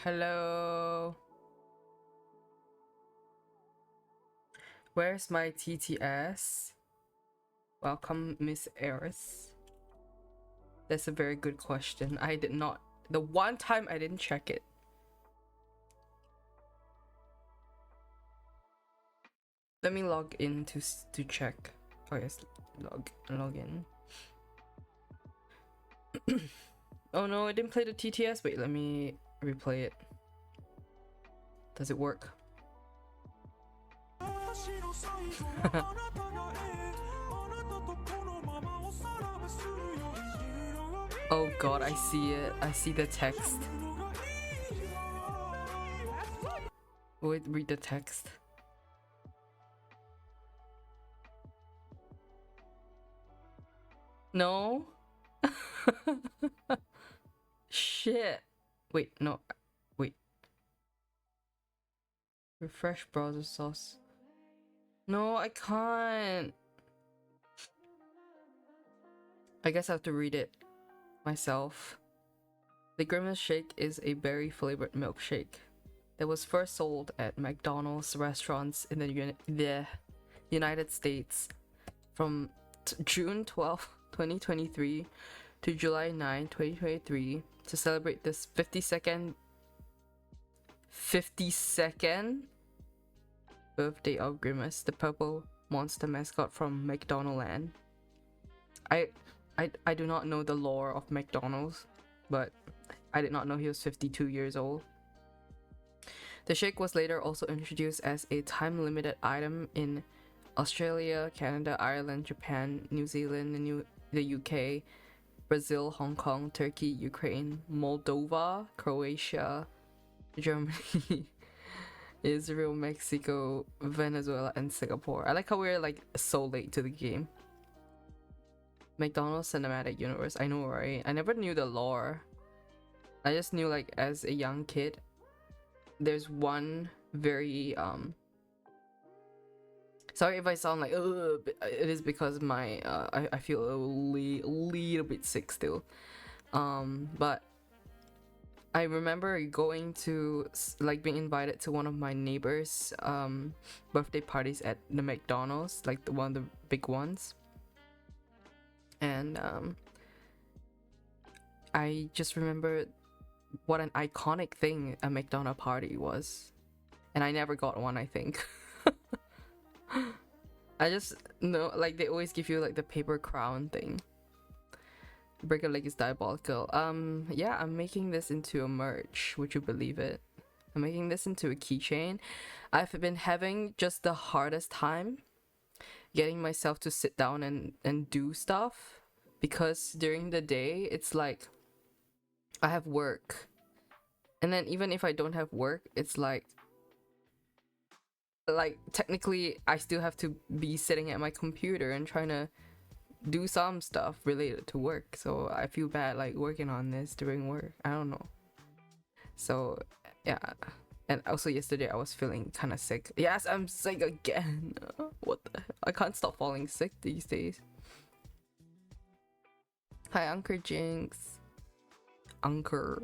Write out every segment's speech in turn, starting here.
Hello. Where's my TTS? Welcome, Miss Eris. That's a very good question. I did not. The one time I didn't check it. Let me log in to check. Oh yes, log in. Oh no, I didn't play the TTS. Wait, let me replay it. Does it work? Oh god, I see it. I see the text. Wait, read the text. No? Shit. Wait, no. Wait. Refresh browser source. No, I can't. I guess I have to read it myself. The Grimace Shake is a berry-flavored milkshake that was first sold at McDonald's restaurants in the United States from June 12, 2023 to July 9, 2023 to celebrate this 52nd birthday of Grimace, the purple monster mascot from McDonaldland. I do not know the lore of McDonald's, but I did not know he was 52 years old. The shake was later also introduced as a time-limited item in Australia, Canada, Ireland, Japan, New Zealand, the UK, Brazil, Hong Kong, Turkey, Ukraine, Moldova, Croatia, Germany, Israel, Mexico, Venezuela, and Singapore. I like how we're like so late to the game. McDonald's Cinematic Universe. I know, right? I never knew the lore. I just knew like as a young kid, there's one very sorry if I sound like it is because my I feel a little bit sick still. But I remember going to like being invited to one of my neighbors' birthday parties at the McDonald's, like one of the big ones. And I just remember what an iconic thing a McDonald's party was. And I never got one, I think. I just know, like, they always give you like the paper crown thing. Break a leg is diabolical. Yeah, I'm making this into a merch. Would you believe it? I'm making this into a keychain. I've been having just the hardest time getting myself to sit down and do stuff, because during the day it's like I have work, and then even if I don't have work, it's like technically I still have to be sitting at my computer and trying to do some stuff related to work. So I feel bad like working on this during work. I don't know. So yeah. And also yesterday I was feeling kind of sick. Yes, I'm sick again. What the hell? I can't stop falling sick these days. Hi, Anchor Jinx. Anchor.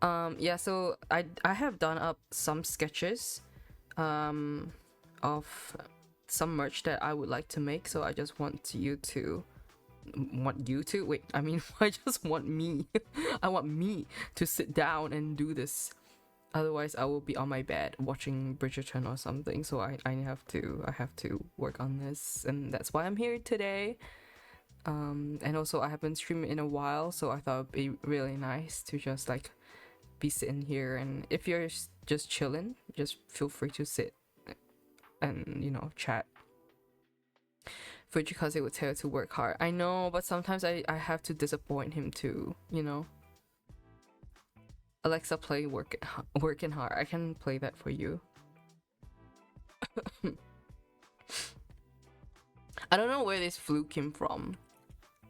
Yeah, so I have done up some sketches of some merch that I would like to make. So I just want you to wait, I mean I just want me I want me to sit down and do this. Otherwise I will be on my bed watching Bridgerton or something. So I have to work on this, and that's why I'm here today. And also I haven't streamed in a while, so I thought it'd be really nice to just like be sitting here, and if you're just chilling, just feel free to sit and, you know, chat. Fujikaze would tell you to work hard. I know, but sometimes I have to disappoint him too, you know. Alexa, play working hard. I can play that for you. I don't know where this flu came from,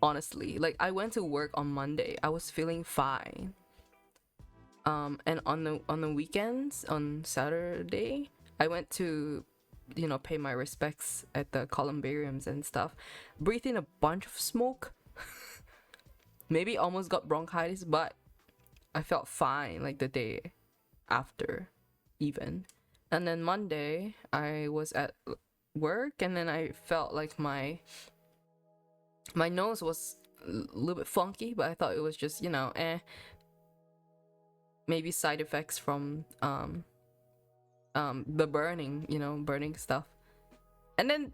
honestly. Like, I went to work on Monday. I was feeling fine. And on the weekends, on Saturday, I went to, you know, pay my respects at the columbariums and stuff. Breathed in a bunch of smoke. Maybe almost got bronchitis, but I felt fine like the day after even. And then Monday I was at work, and then I felt like my nose was a little bit funky, but I thought it was just, you know, maybe side effects from the burning, you know, burning stuff. And then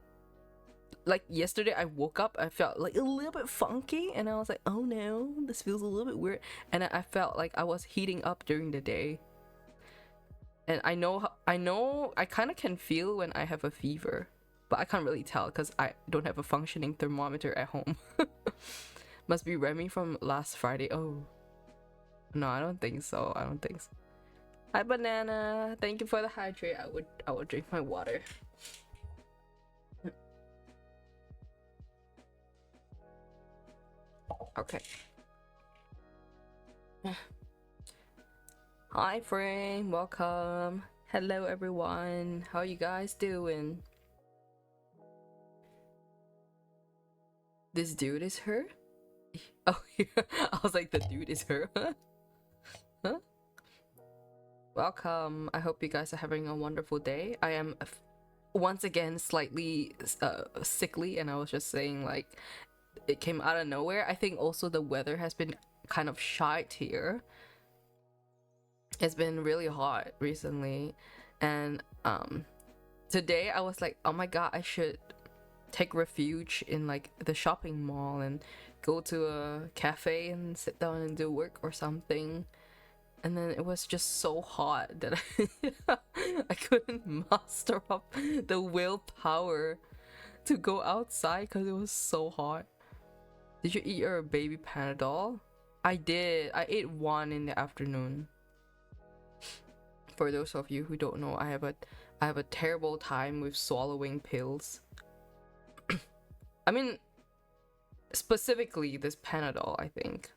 like yesterday I woke up, I felt like a little bit funky, and I was like, oh no, this feels a little bit weird. And I felt like I was heating up during the day. And I know I kind of can feel when I have a fever, but I can't really tell because I don't have a functioning thermometer at home. Must be Remy from last Friday. Oh no, I don't think so. I don't think so. Hi Banana, thank you for the hydrate. I would drink my water. Okay. Hi Frame, welcome. Hello everyone. How are you guys doing? This dude is her? Oh yeah. I was like, the dude is her. Huh? Welcome. I hope you guys are having a wonderful day. I am once again slightly sickly, and I was just saying, like, it came out of nowhere. I think also the weather has been kind of shite here. It's been really hot recently, and today I was like, oh my god, I should take refuge in like the shopping mall and go to a cafe and sit down and do work or something. And then it was just so hot that I couldn't muster up the willpower to go outside because it was so hot. Did you eat your baby Panadol? I did. I ate one in the afternoon. For those of you who don't know, I have a terrible time with swallowing pills. I mean, specifically this Panadol, I think.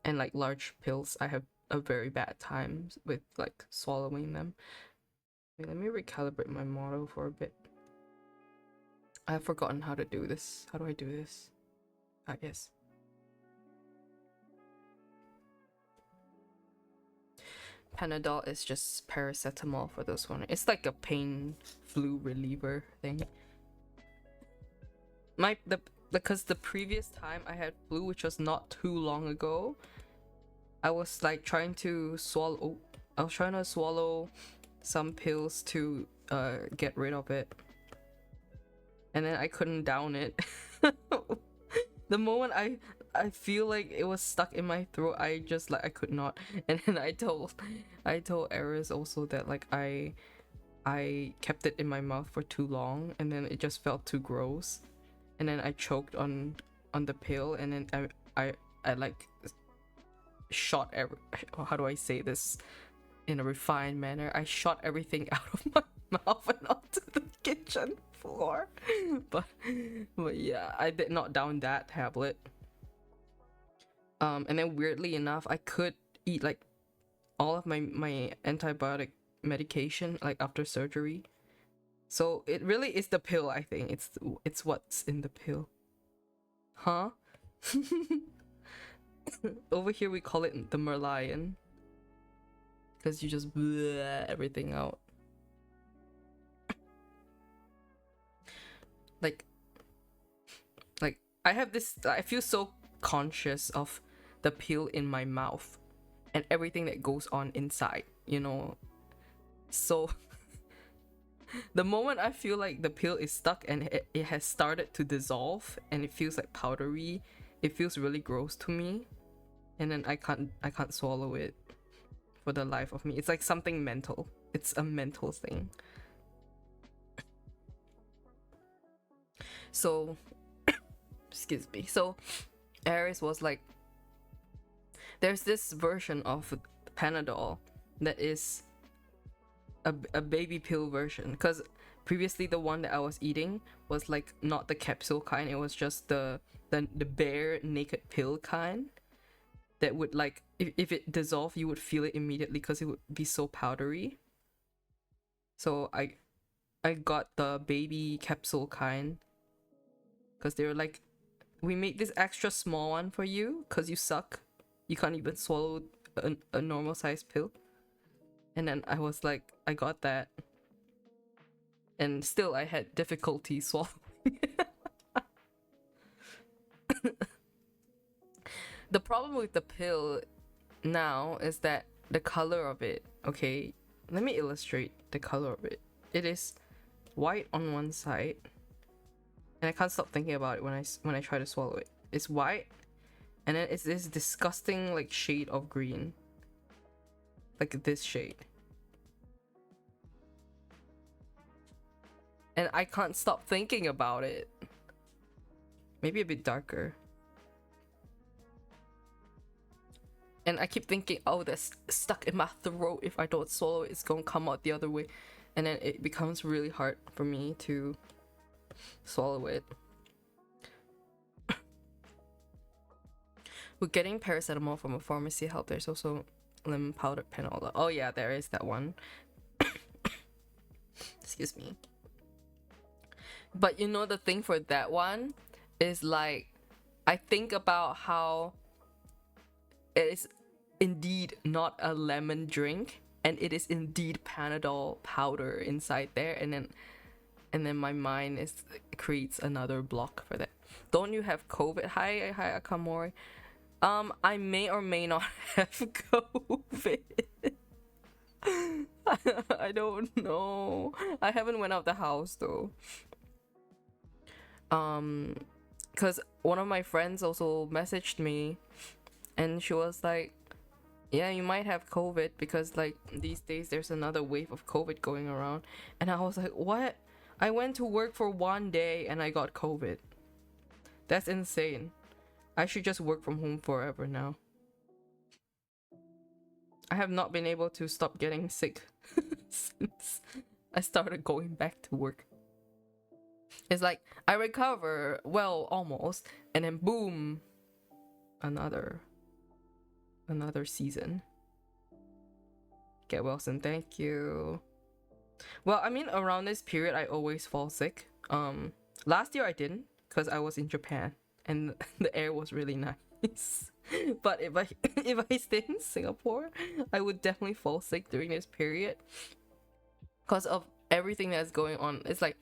And like large pills, I have a very bad time with like swallowing them. Wait, let me recalibrate my model for a bit. I've forgotten how to do this. How do I do this? I guess. Panadol is just paracetamol for those one. It's like a pain flu reliever thing. Because the previous time I had flu, which was not too long ago, I was like trying to swallow. I was trying to swallow some pills to get rid of it, and then I couldn't down it. The moment I feel like it was stuck in my throat, I just like I could not. And then I told Eris also that like I kept it in my mouth for too long, and then it just felt too gross, and then I choked on the pill, and then I like shot how do I say this in a refined manner? I shot everything out of my mouth and onto the kitchen floor. but yeah, I did not down that tablet. And then weirdly enough, I could eat like all of my antibiotic medication like after surgery. So it really is the pill, I think. It's what's in the pill. Huh? Over here we call it the Merlion. Because you just bleh everything out. Like I have this, I feel so conscious of the pill in my mouth and everything that goes on inside, you know. So the moment I feel like the pill is stuck and it has started to dissolve and it feels like powdery, it feels really gross to me, and then I can't swallow it for the life of me. It's like something mental. It's a mental thing. So excuse me. So Aries was like, there's this version of Panadol that is a baby pill version, because previously the one that I was eating was like not the capsule kind, it was just the bare naked pill kind that would like if it dissolved you would feel it immediately because it would be so powdery. So I got the baby capsule kind because they were like, we made this extra small one for you because you suck, You can't even swallow a normal sized pill. And then I was like, I got that, and still I had difficulty swallowing. The problem with the pill now is that the color of it, okay, let me illustrate the color of it. It is white on one side, and I can't stop thinking about it when I try to swallow it. It's white, and then it's this disgusting like shade of green, like this shade, and I can't stop thinking about it. Maybe a bit darker. And I keep thinking, oh, that's stuck in my throat. If I don't swallow it, it's gonna come out the other way. And then it becomes really hard for me to swallow it. With getting paracetamol from a pharmacy help, there's also lemon powdered Panadol. Oh yeah, there is that one. Excuse me. But you know, the thing for that one is like, I think about how it is indeed not a lemon drink, and it is indeed Panadol powder inside there, and then my mind creates another block for that. Don't you have COVID? Hi Akamori. I may or may not have COVID. I don't know. I haven't went out the house though. Because one of my friends also messaged me, and she was like, yeah, you might have COVID because like these days there's another wave of COVID going around. And I was like, what? I went to work for 1 day and I got COVID. That's insane. I should just work from home forever now. I have not been able to stop getting sick since I started going back to work. It's like I recover, well, almost, and then boom, another season. Get Wilson, thank you. Well, I mean, around this period I always fall sick. Last year I didn't because I was in Japan and the air was really nice. But if I stayed in Singapore, I would definitely fall sick during this period because of everything that's going on. It's like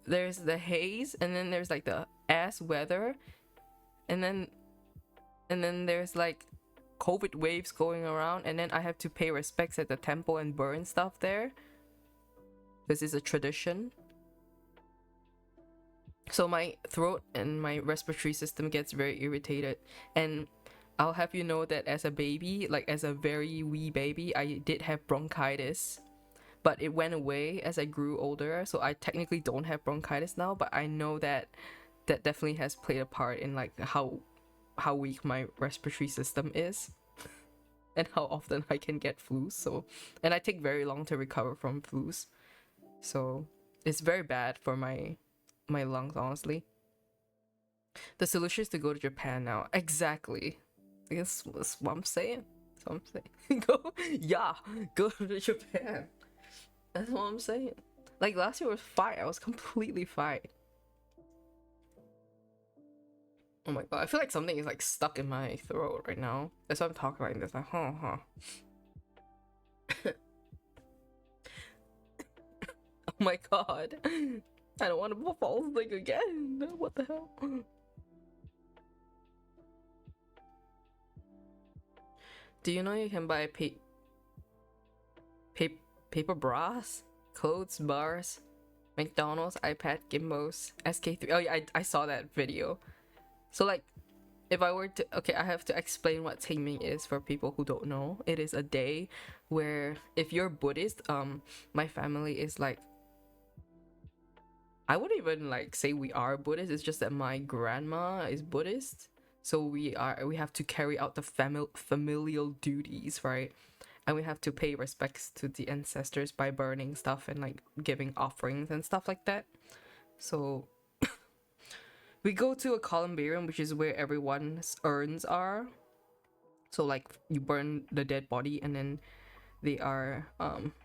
there's the haze, and then there's like the ass weather, and then there's like COVID waves going around, and then I have to pay respects at the temple and burn stuff there. This is a tradition. So my throat and my respiratory system gets very irritated, and I'll have you know that as a baby, like as a very wee baby, I did have bronchitis, but it went away as I grew older, so I technically don't have bronchitis now, but I know that definitely has played a part in like how weak my respiratory system is and how often I can get flus. So, and I take very long to recover from flus, so it's very bad for my lungs, honestly. The solution is to go to Japan now. Exactly. That's what I'm saying. That's what I'm saying. Go to Japan. That's what I'm saying. Like last year was fine. I was completely fine. Oh my god, I feel like something is like stuck in my throat right now. That's why I'm talking like this. Like, huh. Oh my god. I don't want to fall sick again. What the hell? Do you know you can buy paper bras, clothes, bars, McDonald's, iPad, gimbals, SK3? Oh yeah, I saw that video. So like, if I were to, okay, I have to explain what Qingming is for people who don't know. It is a day where if you're Buddhist, my family is like, I wouldn't even like say we are Buddhist. It's just that my grandma is Buddhist, so we have to carry out the familial duties, right? And we have to pay respects to the ancestors by burning stuff and like giving offerings and stuff like that. So we go to a columbarium, which is where everyone's urns are. So like you burn the dead body, and then they are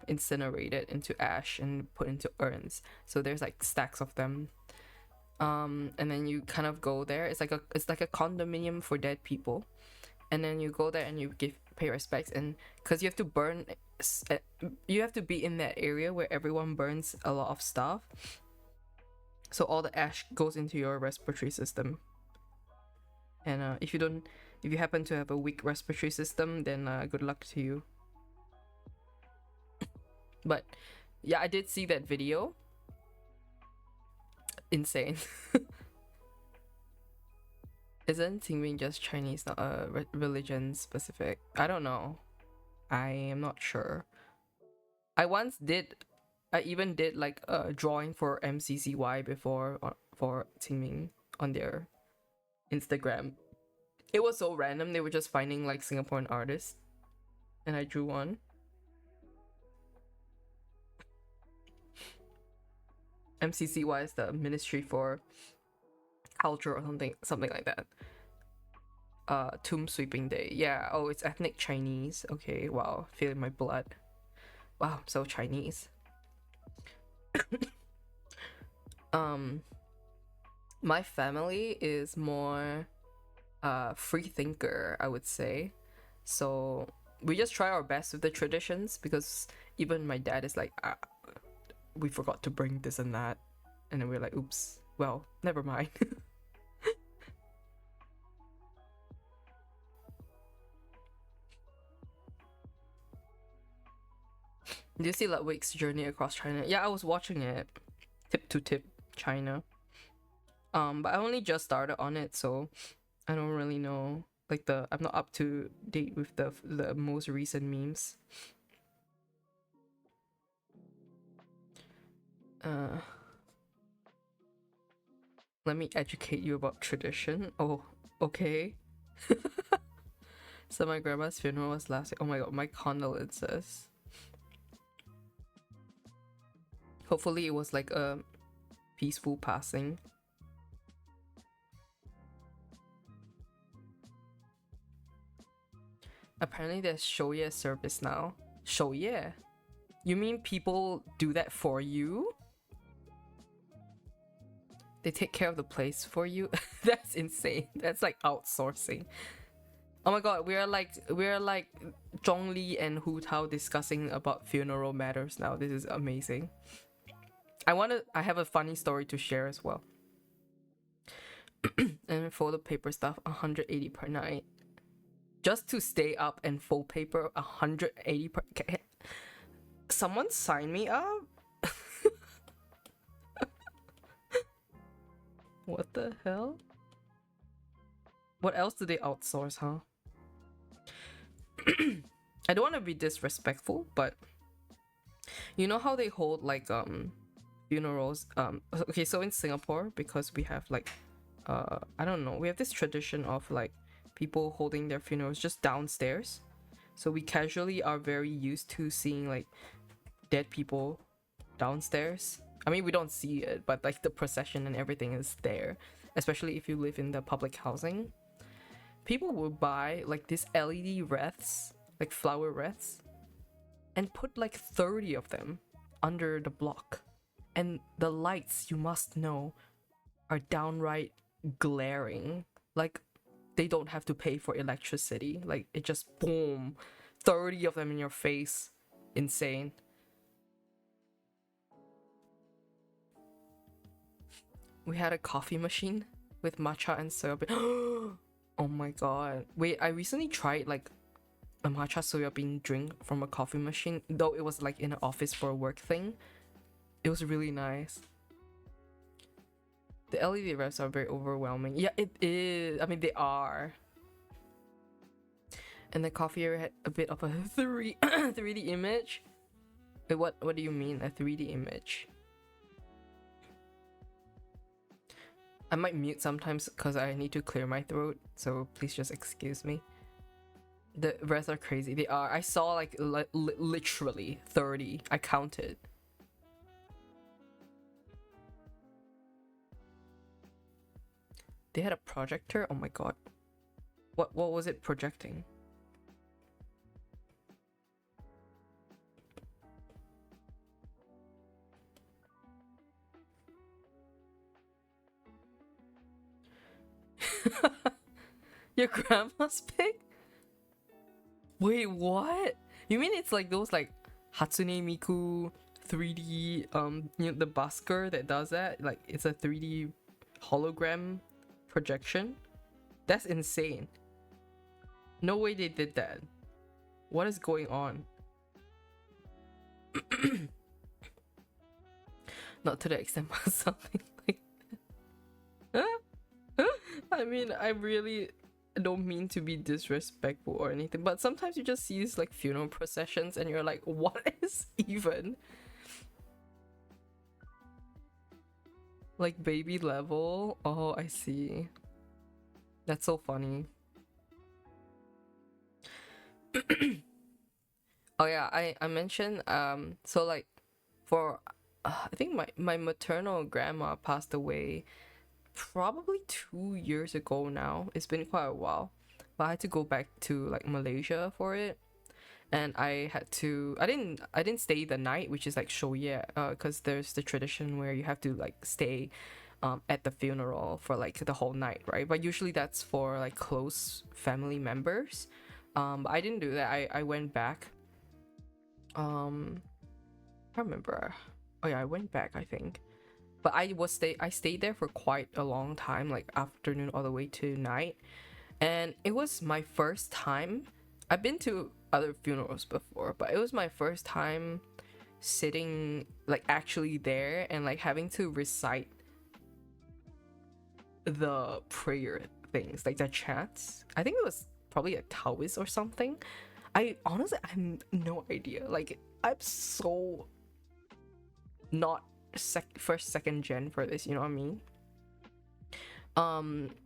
incinerated into ash and put into urns. So there's like stacks of them. And then you kind of go there. It's like a condominium for dead people. and then you go there and you pay respects, and because you have to burn, you have to be in that area where everyone burns a lot of stuff, so all the ash goes into your respiratory system. And if you happen to have a weak respiratory system, then good luck to you. But yeah, I did see that video. Insane. Isn't Qingming just Chinese, not religion specific? I don't know. I am not sure. I even did like a drawing for MCCY before for Qingming on their Instagram. It was so random. They were just finding like Singaporean artists, and I drew one. MCCY is the Ministry for Culture or something like that. Tomb Sweeping Day. Yeah. Oh, it's ethnic Chinese. Okay. Wow. Feeling my blood. Wow. So Chinese. My family is more free thinker, I would say. So we just try our best with the traditions, because even my dad is like, we forgot to bring this and that, and then we're like, oops, well, never mind. Did you see Ludwig's journey across China? Yeah, I was watching it, tip to tip China. But I only just started on it, so I don't really know. Like I'm not up to date with the most recent memes. Let me educate you about tradition. Oh, okay. So my grandma's funeral was last week. Oh my god, my condolences. Hopefully it was like a peaceful passing. Apparently there's Shouye service now. Shouye? You mean people do that for you? They take care of the place for you? That's insane. That's like outsourcing. Oh my god, we're like Zhongli and Hu Tao discussing about funeral matters now. This is amazing. I have a funny story to share as well. And for the paper stuff, 180 per night. Just to stay up and fold paper, 180 per... Someone sign me up? What the hell? What else do they outsource, huh? I don't want to be disrespectful, but you know how they hold like funerals? Okay, so in Singapore, because we have like I don't know, we have this tradition of like people holding their funerals just downstairs. So we casually are very used to seeing like dead people downstairs. I mean, we don't see it, but like the procession and everything is there, especially if you live in the public housing. People will buy like these LED wreaths, like flower wreaths, and put like 30 of them under the block. And the lights, you must know, are downright glaring. Like, they don't have to pay for electricity. Like, it just boom, 30 of them in your face. Insane. We had a coffee machine with matcha and soya bean. Oh my god. Wait, I recently tried like a matcha soya bean drink from a coffee machine, though it was like in an office for a work thing. It was really nice. The LED wraps are very overwhelming. Yeah, it is. I mean, they are. And the coffee area had a bit of a 3D image. Wait, what do you mean, a 3D image? I might mute sometimes because I need to clear my throat, so please just excuse me. The rest are crazy. They are. I saw like literally 30. I counted. They had a projector? Oh my god. What was it projecting? Your grandma's pig? Wait, what? You mean it's like those like Hatsune Miku 3D the busker that does that? Like it's a 3D hologram projection? That's insane. No way they did that. What is going on? Not to the extent of something like that. I mean, I really don't mean to be disrespectful or anything, but sometimes you just see these like funeral processions and you're like, what is even? Like baby level? Oh, I see. That's so funny. Oh yeah, I mentioned so like for I think my maternal grandma passed away probably 2 years ago now. It's been quite a while, but I had to go back to like Malaysia for it, and I didn't stay the night, which is like shoye, because there's the tradition where you have to like stay at the funeral for like the whole night, right? But usually that's for like close family members. But I didn't do that. I went back. I remember. Oh yeah, I went back, I think. But I stayed there for quite a long time, like afternoon all the way to night. And it was my first time. I've been to other funerals before, but it was my first time sitting like actually there and like having to recite the prayer things, like the chants. I think it was probably a Taoist or something. I honestly I have no idea. Like I'm so not first second gen for this, you know what I mean?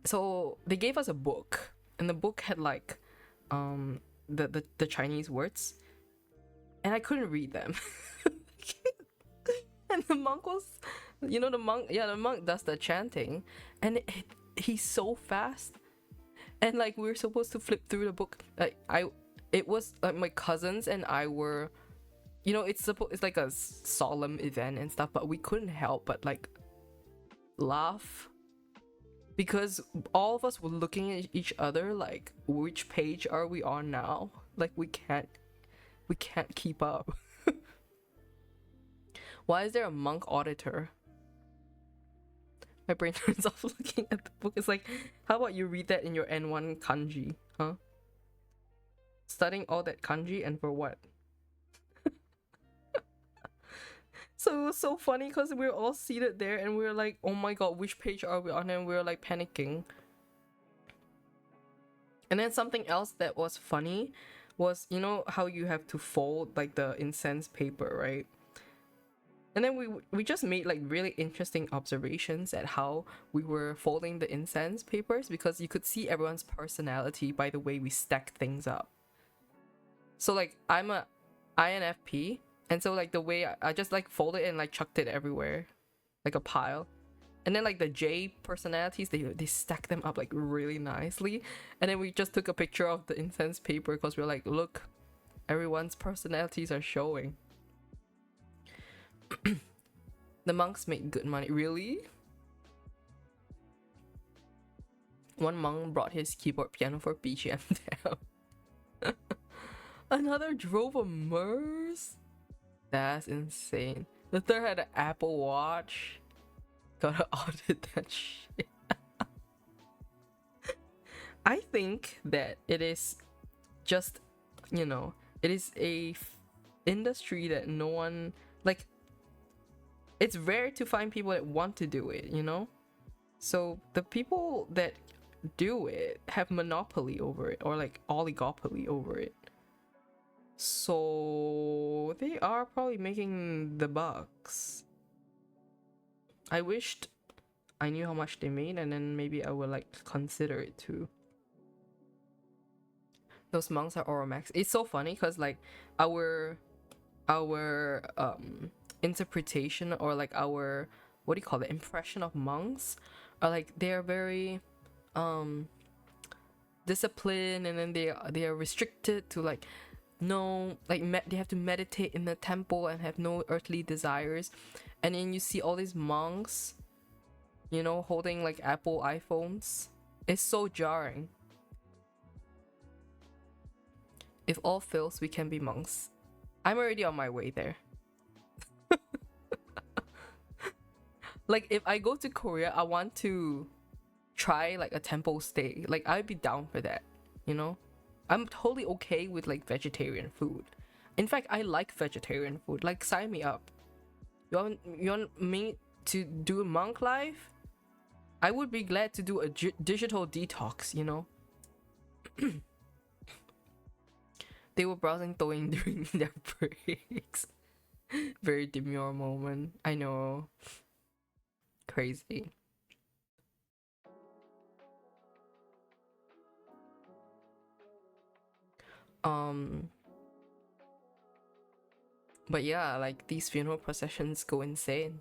So they gave us a book, and the book had like the Chinese words, and I couldn't read them. And the monk was, the monk does the chanting, and he's so fast, and like we were supposed to flip through the book. It was like my cousins and I were, it's like a solemn event and stuff, but we couldn't help but like laugh because all of us were looking at each other like, which page are we on now? Like we can't keep up. Why is there a monk auditor? My brain turns off looking at the book. It's like, how about you read that in your N1 kanji, huh? Studying all that kanji and for what? So it was so funny because we were all seated there and we were like, oh my god, which page are we on? And we were like panicking. And then something else that was funny was, you know how you have to fold like the incense paper, right? And then we just made like really interesting observations at how we were folding the incense papers, because you could see everyone's personality by the way we stacked things up. So like I'm a INFP, and so like the way I just like folded it and like chucked it everywhere like a pile. And then like the J personalities, they stack them up like really nicely. And then we just took a picture of the incense paper because we were like, look, everyone's personalities are showing. The monks make good money. Really? One monk brought his keyboard piano for BGM down. Another drove a Merce? That's insane. The third had an Apple Watch. Gotta audit that shit. I think that it is just, it is a industry that no one, like, it's rare to find people that want to do it, So the people that do it have monopoly over it, or like oligopoly over it. So they are probably making the bucks. I wished I knew how much they made, and then maybe I would like consider it too. Those monks are Oromax. It's so funny because like our interpretation, or like our, what do you call it, impression of monks are like they're very disciplined, and then they are restricted to like they have to meditate in the temple and have no earthly desires. And then you see all these monks, holding like Apple iPhones. It's so jarring. If all fails, we can be monks. I'm already on my way there. Like, if I go to Korea, I want to try like a temple stay. Like, I'd be down for that, you know? I'm totally okay with like vegetarian food. In fact, I like vegetarian food. Like, sign me up. You want me to do a monk life? I would be glad to do a digital detox, you know? They were browsing Douyin during their breaks. Very demure moment. I know. Crazy. But yeah, like these funeral processions go insane.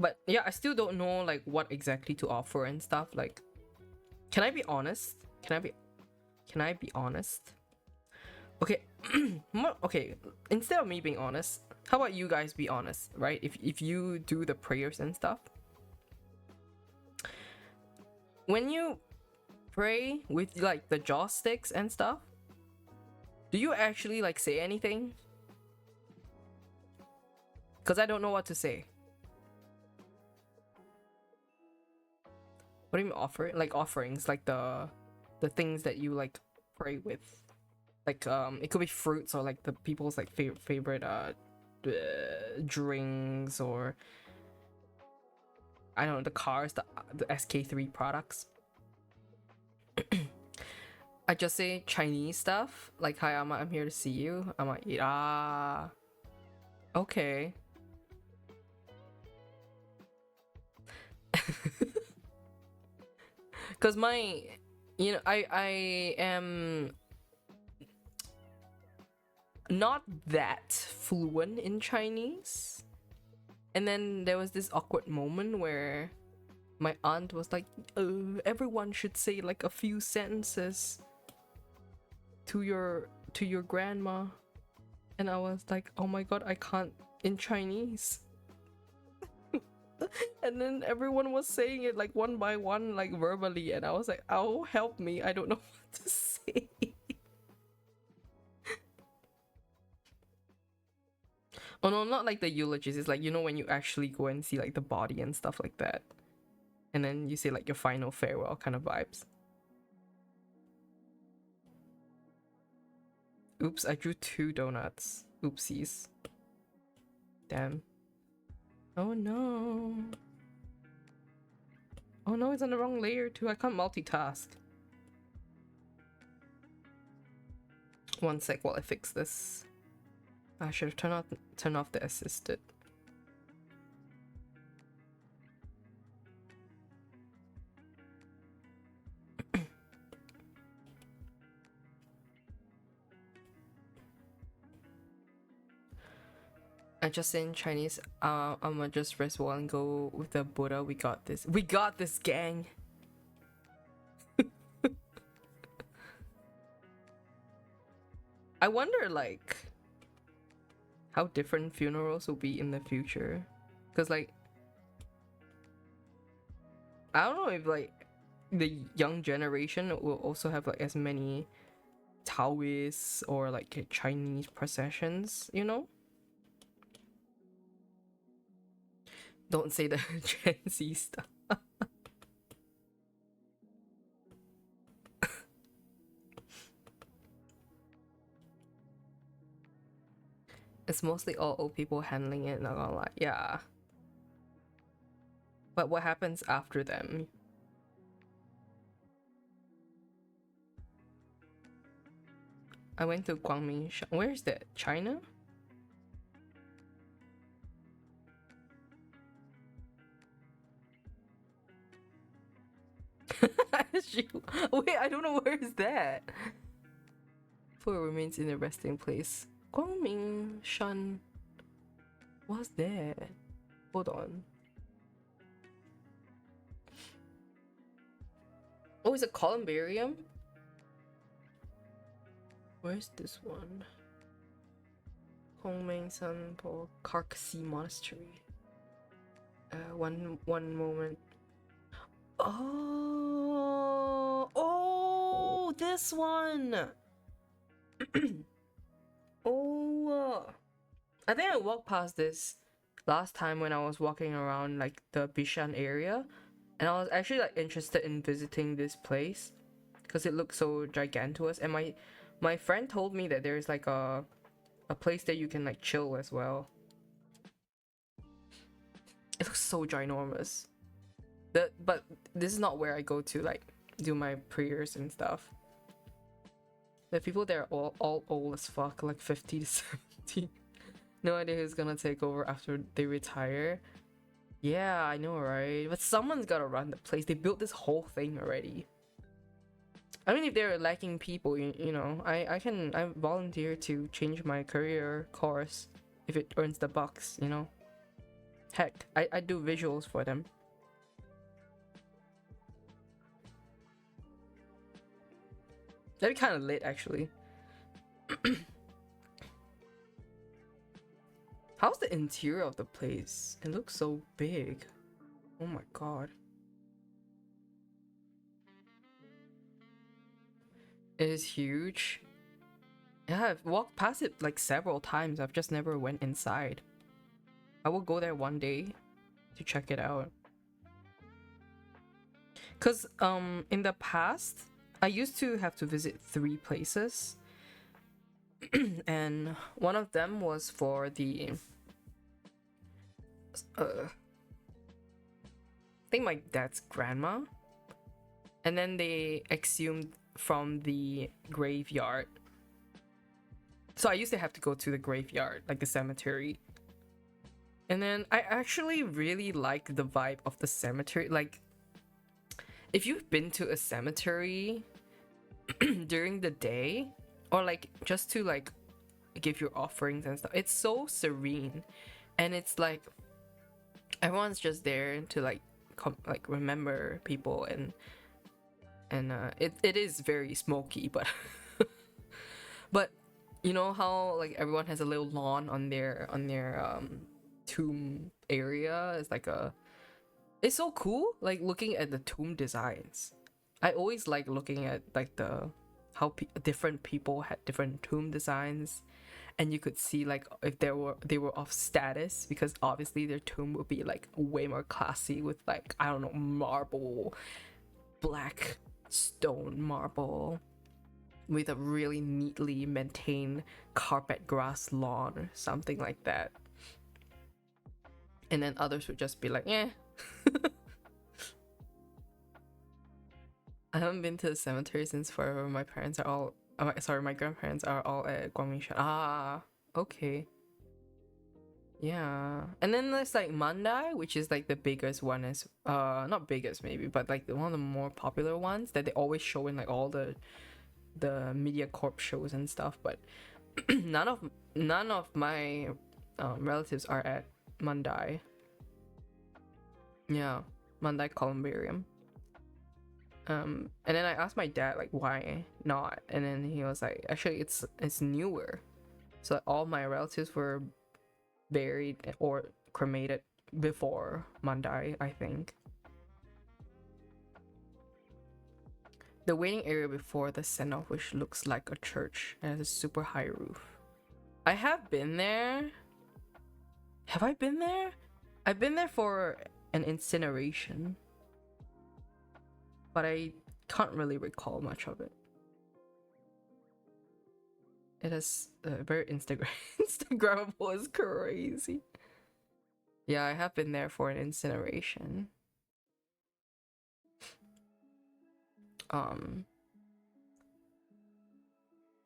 But yeah, I still don't know like what exactly to offer and stuff. Like, can I be honest? Can I be honest? Okay. Okay, instead of me being honest, how about you guys be honest, right? If you do the prayers and stuff, when you pray with like the joss sticks and stuff, do you actually like say anything? Because I don't know what to say. What do you mean offer? Like offerings, like the things that you like pray with. Like it could be fruits or like the people's like favorite drinks, or I don't know, the cars, the SK3 products. I just say Chinese stuff, like hi Amma, I'm here to see you. I'm like, ah, okay. Cause my, you know, I am not that fluent in Chinese. And then there was this awkward moment where my aunt was like, everyone should say like a few sentences to your grandma. And I was like, oh my god, I can't in Chinese. And then everyone was saying it like one by one, like verbally, and I was like, oh, help me, I don't know what to say. Oh no, not like the eulogies. It's like, you know, when you actually go and see like the body and stuff like that, and then you say like your final farewell kind of vibes. Oops, I drew 2 donuts. Oopsies. Damn. Oh no. Oh no, it's on the wrong layer too. I can't multitask. One sec while I fix this. I should have turned off the assisted. I just say in Chinese, I'ma just rest well and go with the Buddha. We got this. We got this, gang. I wonder like how different funerals will be in the future. Cause like, I don't know if like the young generation will also have like as many Taoists or like Chinese processions, you know? Don't say the Gen Z stuff. It's mostly all old people handling it, not gonna lie. Yeah. But what happens after them? I went to Guangming. Where's that? China? Wait, I don't know where is that. Poor remains in a resting place. Guangming Shan. What's that? Hold on. Oh, it's a columbarium? Where's this one? Hongmeng Sanpo Karkasi Monastery. One moment. Oh, this one. Oh, I think I walked past this last time when I was walking around like the Bishan area, and I was actually like interested in visiting this place because it looks so gigantuous. And my friend told me that there's like a place that you can like chill as well. It looks so ginormous. But this is not where I go to like do my prayers and stuff. The people there are all old as fuck, like 50 to 70. No idea who's gonna take over after they retire. Yeah, I know, right? But someone's gotta run the place. They built this whole thing already. I mean, if they're lacking people, you know, I volunteer to change my career course if it earns the bucks, you know. Heck, I do visuals for them. That'd be kind of lit, actually. How's the interior of the place? It looks so big. Oh my god. It is huge. Yeah, I've walked past it like several times. I've just never went inside. I will go there one day to check it out. Cause in the past, I used to have to visit 3 places. And one of them was for the I think my dad's grandma. And then they exhumed from the graveyard. So I used to have to go to the graveyard, like the cemetery. And then I actually really like the vibe of the cemetery. Like, if you've been to a cemetery during the day, or like just to like give your offerings and stuff, it's so serene. And it's like everyone's just there to like remember people, and it is very smoky, but but you know how like everyone has a little lawn on their tomb area. It's like it's so cool, like looking at the tomb designs. I always like looking at like the how different people had different tomb designs, and you could see like if they were of status, because obviously their tomb would be like way more classy with like, I don't know, marble, black stone marble with a really neatly maintained carpet grass lawn or something like that. And then others would just be like, eh. I haven't been to the cemetery since forever. My parents are all my grandparents are all at Guangmingshan. Ah, okay. Yeah. And then there's like Mandai, which is like the biggest one, is not biggest maybe, but like one of the more popular ones that they always show in like all the MediaCorp shows and stuff. But none of my relatives are at Mandai. Yeah, Mandai Columbarium. And then I asked my dad like why not, and then he was like, actually it's newer, so like, all my relatives were buried or cremated before Mandai, I think. The waiting area before the send-off, which looks like a church and has a super high roof. I have been there. Have I been there? I've been there for an incineration, but I can't really recall much of it. It is very Instagrammable is crazy. Yeah, I have been there for an incineration.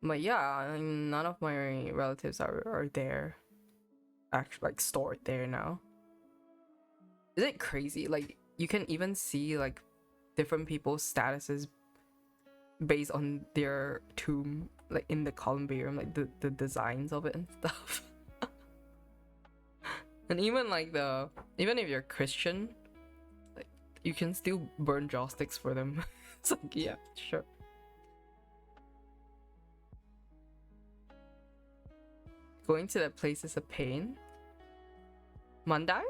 But yeah, none of my relatives are there, actually, like stored there now. Is it crazy? Like, you can even see like different people's statuses based on their tomb, like in the columbarium, like the designs of it and stuff. And even like even if you're Christian, like you can still burn joss sticks for them. It's like, yeah, sure. going to that place is a pain. Mandai?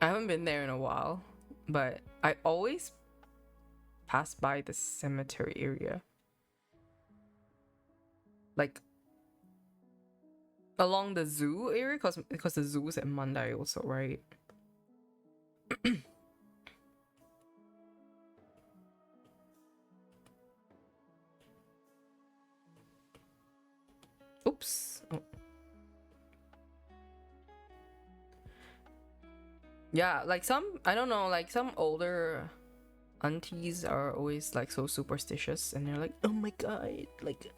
I haven't been there in a while, but I always pass by the cemetery area. Like along the zoo area, because the zoo is at Mandai also, right? Oops. Oh. Yeah, like I don't know, like some older aunties are always like so superstitious, and they're like, oh my god, like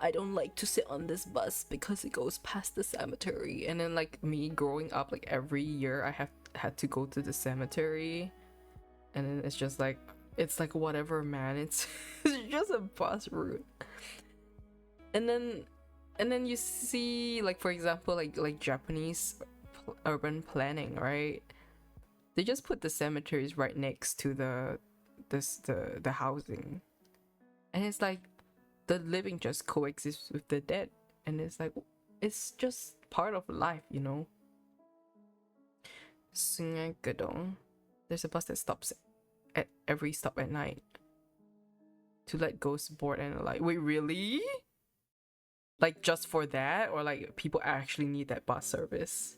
I don't like to sit on this bus because it goes past the cemetery. And then like me growing up, like every year I had to go to the cemetery, and then it's just like, it's like whatever, man, it's just a bus route. And then you see, like, for example, like Japanese urban planning, right? They just put the cemeteries right next to the housing, and it's like the living just coexists with the dead, and it's like, it's just part of life, you know. Sungai Gedong, there's a bus that stops at every stop at night to let ghosts board and alight. Wait, really? Like just for that, or like people actually need that bus service?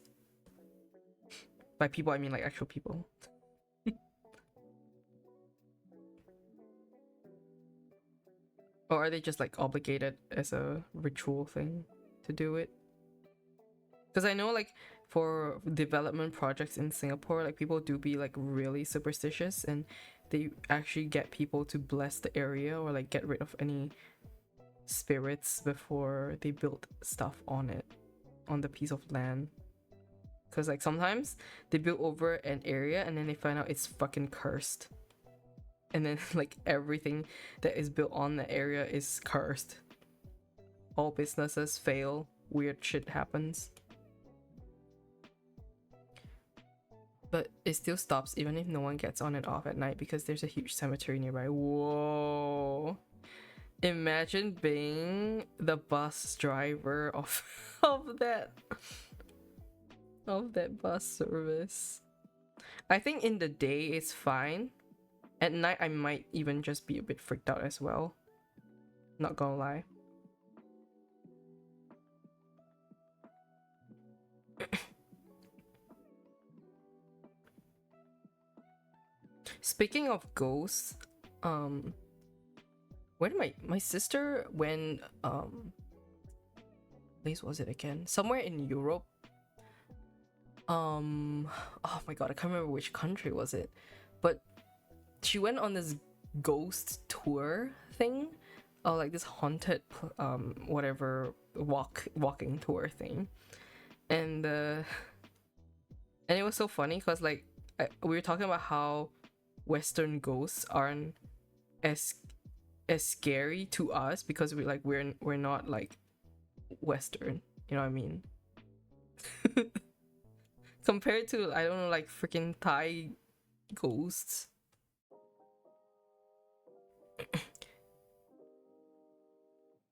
By people I mean like actual people. Or are they just like obligated as a ritual thing to do it? Because I know like for development projects in Singapore, like people do be like really superstitious, and they actually get people to bless the area or like get rid of any spirits before they build stuff on it, on the piece of land. Because like sometimes they build over an area and then they find out it's fucking cursed, and then like everything that is built on the area is cursed. All businesses fail, weird shit happens. But it still stops even if no one gets on and off at night because there's a huge cemetery nearby. Whoa. Imagine being the bus driver of that bus service. I think in the day it's fine. At night I might even just be a bit freaked out as well. Not gonna lie. Speaking of ghosts, where did my sister went, place was it again? Somewhere in Europe. Oh my god, I can't remember which country was it, but she went on this ghost tour thing, like this haunted whatever walking tour thing, and it was so funny because like we were talking about how Western ghosts aren't as scary to us because we're not like Western, you know what I mean? Compared to, I don't know, like freaking Thai ghosts.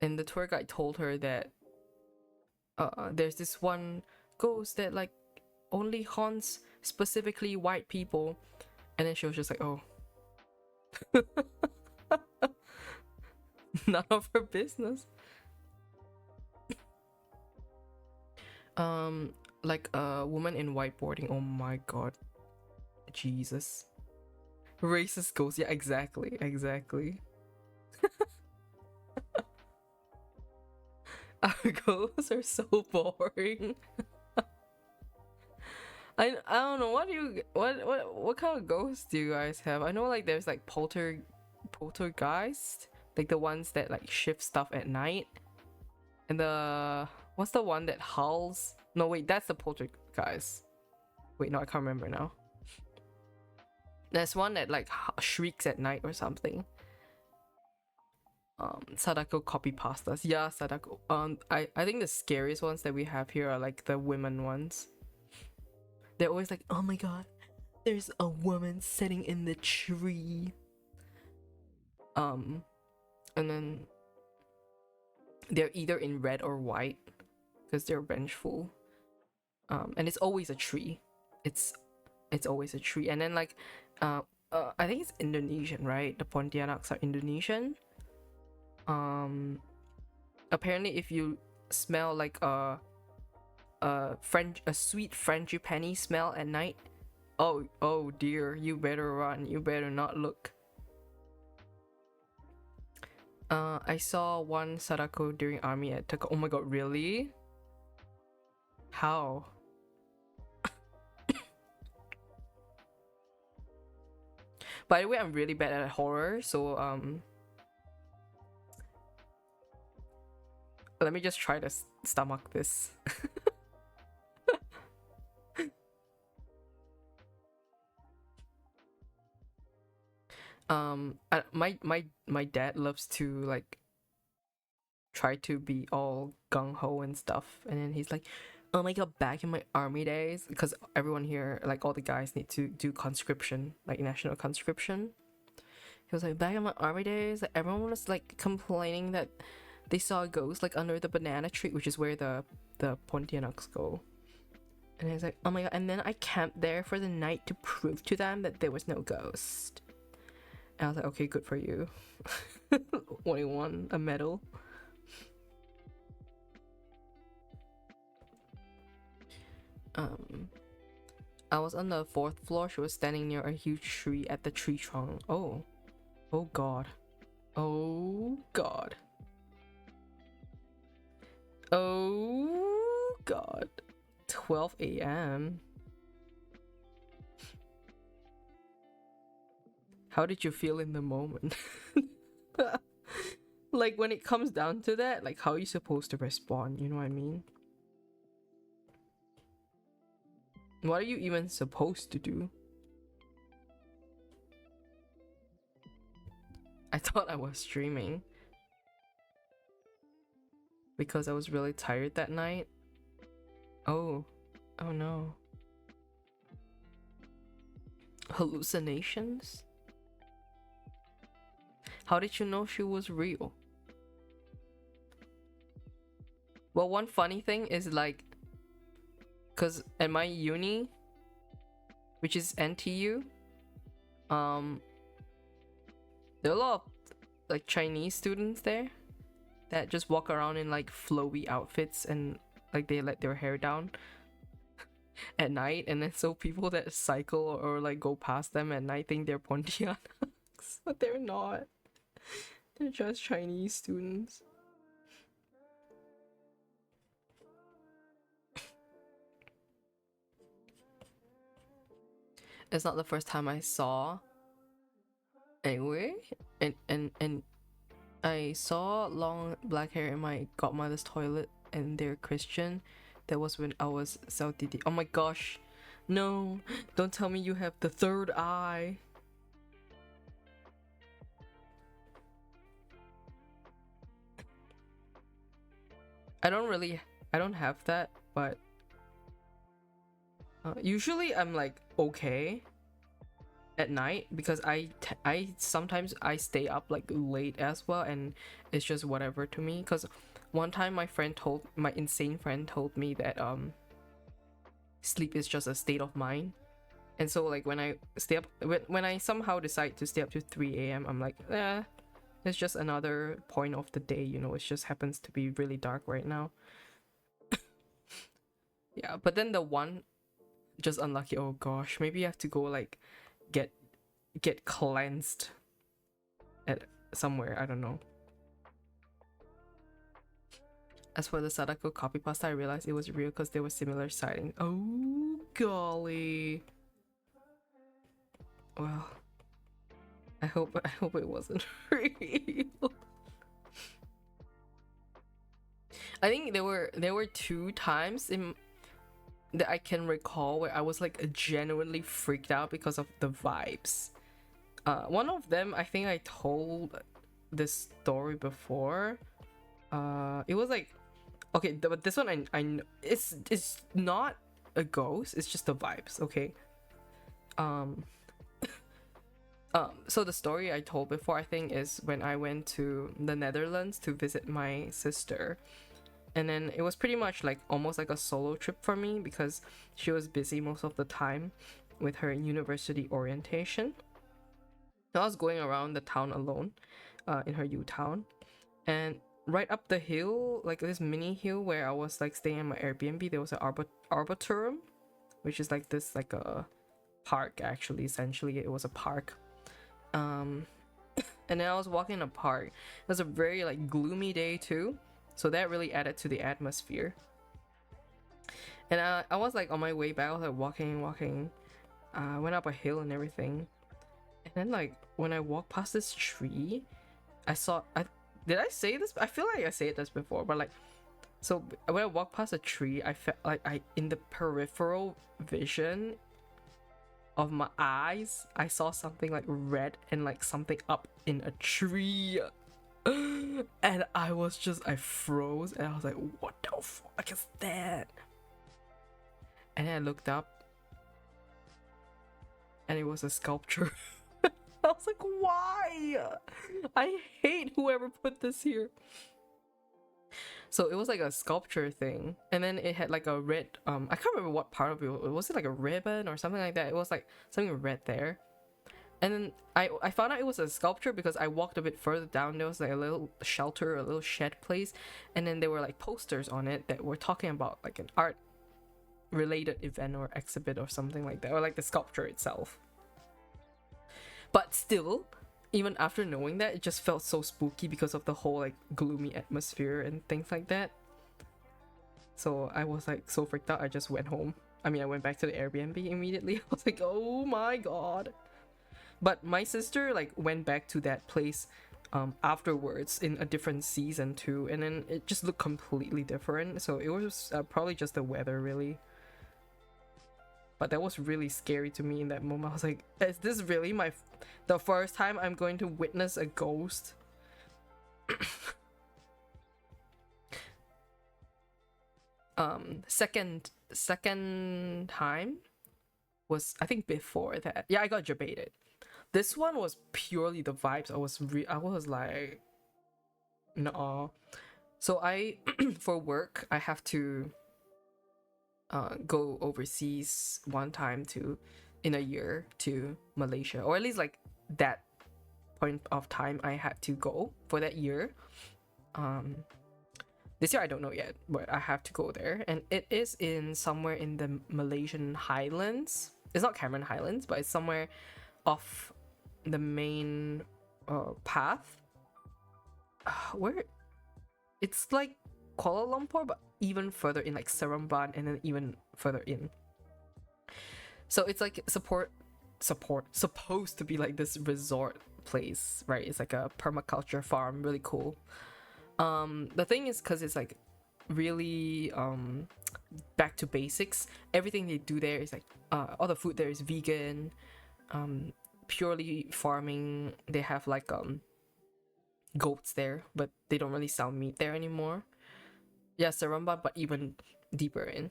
And the tour guide told her that there's this one ghost that like only haunts specifically white people, and then she was just like, oh. None of her business. Like a woman in whiteboarding. Oh my god, Jesus. Racist ghost. Yeah, exactly. Our ghosts are so boring. I don't know, what kind of ghosts do you guys have? I know like there's like poltergeist, like the ones that like shift stuff at night. And what's the one that howls? No, wait, that's the poltergeist. Wait, no, I can't remember now. There's one that like shrieks at night or something. Sadako copy pastas. Yeah, Sadako. I think the scariest ones that we have here are like the women ones. They're always like, oh my god, there's a woman sitting in the tree. And then they're either in red or white because they're vengeful. And it's always a tree. It's always a tree. And then like I think it's Indonesian, right? The Pontianaks are Indonesian. Apparently if you smell like a sweet frangipani smell at night, oh dear, you better run, you better not look. I saw one Sadako during army at Taka. Oh my god, really? How? By the way, I'm really bad at horror, so let me just try to stomach this. My dad loves to like try to be all gung-ho and stuff, and then he's like, oh my god, back in my army days, because everyone here, like all the guys, need to do conscription, like national conscription. He was like, back in my army days, like, everyone was like complaining that they saw a ghost like under the banana tree, which is where the Pontianaks go. And he's like, oh my god, and then I camped there for the night to prove to them that there was no ghost. And I was like, okay, good for you. Only won a medal. I was on the 4th floor. She was standing near a huge tree at the tree trunk. Oh god. Oh god. Oh god. 12 a.m. How did you feel in the moment? Like when it comes down to that, like how are you supposed to respond? You know what I mean? What are you even supposed to do? I thought I was streaming because I was really tired that night. Oh no. Hallucinations? How did you know she was real? Well, one funny thing is like, because at my uni, which is NTU, there are a lot of like Chinese students there that just walk around in like flowy outfits and like they let their hair down at night, and then so people that cycle or like go past them at night think they're Pontianaks, but they're not. They're just Chinese students. It's not the first time I saw. Anyway, and I saw long black hair in my godmother's toilet, and they're Christian. That was when I was South Didi. Oh my gosh, no! Don't tell me you have the third eye. I don't have that, but usually I'm like okay at night because I sometimes I stay up like late as well, and it's just whatever to me. Because one time my insane friend told me that sleep is just a state of mind, and so like when I stay up, when I somehow decide to stay up to 3 a.m, I'm like, it's just another point of the day, you know, it just happens to be really dark right now. Yeah, but then the one just unlucky, oh gosh, maybe you have to go like get cleansed at somewhere, I don't know. As for the Sadako copy pasta, I realized it was real because there were similar sightings. Oh golly. Well, I hope it wasn't real. I think there were 2 times that I can recall where I was like genuinely freaked out because of the vibes. One of them, I think I told this story before. It was like, okay, but this one I know it's not a ghost, it's just the vibes, okay? So the story I told before, I think, is when I went to the Netherlands to visit my sister. And then it was pretty much like almost like a solo trip for me because she was busy most of the time with her university orientation. So I was going around the town alone, in her U town, and right up the hill, like this mini hill where I was like staying in my Airbnb, there was an arboretum, which is like this like a park actually. Essentially, it was a park. Um, and then I was walking in a park. It was a very like gloomy day too, so that really added to the atmosphere. And I was like on my way back. I was like walking. Went up a hill and everything. And then like when I walked past this tree, I saw. Did I say this? I feel like I said this before, but like, so when I walked past a tree, I felt like I in the peripheral vision of my eyes, I saw something like red and like something up in a tree. And I froze and I was like, what the fuck is that? And then I looked up and it was a sculpture. I was like, why? I hate whoever put this here. So it was like a sculpture thing, and then it had like a red I can't remember what part of it was. It like a ribbon or something like that? It was like something red there. And then I found out it was a sculpture because I walked a bit further down. There was like a little shelter, a little shed place, and then there were like posters on it that were talking about like an art related event or exhibit or something like that, or like the sculpture itself. But still, even after knowing that, it just felt so spooky because of the whole like gloomy atmosphere and things like that. So I was like so freaked out, I just went home. I mean, I went back to the Airbnb immediately. I was like, oh my god. But my sister like went back to that place afterwards in a different season too, and then it just looked completely different. So it was probably just the weather, really. But that was really scary to me in that moment. I was like, is this really the first time I'm going to witness a ghost? Second time was, I think, before that. Yeah, I got debated. This one was purely the vibes. I was like, no. So I for work I have to go overseas one time in a year to Malaysia, or at least like that point of time I had to go for that year. This year I don't know yet, but I have to go there, and it is in somewhere in the Malaysian Highlands. It's not Cameron Highlands, but it's somewhere off the main path. Where it's like Kuala Lumpur, but even further in, like Seremban, and then even further in. So it's like supposed to be like this resort place, right? It's like a permaculture farm, really cool. The thing is, because it's like really back to basics. Everything they do there is like all the food there is vegan, purely farming. They have like goats there, but they don't really sell meat there anymore. Yeah, Seremban, but even deeper in.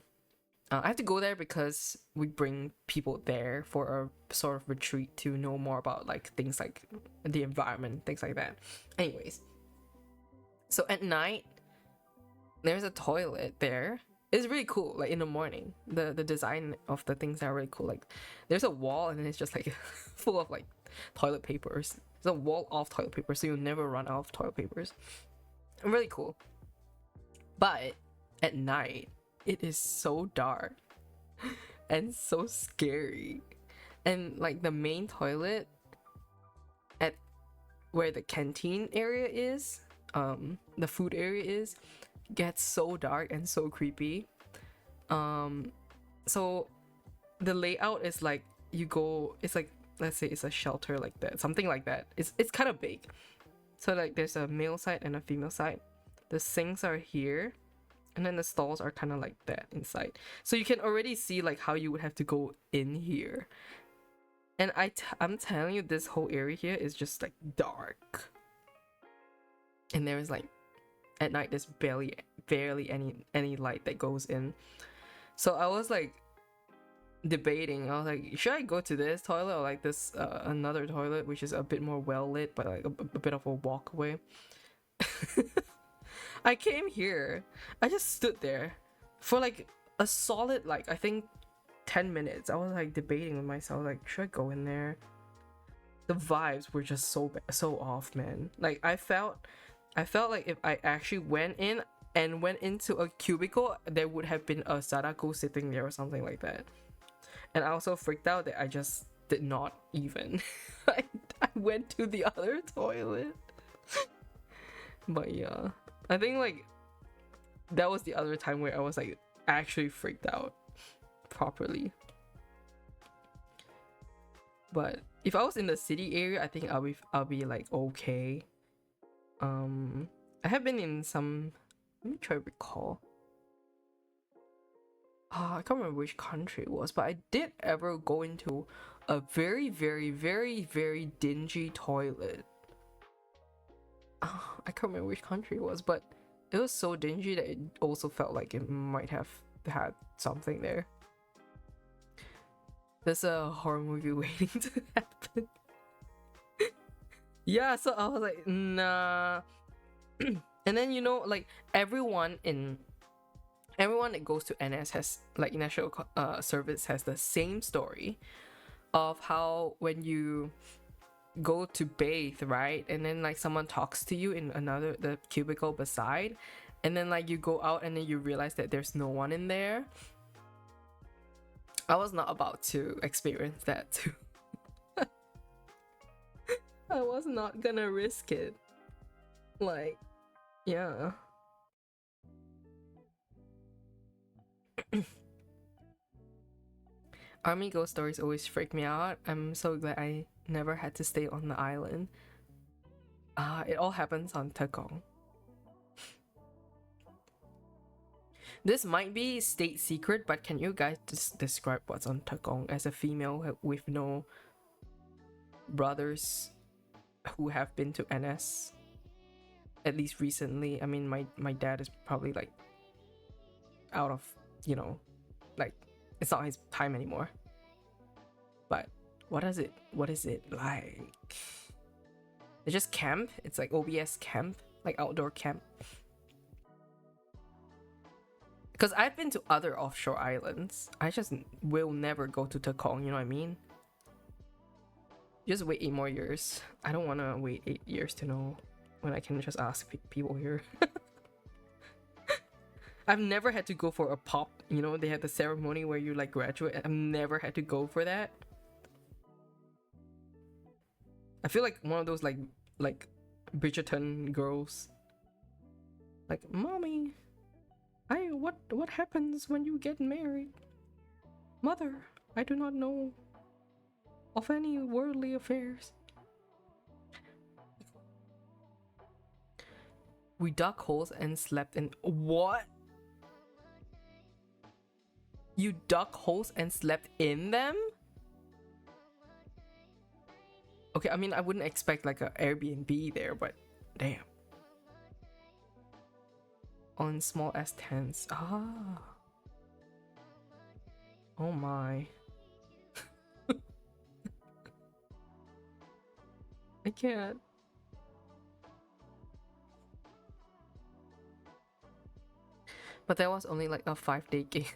I have to go there because we bring people there for a sort of retreat to know more about like things like the environment, things like that. Anyways, so at night there's a toilet there. It's really cool. Like in the morning, the design of the things are really cool. Like there's a wall and then it's just like full of like toilet papers. There's a wall of toilet paper, so you'll never run out of toilet papers. Really cool. But at night, it is so dark and so scary. And like the main toilet at where the canteen area is, the food area is, gets so dark and so creepy. So the layout is like it's like, let's say it's a shelter like that, something like that. It's kind of big. So like there's a male side and a female side. The sinks are here, and then the stalls are kind of like that inside. So you can already see like how you would have to go in here. And I'm telling you, this whole area here is just like dark. And there is like, at night there's barely any light that goes in. So I was like debating. I was like, should I go to this toilet or like this another toilet which is a bit more well lit but like a bit of a walkway. I came here. I just stood there for like a solid like I think 10 minutes. I was like debating with myself like, should I go in there? The vibes were just so off, man. Like I felt like if I actually went in and went into a cubicle, there would have been a Sadako sitting there or something like that. And I also freaked out that I just did not even. I went to the other toilet. But yeah, I think like that was the other time where I was like actually freaked out properly. But if I was in the city area, I think I'll be like okay. I have been in some. Let me try to recall. I can't remember which country it was, but I did ever go into a very, very, very, very dingy toilet. I can't remember which country it was, but it was so dingy that it also felt like it might have had something there. There's a horror movie waiting to happen. Yeah, so I was like, nah. And then you know, like everyone that goes to NS has like national service has the same story of how when you go to bathe, right, and then like someone talks to you in the cubicle beside, and then like you go out and then you realize that there's no one in there. I was not about to experience that too. I was not gonna risk it. Like, yeah. Army ghost stories always freak me out. I'm so glad I never had to stay on the island. It all happens on Tekong. This might be state secret, but can you guys just describe what's on Tekong as a female with no brothers who have been to NS? At least recently. I mean, my dad is probably like out of, you know, like it's not his time anymore. But what is it like? It's just camp. It's like OBS camp, like outdoor camp. Because I've been to other offshore islands. I just will never go to Tekong, you know what I mean? Just wait 8 more years. I don't want to wait 8 years to know when I can just ask people here. I've never had to go for a pop, you know, they have the ceremony where you like graduate. I've never had to go for that. I feel like one of those like Bridgerton girls. Like, mommy, what happens when you get married? Mother, I do not know of any worldly affairs. We dug holes and slept in. What? You dug holes and slept in them? Okay, I mean, I wouldn't expect like an Airbnb there, but damn. On small S tents. Ah. Oh my. I can't. But that was only like a 5-day gig.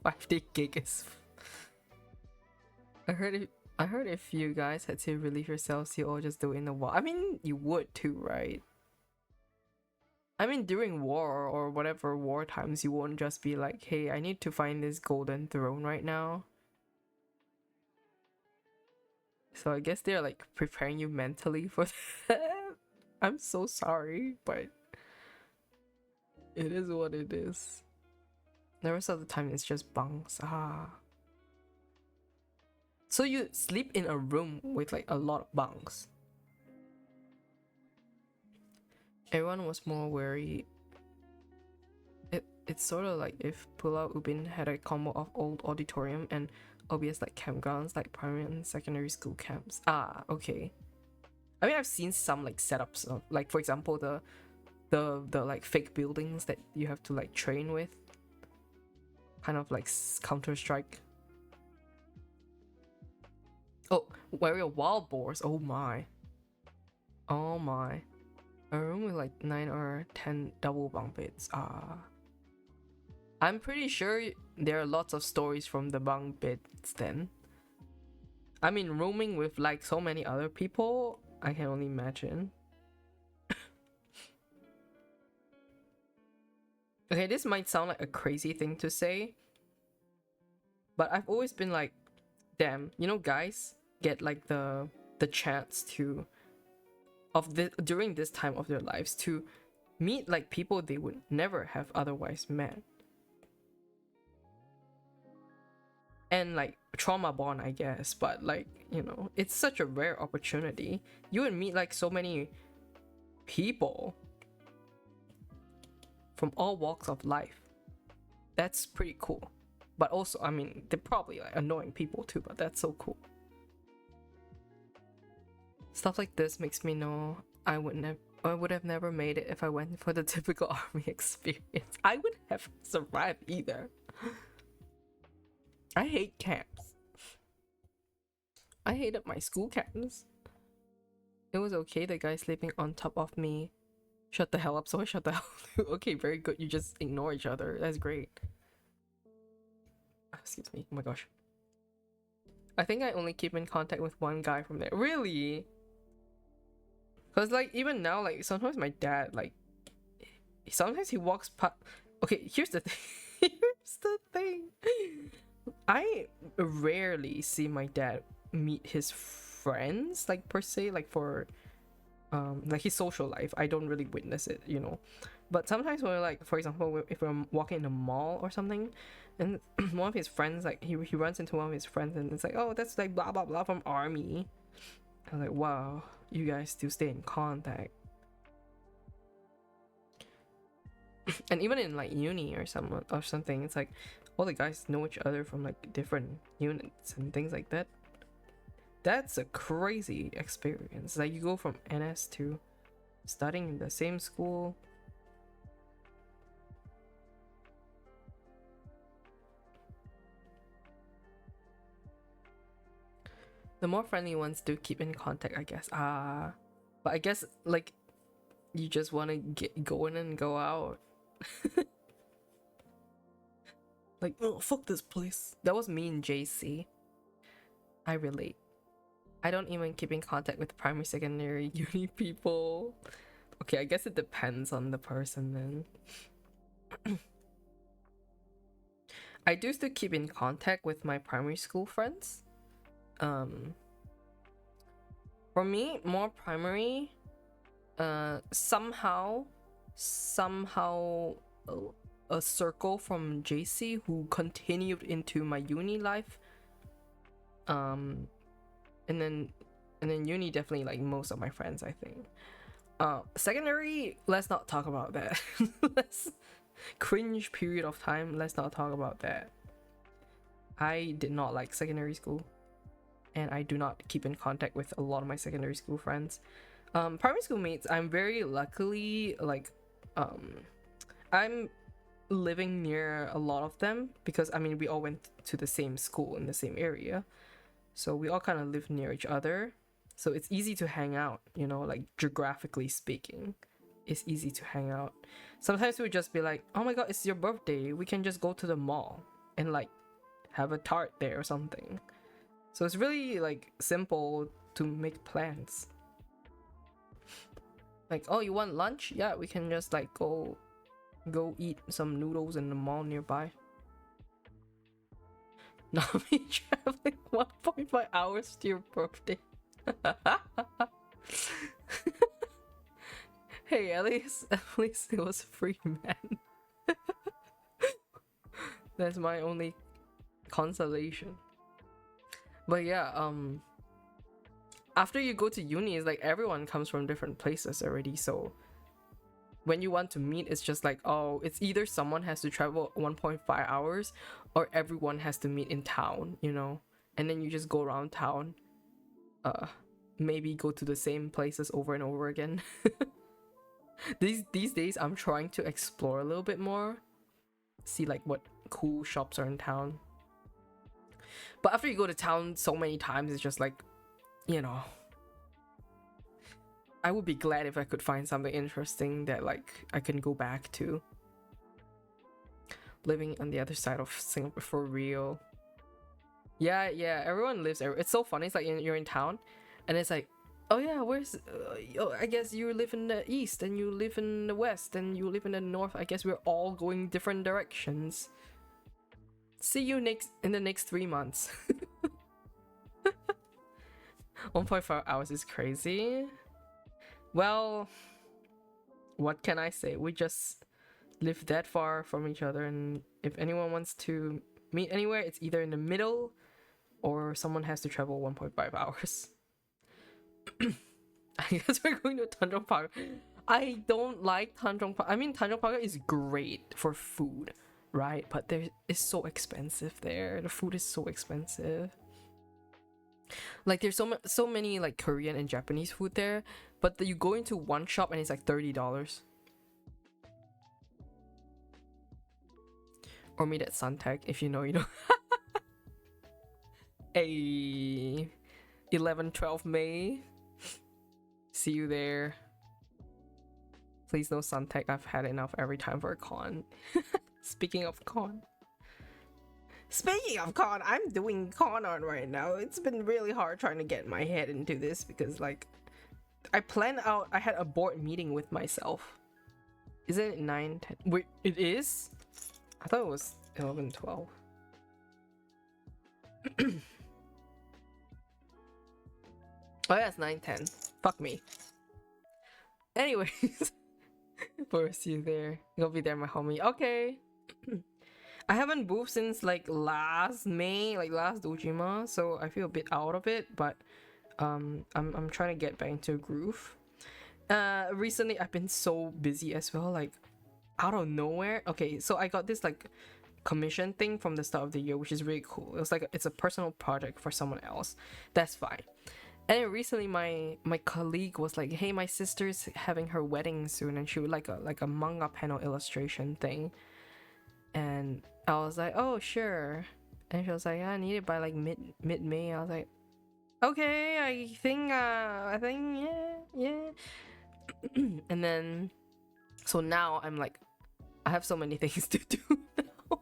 5-day gig is. I heard if you guys had to relieve yourselves, you all just do it in the wall. I mean, you would too, right? I mean, during war or whatever war times, you won't just be like, hey, I need to find this golden throne right now. So I guess they're like preparing you mentally for that. I'm so sorry, but it is what it is. The rest of the time it's just bunks. So you sleep in a room with like a lot of bunks. Everyone was more wary. It's sort of like if Pulau Ubin had a combo of old auditorium and obvious like campgrounds like primary and secondary school camps. Okay. I mean, I've seen some like setups of, like, for example, the like fake buildings that you have to like train with, kind of like Counter-Strike Oh, where are wild boars? Oh my. Oh my. A room with like 9 or 10 double bunk beds. I'm pretty sure there are lots of stories from the bunk beds then. I mean, rooming with like so many other people, I can only imagine. Okay, this might sound like a crazy thing to say, but I've always been like, damn, you know, guys get like the chance to of the during this time of their lives to meet like people they would never have otherwise met. And like trauma bond, I guess, but like, you know, it's such a rare opportunity. You would meet like so many people from all walks of life. That's pretty cool. But also, I mean, they're probably like annoying people too, but that's so cool. Stuff like this makes me know I would have never made it if I went for the typical army experience. I wouldn't have survived either. I hate camps. I hated my school camps. It was okay, the guy sleeping on top of me. Shut the hell up, so I shut the hell up. Okay, very good. You just ignore each other. That's great. Excuse me. Oh my gosh. I think I only keep in contact with one guy from there. Really? Because like even now, like sometimes my dad, like sometimes he walks past. Okay, here's the thing. Here's the thing. I rarely see my dad meet his friends, like per se, like for like his social life. I don't really witness it, you know. But sometimes when we're like, for example, if we're walking in a mall or something, and one of his friends, like he runs into one of his friends, and it's like, oh, that's like blah blah blah from army. I was like, wow, you guys still stay in contact. And even in like uni or something, it's like all the guys know each other from like different units and things like that. That's a crazy experience. Like you go from NS to studying in the same school. The more friendly ones do keep in contact, I guess. But I guess like you just want to get going and go out. Like, oh, fuck this place. That was me in JC. I relate. I don't even keep in contact with primary, secondary, uni people. Okay, I guess it depends on the person then. I do still keep in contact with my primary school friends. For me, more primary, somehow a circle from JC who continued into my uni life. And then uni definitely like most of my friends, I think. Secondary, let's not talk about that. Let's cringe period of time. Let's not talk about that. I did not like secondary school, and I do not keep in contact with a lot of my secondary school friends. Primary school mates, I'm very luckily like, I'm living near a lot of them because I mean we all went to the same school in the same area, so we all kind of live near each other, so it's easy to hang out, you know, like geographically speaking, it's easy to hang out. Sometimes we would just be like, oh my god, it's your birthday, we can just go to the mall and like have a tart there or something. So it's really like simple to make plans. Like, oh, you want lunch? Yeah, we can just like go eat some noodles in the mall nearby. Not me traveling 1.5 hours to your birthday. Hey, at least it was free, man. That's my only consolation. But yeah, after you go to uni, it's like everyone comes from different places already, so when you want to meet, it's just like, oh, it's either someone has to travel 1.5 hours or everyone has to meet in town, you know, and then you just go around town, maybe go to the same places over and over again. These days I'm trying to explore a little bit more, see like what cool shops are in town. But after you go to town so many times, it's just like, you know, I would be glad if I could find something interesting that like I can go back to. Living on the other side of Singapore for real. Yeah, everyone lives there. It's so funny. It's like you're in town and it's like, oh yeah, where's I guess you live in the east and you live in the west and you live in the north. I guess we're all going different directions. See you in the next 3 months. 1.5 hours is crazy. Well, what can I say? We just live that far from each other, and if anyone wants to meet anywhere, it's either in the middle or someone has to travel 1.5 hours. I guess we're going to Tanjong Pagar. I don't like Tanjong Pagar. I mean, Tanjong Pagar is great for food, right? But there is so expensive there. The food is so expensive. Like there's so many like Korean and Japanese food there, but you go into one shop and it's like $30. Or meet at Suntec if you know, you know. A 11-12 May. See you there. Please no Suntec. I've had enough every time for a con. Speaking of con, I'm doing con art right now. It's been really hard trying to get my head into this because like I had a board meeting with myself. Isn't it 9, 10? Wait, it is? I thought it was 11, 12. Oh yeah, it's 9, 10. Fuck me. Anyways, we'll see you there. You'll be there, my homie. Okay. I haven't moved since like last May, like last Dojima, so I feel a bit out of it, but I'm trying to get back into a groove. Recently I've been so busy as well, like out of nowhere. Okay, so I got this like commission thing from the start of the year, which is really cool. It was like it's a personal project for someone else. That's fine. And then recently my colleague was like, hey, my sister's having her wedding soon and she would like a manga panel illustration thing. And I was like, oh sure. And she was like, I need it by like mid-May. I was like, okay, I think yeah. And then so now I'm like, I have so many things to do now.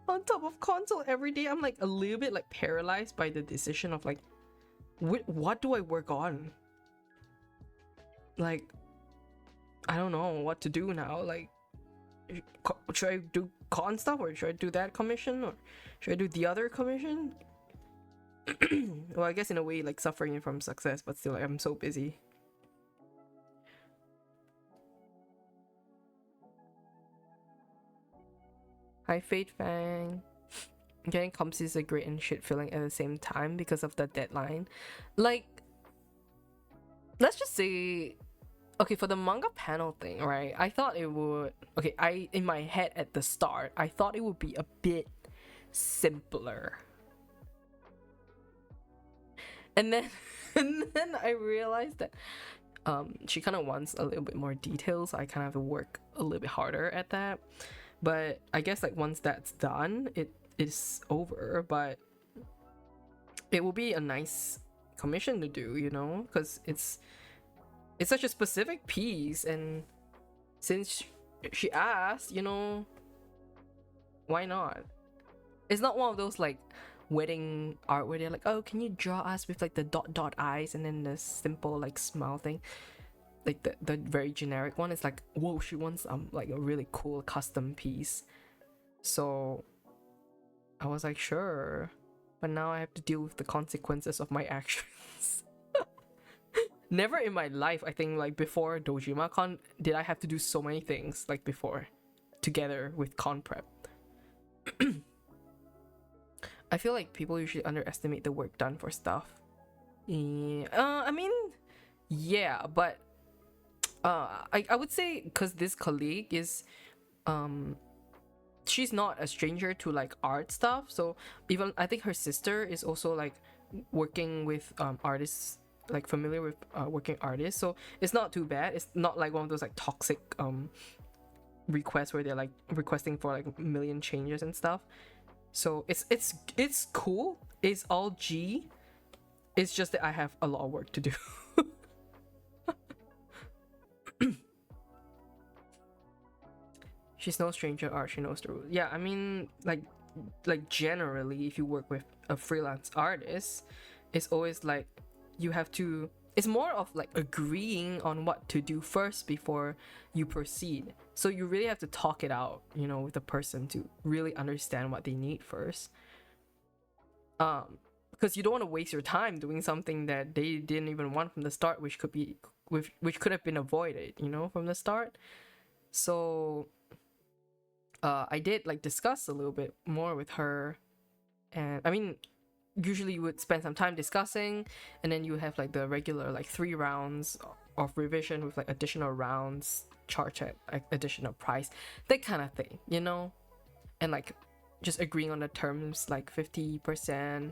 On top of console every day, I'm like a little bit like paralyzed by the decision of like, what do I work on? Like, I don't know what to do now. Like, should I do con stuff or should I do that commission or should I do the other commission? Well, I guess in a way like suffering from success, but still like, I'm so busy. Hi Fate Fang. Getting comps is a great and shit feeling at the same time because of the deadline. Like, let's just say, okay, for the manga panel thing, right? I thought it would, okay, in my head at the start, I thought it would be a bit simpler. And then I realized that she kind of wants a little bit more details. I kind of have to work a little bit harder at that. But I guess like once that's done, it is over. But it will be a nice commission to do, you know, because it's such a specific piece, and since she asked, you know, why not? It's not one of those like wedding art where they're like, oh, can you draw us with like the dot eyes and then the simple like smile thing, like the very generic one. It's like, whoa, she wants like a really cool custom piece. So I was like, sure, but now I have to deal with the consequences of my actions. Never in my life, I think, like before Dojima Con, did I have to do so many things like before, together with con prep. I feel like people usually underestimate the work done for stuff. Yeah, I mean, yeah, but I would say because this colleague is, she's not a stranger to like art stuff. So even I think her sister is also like working with artists, like familiar with working artists. So it's not too bad. It's not like one of those like toxic requests where they're like requesting for like a million changes and stuff. So it's cool. It's all G. It's just that I have a lot of work to do. She's no stranger art, she knows the rules. Yeah, I mean, like generally, if you work with a freelance artist, it's always like you have to. It's more of like agreeing on what to do first before you proceed. So you really have to talk it out, you know, with the person to really understand what they need first. Because you don't want to waste your time doing something that they didn't even want from the start, which could have been avoided, you know, from the start. So I did like discuss a little bit more with her, and I mean, usually you would spend some time discussing, and then you have like the regular like 3 rounds of revision with like additional rounds charged at like additional price, that kind of thing, you know, and like just agreeing on the terms, like 50%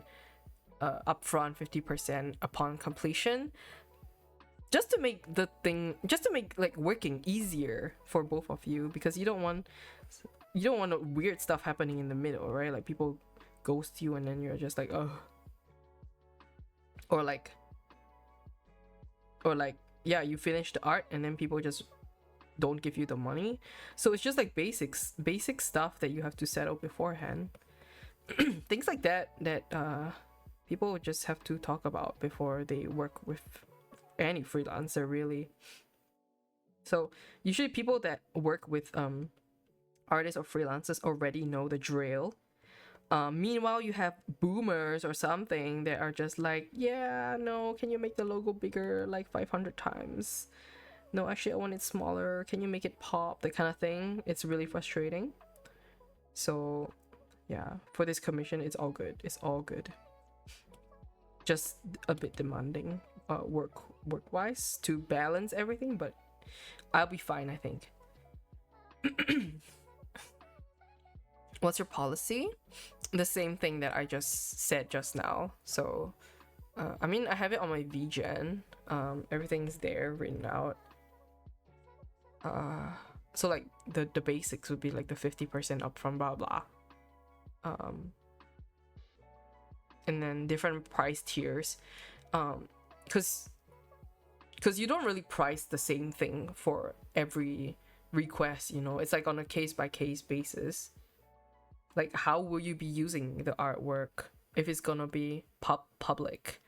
upfront, 50% upon completion, just to make like working easier for both of you, because you don't want weird stuff happening in the middle, right? Like people ghost you and then you're just like, oh, or like yeah, you finish the art and then people just don't give you the money. So it's just like basic stuff that you have to settle beforehand. Things like that people just have to talk about before they work with any freelancer, really. So usually people that work with artists or freelancers already know the drill. Meanwhile, you have boomers or something that are just like, yeah, no, can you make the logo bigger like 500 times? No, actually, I want it smaller. Can you make it pop? That kind of thing. It's really frustrating. So, yeah, for this commission, it's all good. It's all good. Just a bit demanding, work-wise, to balance everything, but I'll be fine, I think. What's your policy? The same thing that I just said just now. So I mean, I have it on my vgen. Everything's there written out. So like the basics would be like the 50% upfront, blah blah, and then different price tiers, because you don't really price the same thing for every request, you know. It's like on a case-by-case basis. Like, how will you be using the artwork if it's gonna be public?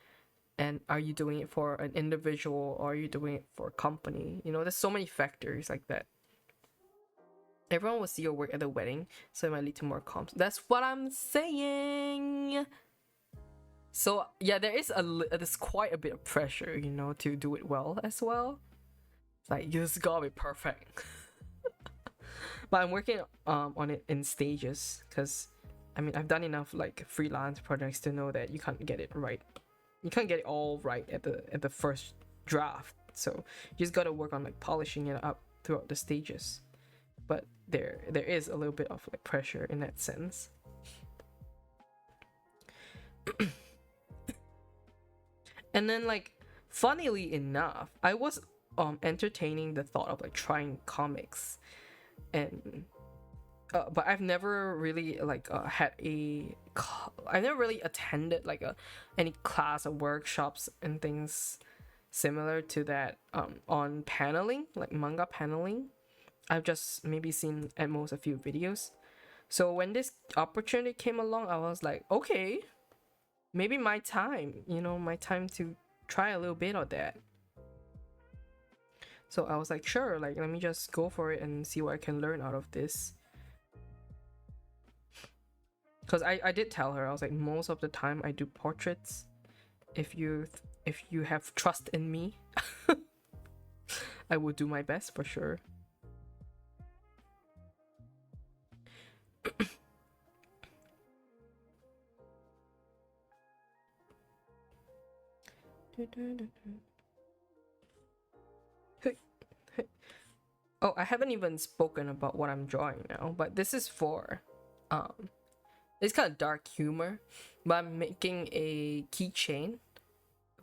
And are you doing it for an individual, or are you doing it for a company? You know, there's so many factors like that. Everyone will see your work at the wedding, so it might lead to more comps. That's what I'm saying. So yeah, there's quite a bit of pressure, you know, to do it well as well. It's like, you just gotta be perfect. But I'm working on it in stages, because I mean, I've done enough like freelance projects to know that you can't get it right. You can't get it all right at the first draft. So you just gotta work on like polishing it up throughout the stages. But there is a little bit of like pressure in that sense. And then, like, funnily enough, I was entertaining the thought of like trying comics, and but I've never really like I never really attended like any class or workshops and things similar to that on paneling, like manga paneling. I've just maybe seen at most a few videos. So when this opportunity came along, I was like, okay, maybe my time, you know, my time to try a little bit of that. So I was like, sure, like, let me just go for it and see what I can learn out of this. Because I did tell her, I was like, most of the time I do portraits. If you have trust in me, I will do my best for sure. Oh, I haven't even spoken about what I'm drawing now, but this is for it's kind of dark humor, but I'm making a keychain,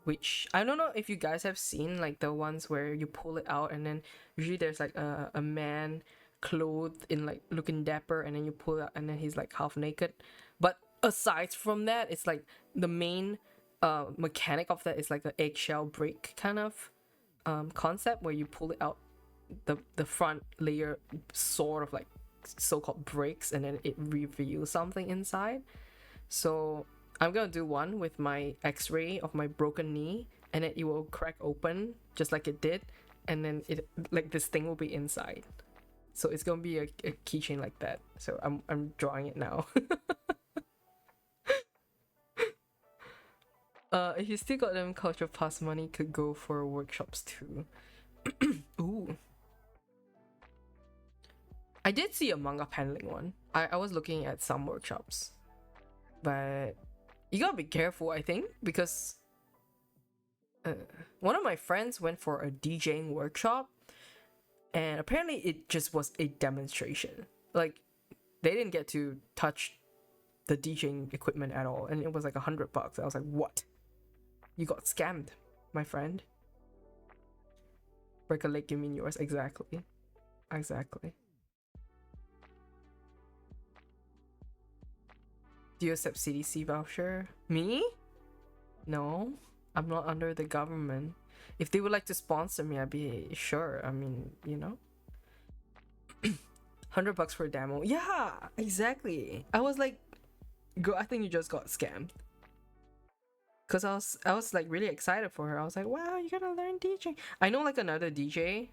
which I don't know if you guys have seen like the ones where you pull it out and then usually there's like a man clothed in like looking dapper, and then you pull it out and then he's like half naked. But aside from that, it's like the main mechanic of that is like an eggshell break kind of concept where you pull it out, the front layer sort of like so-called breaks, and then it reveals something inside. So I'm gonna do one with my x-ray of my broken knee, and then it will crack open just like it did, and then it like this thing will be inside. So it's gonna be a keychain like that. So I'm drawing it now. If you still got them culture pass money, could go for workshops too. Ooh. I did see a manga paneling one. I was looking at some workshops. But you gotta be careful, I think, because one of my friends went for a DJing workshop, and apparently it just was a demonstration. Like, they didn't get to touch the DJing equipment at all, and it was like $100. I was like, what? You got scammed, my friend. Break a leg, give me yours. Exactly. Exactly. Do you accept CDC voucher? Me? No, I'm not under the government. If they would like to sponsor me, I'd be sure. I mean, you know. $100 for a demo. Yeah, exactly. I was like, girl, I think you just got scammed. Cause I was like really excited for her. I was like, wow, you're gonna learn DJ. I know like another DJ,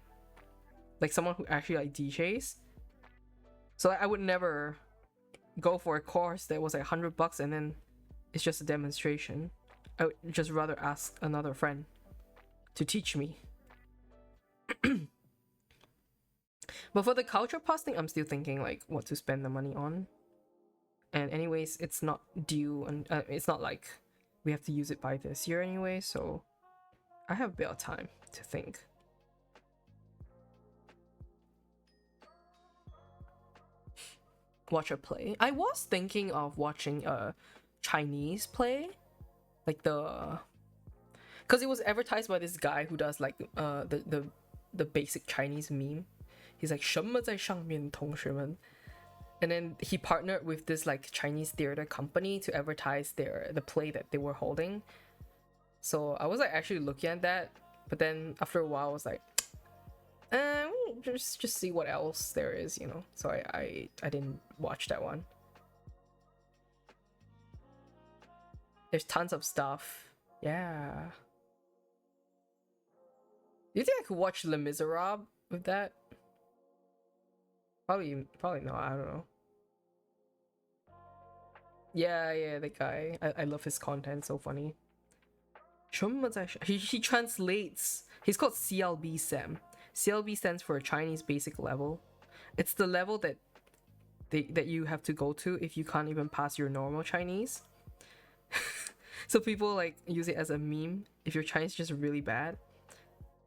like someone who actually like DJs. So I would never go for a course that was like $100 and then it's just a demonstration. I would just rather ask another friend to teach me. But for the culture pass thing, I'm still thinking like what to spend the money on. And anyways, it's not due, and it's not like we have to use it by this year anyway, so I have a bit of time to think. Watch a play. I was thinking of watching a Chinese play, like because it was advertised by this guy who does like the basic Chinese meme. He's like 什么在上面同学们? And then he partnered with this like Chinese theater company to advertise the play that they were holding. So I was like actually looking at that, but then after a while I was like, just see what else there is, you know. So I didn't watch that one. There's tons of stuff. Yeah. Do you think I could watch Les Miserables with that? Probably not. I don't know. Yeah, the guy. I love his content. So funny. He translates. He's called CLB Sam. CLB stands for Chinese Basic Level. It's the level that you have to go to if you can't even pass your normal Chinese. So people like use it as a meme if your Chinese is just really bad.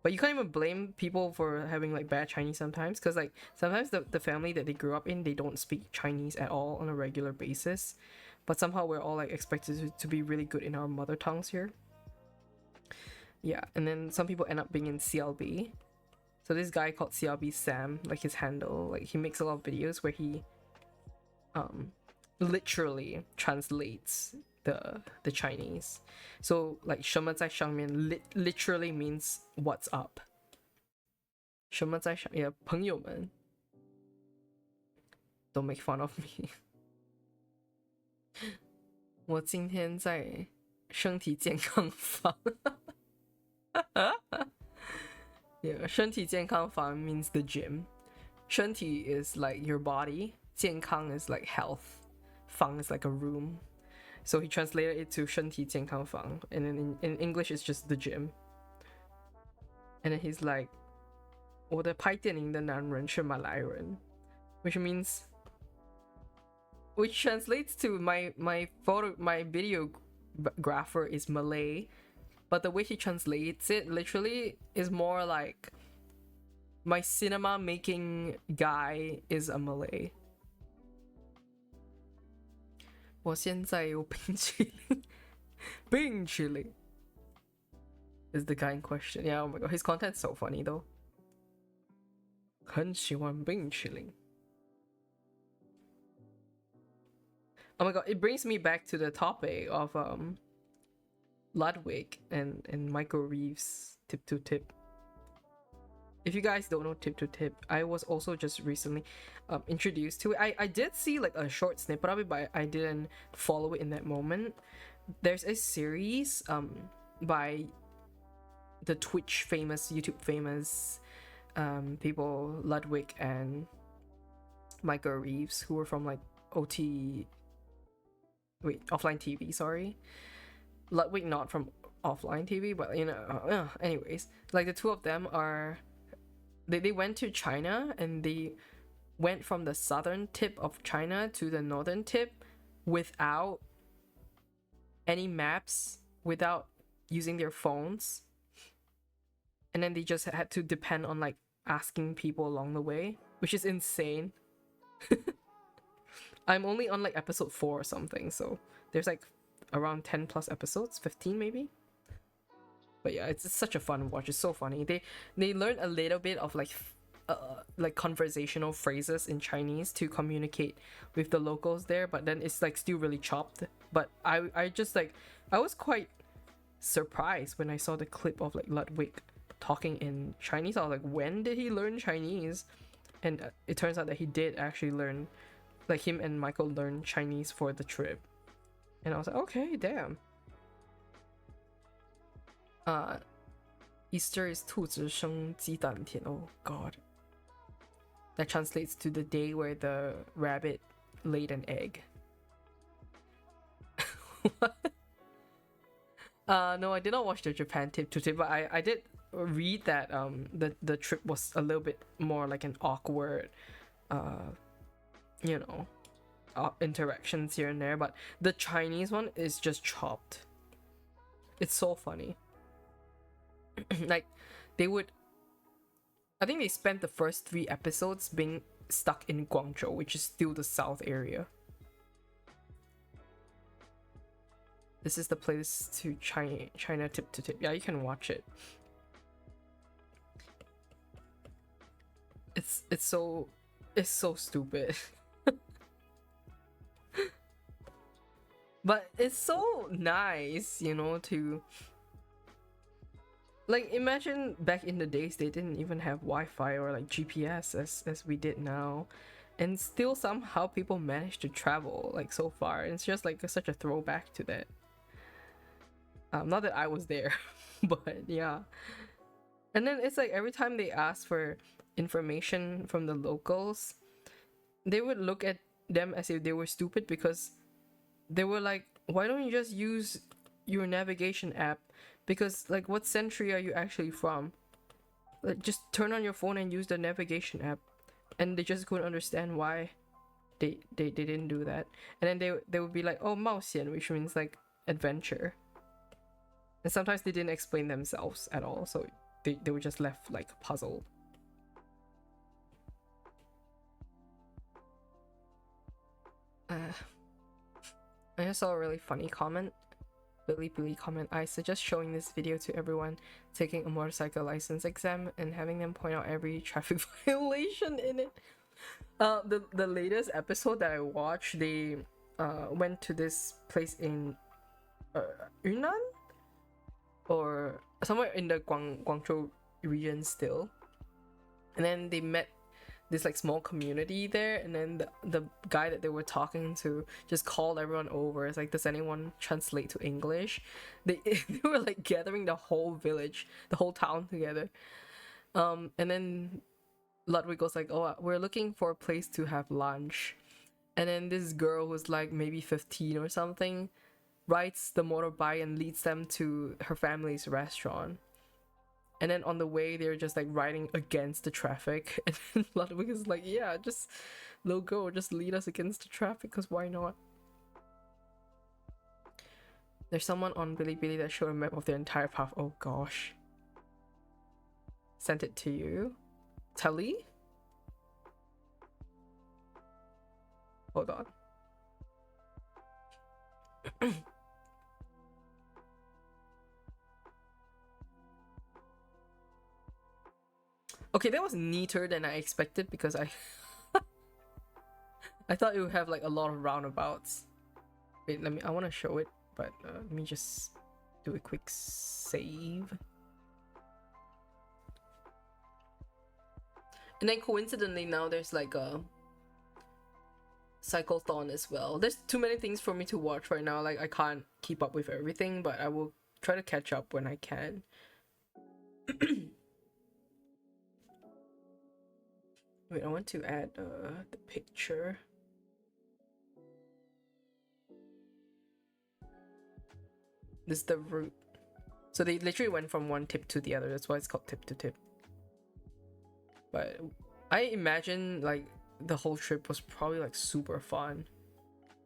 But you can't even blame people for having like bad Chinese sometimes, because like sometimes the family that they grew up in, they don't speak Chinese at all on a regular basis. But somehow we're all like expected to be really good in our mother tongues here. Yeah, and then some people end up being in CLB. So this guy called CLB Sam, like his handle, like he makes a lot of videos where he literally translates the Chinese. So like 什么在上面 literally means what's up. 什么在上 yeah, 朋友们 don't make fun of me. 我今天在身体健康房 Yeah, 身体健康房 means the gym. 身体 is like your body. 健康 is like health. 房 is like a room. So he translated it to 身体健康房, and then in English it's just the gym. And then he's like, 我的拍电影的男人是马来人, which translates to my videographer is Malay, but the way he translates it literally is more like my cinema making guy is a Malay. 我现在有冰淇淋冰淇淋 is the guy in question. Yeah, oh my god, his content's so funny though. 很喜欢冰淇淋. Oh my god, it brings me back to the topic of Ludwig and Michael Reeves Tip to Tip. If you guys don't know Tip to Tip, I was also just recently introduced to it. I did see like a short snippet of it, but I didn't follow it in that moment. There's a series by the Twitch famous, YouTube famous people, Ludwig and Michael Reeves, who were from like offline TV, sorry. Ludwig not from offline TV, but you know, anyways, like the two of them are, they went to China and they went from the southern tip of China to the northern tip without any maps, without using their phones, and then they just had to depend on like asking people along the way, which is insane. I'm only on like episode 4 or something, so there's like around 10 plus episodes, 15 maybe. But yeah, it's such a fun watch. It's so funny. They learn a little bit of like conversational phrases in Chinese to communicate with the locals there, but then it's like still really chopped. But I just like, I was quite surprised when I saw the clip of like Ludwig talking in Chinese. I was like, when did he learn Chinese? And it turns out that he did actually learn, like him and Michael learned Chinese for the trip. And I was like, okay, damn. Easter is 兔子生鸡蛋天. Oh god. That translates to the day where the rabbit laid an egg. What? No, I did not watch the Japan Tip to Tip, but I did read that the trip was a little bit more like an awkward, you know, interactions here and there. But the Chinese one is just chopped. It's so funny. Like they would, I think they spent the first 3 episodes being stuck in Guangzhou, which is still the south area. This is the place to China Tip to Tip. Yeah, you can watch it. It's so stupid. But it's so nice, you know, to like, imagine back in the days they didn't even have Wi-Fi or like GPS as we did now, and still somehow people managed to travel like so far. And it's just like such a throwback to that. Not that I was there, but yeah. And then it's like every time they ask for information from the locals, they would look at them as if they were stupid, because they were like, why don't you just use your navigation app? Because like, what century are you actually from? Like, just turn on your phone and use the navigation app. And they just couldn't understand why they didn't do that. And then they would be like, oh, 冒险, which means like adventure. And sometimes they didn't explain themselves at all, so they were just left like puzzled. I just saw a really funny comment. Billy comment, I suggest showing this video to everyone taking a motorcycle license exam and having them point out every traffic violation in it. The latest episode that I watched, they went to this place in Yunnan or somewhere in the Guangzhou region still, and then they met this like small community there, and then the guy that they were talking to just called everyone over. It's like, does anyone translate to English? They were like gathering the whole village, the whole town together. And then Ludwig was like, oh, we're looking for a place to have lunch. And then this girl who's like maybe 15 or something rides the motorbike and leads them to her family's restaurant. And then on the way, they're just like riding against the traffic. And then Ludwig is like, yeah, just little girl, just lead us against the traffic, because why not? There's someone on Bilibili that showed a map of the entire path. Oh gosh. Sent it to you. Tally? Hold on. Okay, that was neater than I expected because I I thought it would have like a lot of roundabouts. Wait, I want to show it, but let me just do a quick save. And then coincidentally now there's like a cyclethon as well. There's too many things for me to watch right now. Like I can't keep up with everything, but I will try to catch up when I can. Wait, I want to add the picture. This is the route. So they literally went from one tip to the other. That's why it's called tip to tip. But I imagine like the whole trip was probably like super fun.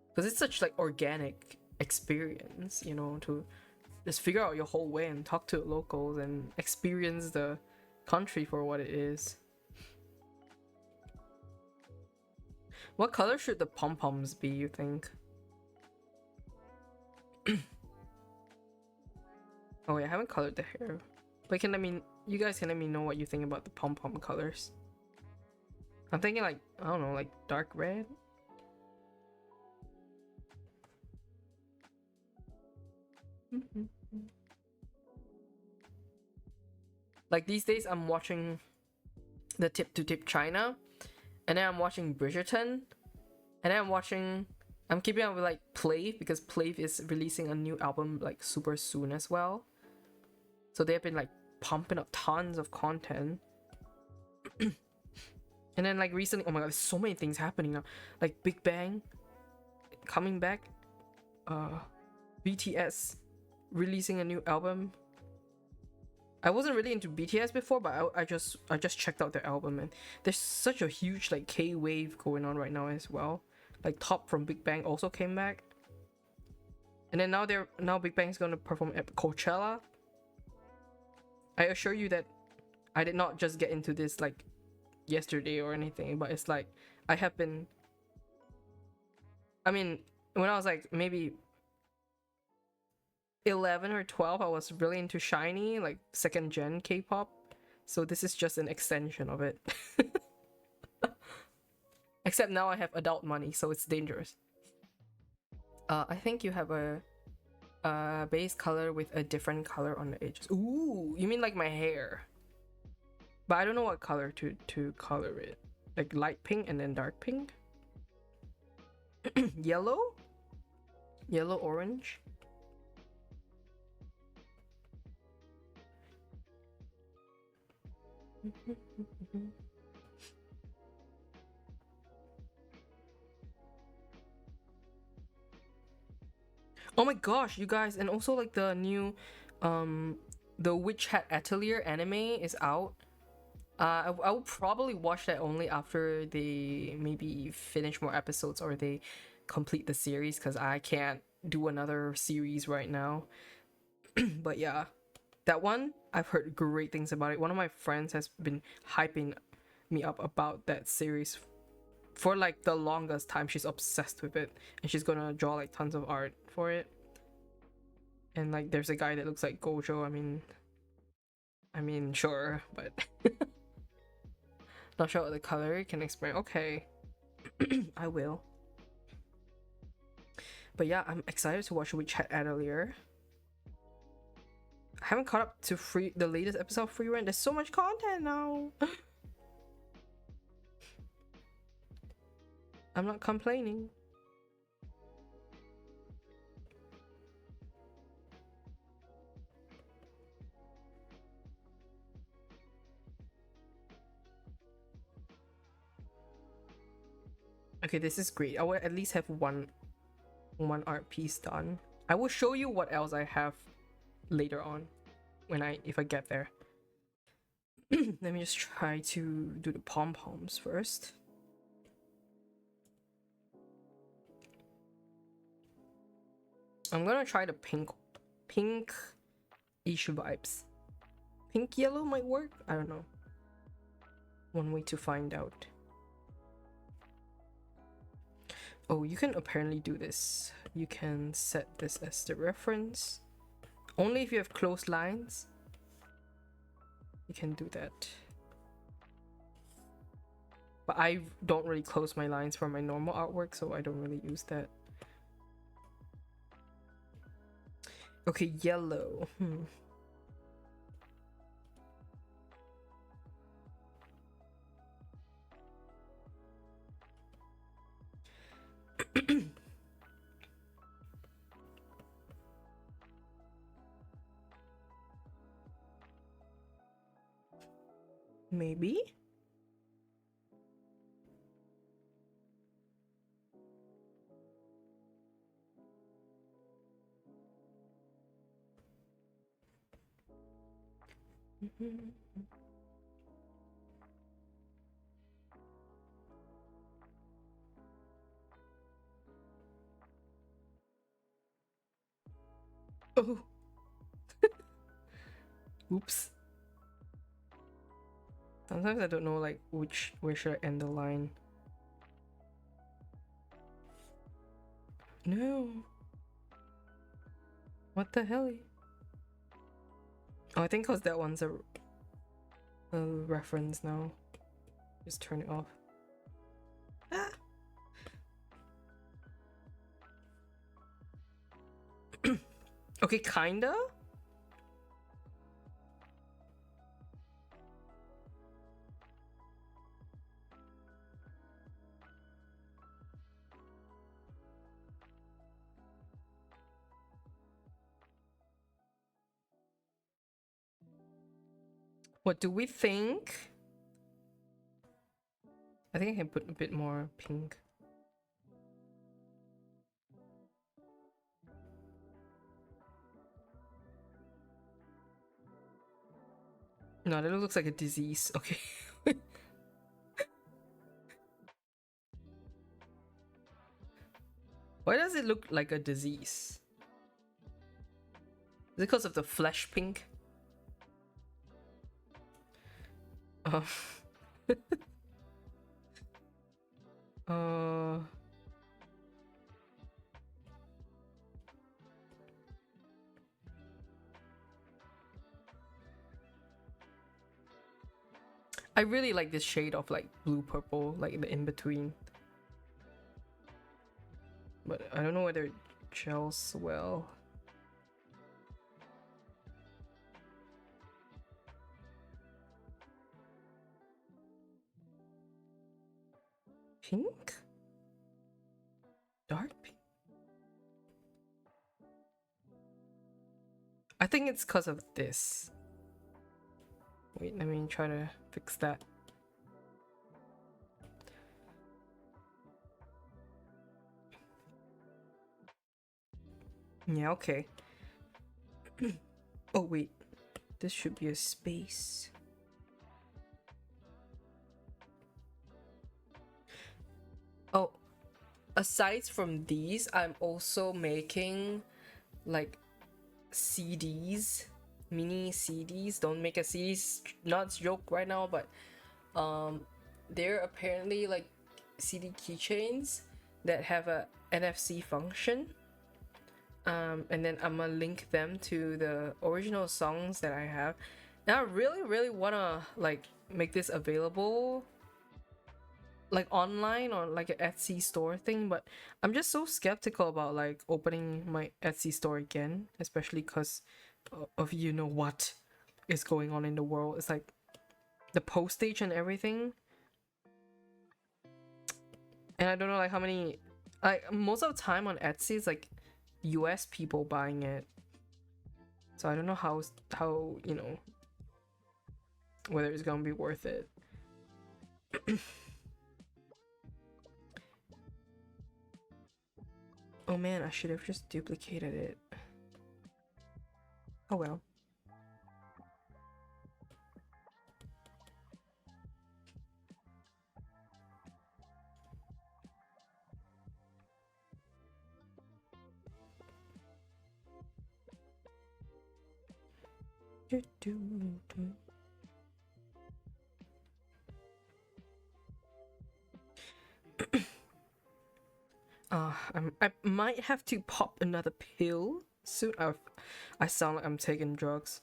Because it's such like organic experience, you know, to just figure out your whole way and talk to locals and experience the country for what it is. What color should the pom-poms be, you think? Oh wait, I haven't colored the hair. But you guys can let me know what you think about the pom-pom colors. I'm thinking like, I don't know, like dark red? Like these days I'm watching the Tip to Tip China, and then I'm watching Bridgerton, and then I'm keeping up with like Plave, because Plave is releasing a new album like super soon as well. So they have been like pumping up tons of content. And then like recently, oh my god, there's so many things happening now. Like Big Bang coming back, BTS releasing a new album. I wasn't really into BTS before, but I just checked out their album, and there's such a huge like K-wave going on right now as well. Like Top from Big Bang also came back, and then now Big Bang's gonna perform at Coachella. I assure you that I did not just get into this like yesterday or anything, but it's like I have been. I mean, when I was like maybe 11 or 12, I was really into Shiny, like second gen K-pop. So this is just an extension of it. Except now I have adult money, so it's dangerous. I think you have a base color with a different color on the edges. Ooh, you mean like my hair? But I don't know what color to color it. Like light pink and then dark pink? Yellow? Yellow, orange? Oh my gosh, you guys, and also like the new the Witch Hat Atelier anime is out. I will probably watch that only after they maybe finish more episodes or they complete the series, because I can't do another series right now. But yeah, that one, I've heard great things about it. One of my friends has been hyping me up about that series for like the longest time. She's obsessed with it, and she's gonna draw like tons of art for it. And like there's a guy that looks like Gojo. I mean sure, but not sure what the color can explain. Okay. I will. But yeah, I'm excited to watch Witch Hat Atelier. I haven't caught up to the latest episode of Free Rent. There's so much content now. I'm not complaining. Okay, this is great. I will at least have one art piece done. I will show you what else I have later on if I get there. Let me just try to do the pom-poms first. I'm gonna try the pink-ish vibes. Pink yellow might work? I don't know. One way to find out. Oh, you can apparently do this. You can set this as the reference. Only if you have closed lines, you can do that. But I don't really close my lines for my normal artwork, so I don't really use that. Okay, yellow. Maybe? Oh. Oops. Sometimes I don't know like where should I end the line. No. What the hell? Oh, I think cause that one's a reference now. Just turn it off. Ah. Okay, kinda. What do we think? I think I can put a bit more pink. No, that looks like a disease. Okay. Why does it look like a disease? Is it because of the flesh pink? Uh, uh, I really like this shade of like blue purple, like the in between. But I don't know whether it gels well. Pink? Dark pink? I think it's because of this. Wait, let me try to fix that. Yeah, okay. Oh, wait. This should be a space. Oh, aside from these, I'm also making like CDs, mini CDs. Don't make a CDs, not joke right now, but they're apparently like CD keychains that have a NFC function. And then I'm gonna link them to the original songs that I have. And I really wanna like make this available like online or like an Etsy store thing, but I'm just so skeptical about like opening my Etsy store again, especially because of you know what is going on in the world. It's like the postage and everything, and I don't know like how many, like most of the time on Etsy it's like US people buying it, so I don't know how you know whether it's gonna be worth it. Oh man, I should have just duplicated it. Oh well. I might have to pop another pill soon. I sound like I'm taking drugs.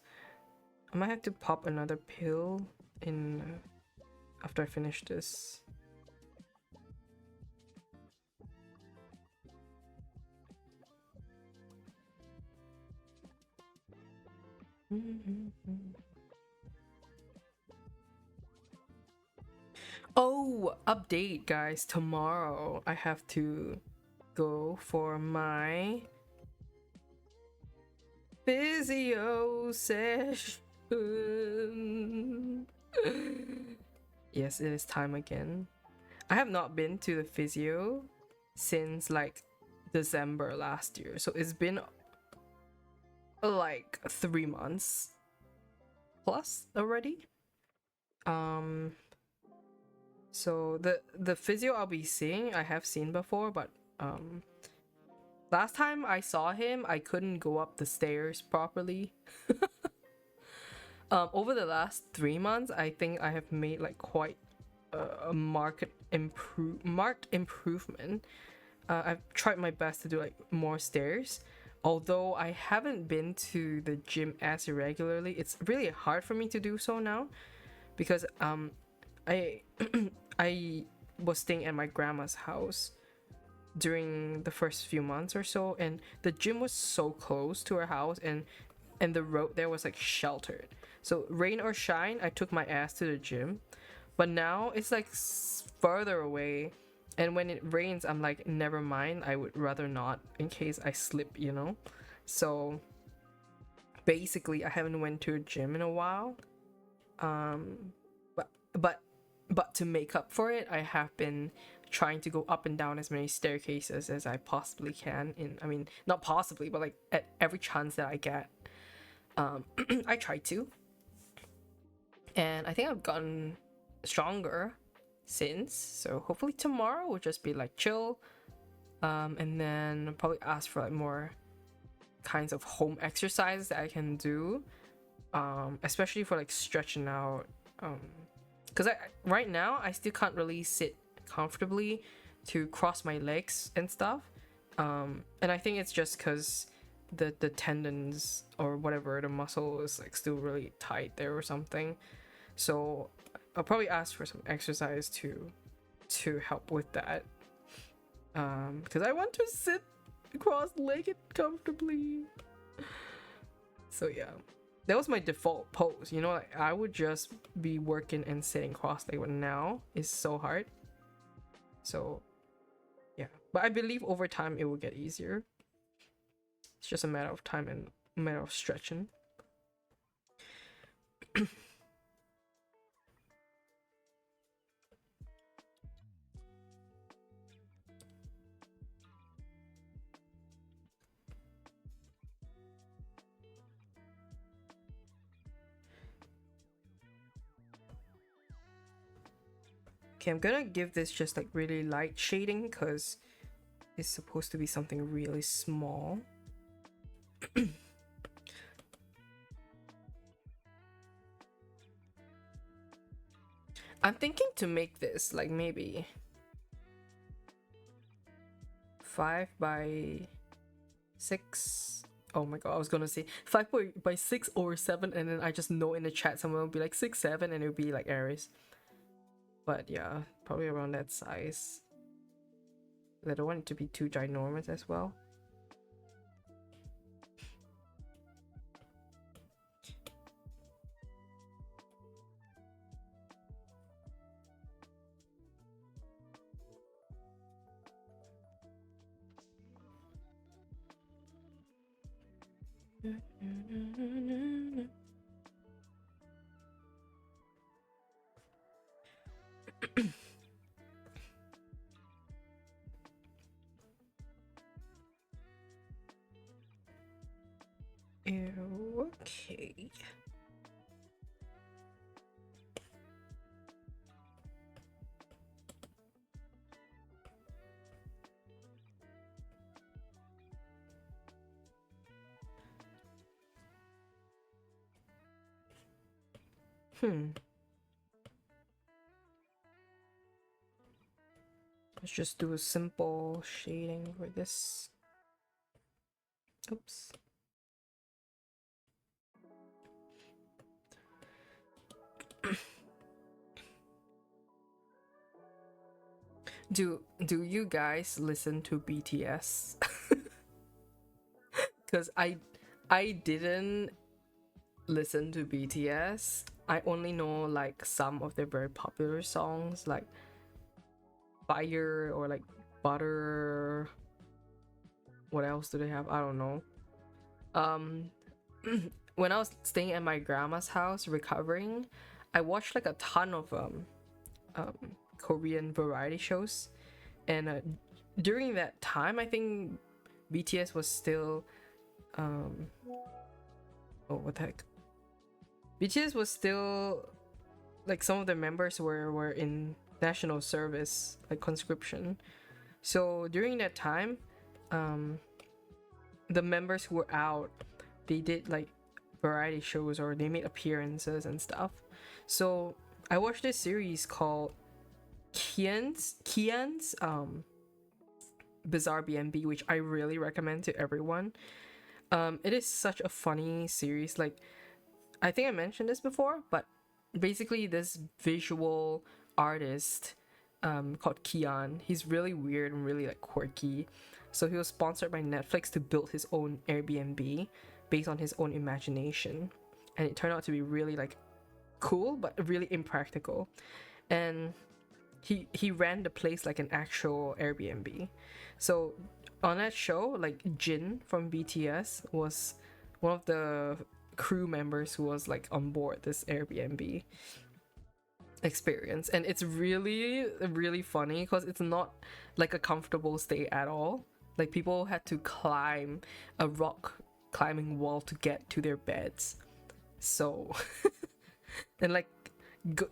I might have to pop another pill in after I finish this. Oh, update, guys. Tomorrow I have to go for my physio session. Yes, it is time again. I have not been to the physio since like December last year, so it's been like 3 months plus already. So the physio I'll be seeing, I have seen before, but last time I saw him, I couldn't go up the stairs properly. Over the last 3 months, I think I have made like quite a marked improvement. I've tried my best to do like more stairs. Although I haven't been to the gym as regularly, it's really hard for me to do so now because I I was staying at my grandma's house during the first few months or so, and the gym was so close to our house, and the road there was like sheltered. So rain or shine, I took my ass to the gym. But now it's like further away, and when it rains, I'm like, never mind. I would rather not in case I slip, you know. So basically, I haven't went to a gym in a while. But but but to make up for it, I have been trying to go up and down as many staircases as I possibly can. I mean, not possibly, but like at every chance that I get, I try to. And I think I've gotten stronger since. So hopefully tomorrow will just be like chill. And then probably ask for like more kinds of home exercises that I can do. Especially for like stretching out. Because right now I still can't really sit comfortably to cross my legs and stuff. And I think it's just because the tendons or whatever, the muscle is like still really tight there or something. So I'll probably ask for some exercise to help with that. Because I want to sit cross-legged comfortably. So yeah, that was my default pose. You know, like I would just be working and sitting cross-legged, but now it's so hard. So yeah, but I believe over time it will get easier. It's just a matter of time and a matter of stretching. Okay, I'm gonna give this just like really light shading because it's supposed to be something really small. I'm thinking to make this like maybe 5 by 6. Oh my god, I was gonna say 5 by 6 or 7, and then I just know in the chat someone will be like 6, 7, and it would be like Aries. But yeah, probably around that size. I don't want it to be too ginormous as well. Okay. Let's just do a simple shading for this. Oops. Do you guys listen to BTS? Because I didn't listen to BTS. I only know like some of their very popular songs, like Fire or like Butter. What else do they have? I don't know. When I was staying at my grandma's house recovering, I watched like a ton of Korean variety shows, and during that time, I think BTS was still oh, what the heck? BTS was still like, some of the members were in national service, like conscription. So during that time, the members who were out, they did like variety shows or they made appearances and stuff. So I watched this series called Kian's Bizarre BNB, which I really recommend to everyone. It is such a funny series. Like, I think I mentioned this before, but basically this visual artist called Kian, he's really weird and really like quirky. So he was sponsored by Netflix to build his own Airbnb based on his own imagination, and it turned out to be really like cool but really impractical. And he ran the place like an actual Airbnb. So on that show, like Jin from BTS was one of the crew members who was like on board this Airbnb experience, and it's really funny because it's not like a comfortable stay at all. Like, people had to climb a rock climbing wall to get to their beds. So and like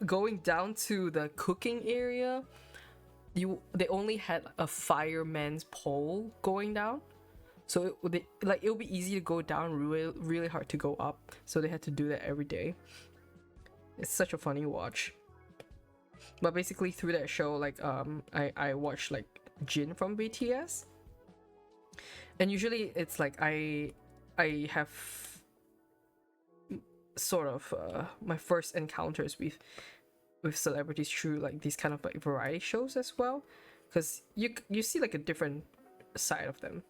going down to the cooking area, they only had a fireman's pole going down, so it would be easy to go down, really hard to go up, so they had to do that every day. It's such a funny watch. But basically through that show, like I watched like Jin from BTS, and usually it's like I have sort of my first encounters with celebrities through like these kind of like variety shows as well, because you see like a different side of them.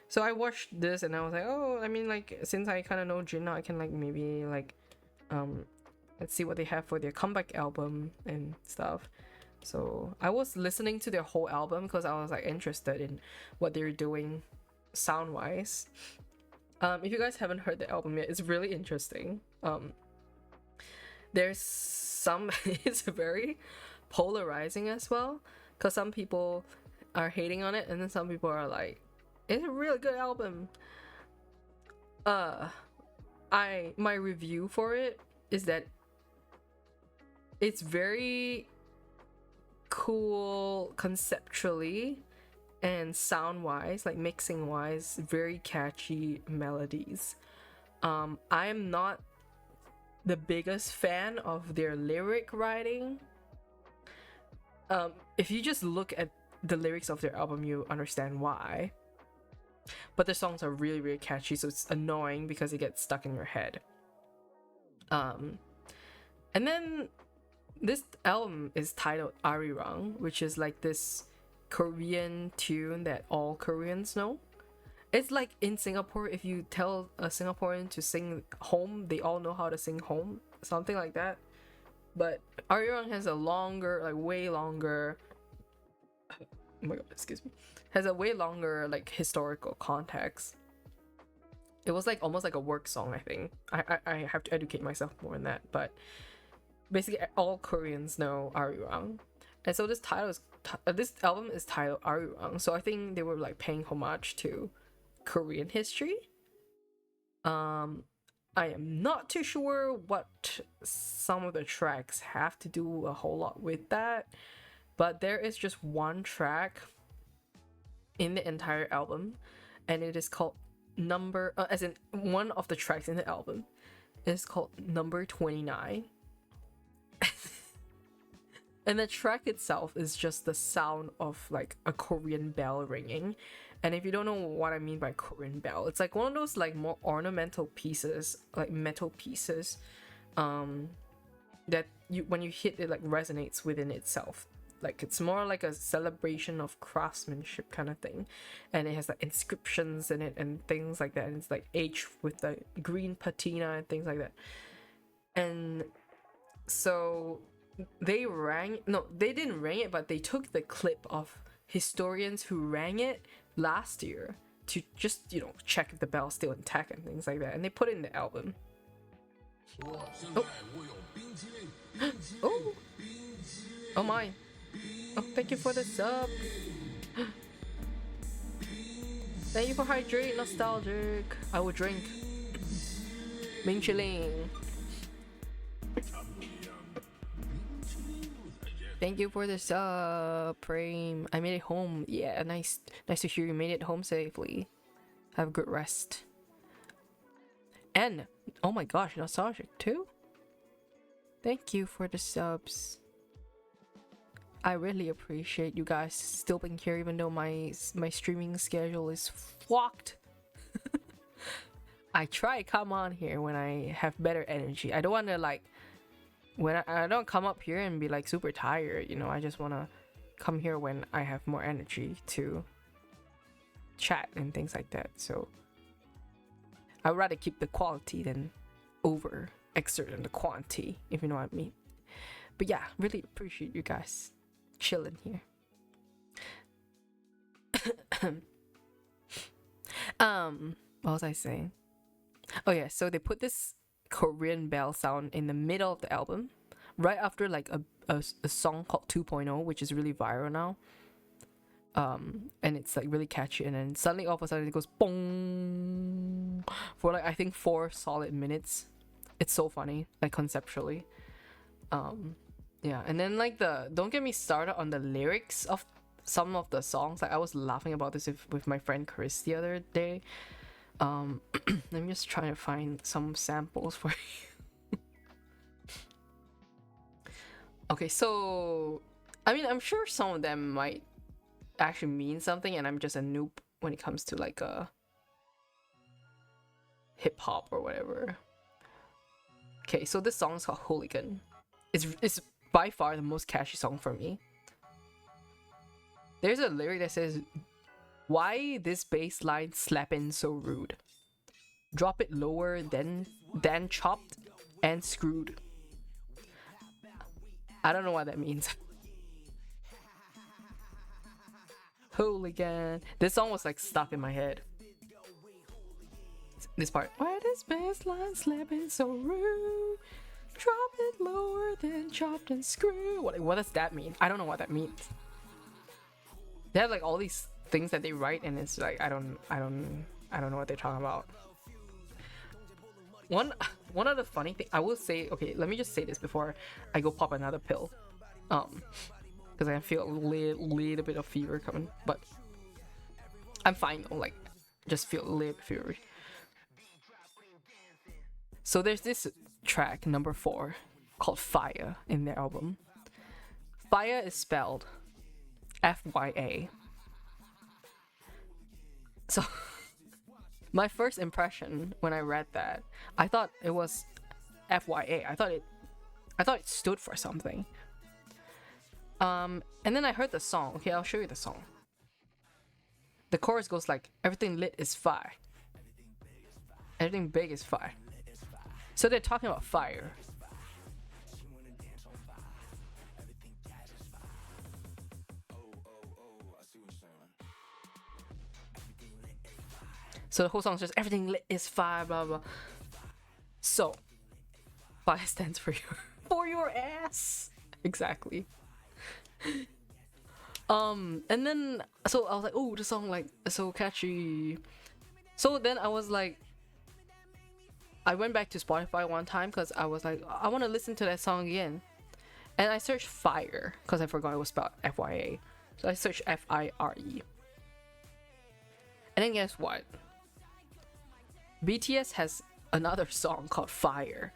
So I watched this and I was like, oh, I mean, like, since I kind of know Jin now, I can like maybe like let's see what they have for their comeback album and stuff. So I was listening to their whole album because I was like interested in what they're doing sound wise. If you guys haven't heard the album yet, it's really interesting. There's some it's very polarizing as well, because some people are hating on it and then some people are like, it's a really good album. My review for it is that it's very cool conceptually and sound wise, like mixing wise, very catchy melodies. I am not the biggest fan of their lyric writing. If you just look at the lyrics of their album, you understand why. But the songs are really catchy, so it's annoying because it gets stuck in your head. And then this album is titled Arirang, which is like this Korean tune that all Koreans know. It's like in Singapore, if you tell a Singaporean to sing Home, they all know how to sing Home, something like that. But Arirang has a longer, like way longer, oh my god, excuse me, has a way longer like historical context. It was like almost like a work song, I think. I have to educate myself more on that, but basically all Koreans know Arirang. And so this album is titled Arirang, so I think they were like paying homage to Korean history. I am not too sure what some of the tracks have to do a whole lot with that, but there is just one track in the entire album, and it is called as in one of the tracks in the album is called Number 29. And the track itself is just the sound of like a Korean bell ringing. And if you don't know what I mean by Korean bell, it's like one of those like more ornamental pieces, like metal pieces, that when you hit it, like resonates within itself. Like it's more like a celebration of craftsmanship kind of thing, and it has like inscriptions in it and things like that, and it's like aged with the green patina and things like that. And so they didn't rang it, but they took the clip of historians who rang it last year to just, you know, check if the bell's still intact and things like that, and they put it in the album. Oh, oh, oh my. Oh, thank you for the sub. Thank you for hydrate, nostalgic. I will drink. Ming Chiling. Thank you for the sub, Prime. I made it home. Yeah, nice to hear you made it home safely. Have a good rest. And oh my gosh, nostalgic too. Thank you for the subs. I really appreciate you guys still being here, even though my streaming schedule is fucked. I try to come on here when I have better energy. I don't want to like, when I don't come up here and be like super tired, you know. I just want to come here when I have more energy to chat and things like that. So I'd rather keep the quality than over exerting the quantity, if you know what I mean. But yeah, really appreciate you guys chilling here. What was I saying? Oh yeah, so they put this Korean bell sound in the middle of the album, right after like a song called 2.0, which is really viral now. And it's like really catchy, and then suddenly all of a sudden it goes boom for like I think 4 solid minutes. It's so funny, like conceptually. Yeah, and then like don't get me started on the lyrics of some of the songs. Like I was laughing about this with my friend Chris the other day. I'm just trying to find some samples for you. Okay, so I mean, I'm sure some of them might actually mean something, and I'm just a noob when it comes to like hip hop or whatever. Okay, so this song is called Hooligan. It's by far the most catchy song for me. There's a lyric that says, "Why this bass line slapping so rude? Drop it lower than chopped and screwed." I don't know what that means. Hooligan. This song was like stuck in my head. This part. Why this bass line slapping so rude? Drop it lower than chopped and screwed. What does that mean? I don't know what that means. They have like all these things that they write, and it's like I don't know what they're talking about. One of the funny thing I will say, okay, let me just say this before I go pop another pill. Because I feel a little bit of fever coming, but I'm fine though, like just feel a little bit fever. So there's this track, number 4, called Fire in their album. Fire is spelled F-Y-A. So my first impression when I read that, I thought it was F-Y-A. I thought it stood for something. And then I heard the song. Okay, I'll show you the song. The chorus goes like, everything lit is fire. Everything big is fire. So they're talking about fire. So the whole song is just everything lit is fire, blah blah. So fire stands for your ass. Exactly. And then so I was like, oh, the song like so catchy. So then I was like, I went back to Spotify one time because I was like, I want to listen to that song again. And I searched fire because I forgot it was spelled F-Y-A. So I searched F-I-R-E. And then guess what? BTS has another song called Fire.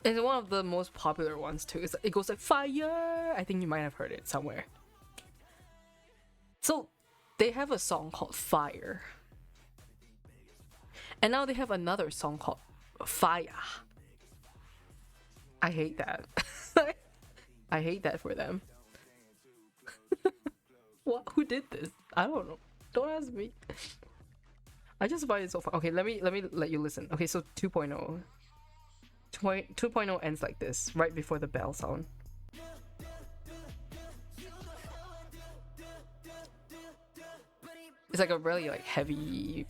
It's one of the most popular ones too. It goes like fire. I think you might have heard it somewhere. So they have a song called Fire. And now they have another song called Fire. I hate that. I hate that for them. What? Who did this? I don't know. Don't ask me. I just find it so fun. Okay, let me let you listen. Okay, so 2.0. 2.0 ends like this, right before the bell sound. It's like a really like heavy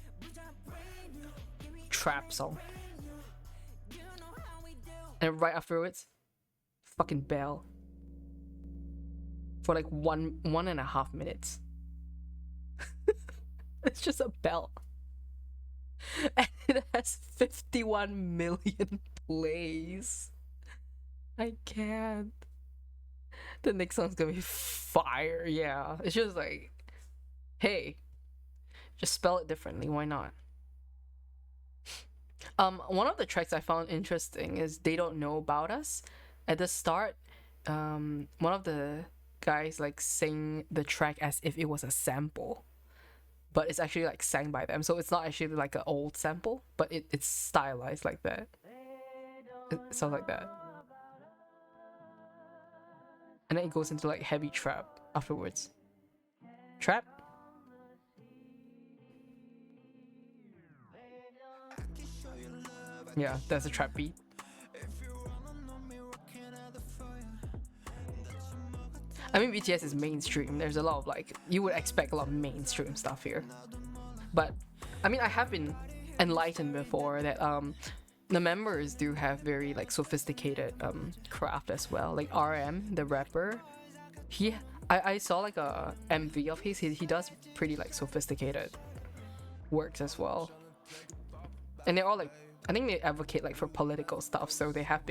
trap song. And right afterwards, fucking bell. For like 1.5 minutes. It's just a bell. And it has 51 million plays. I can't. The next song's gonna be fire. Yeah, it's just like, hey, just spell it differently. Why not? One of the tracks I found interesting is "They Don't Know About Us." At the start, one of the guys like sing the track as if it was a sample, but it's actually like sang by them, so it's not actually like an old sample, but it's stylized like that. It sounds like that, and then it goes into like heavy trap afterwards. Trap. Yeah, that's a trap beat. I mean, BTS is mainstream. There's a lot of like, you would expect a lot of mainstream stuff here. But I mean, I have been enlightened before that the members do have very like sophisticated craft as well. Like RM, the rapper, I saw like a MV of his. He does pretty like sophisticated works as well. And they're all like, I think they advocate like for political stuff, so they have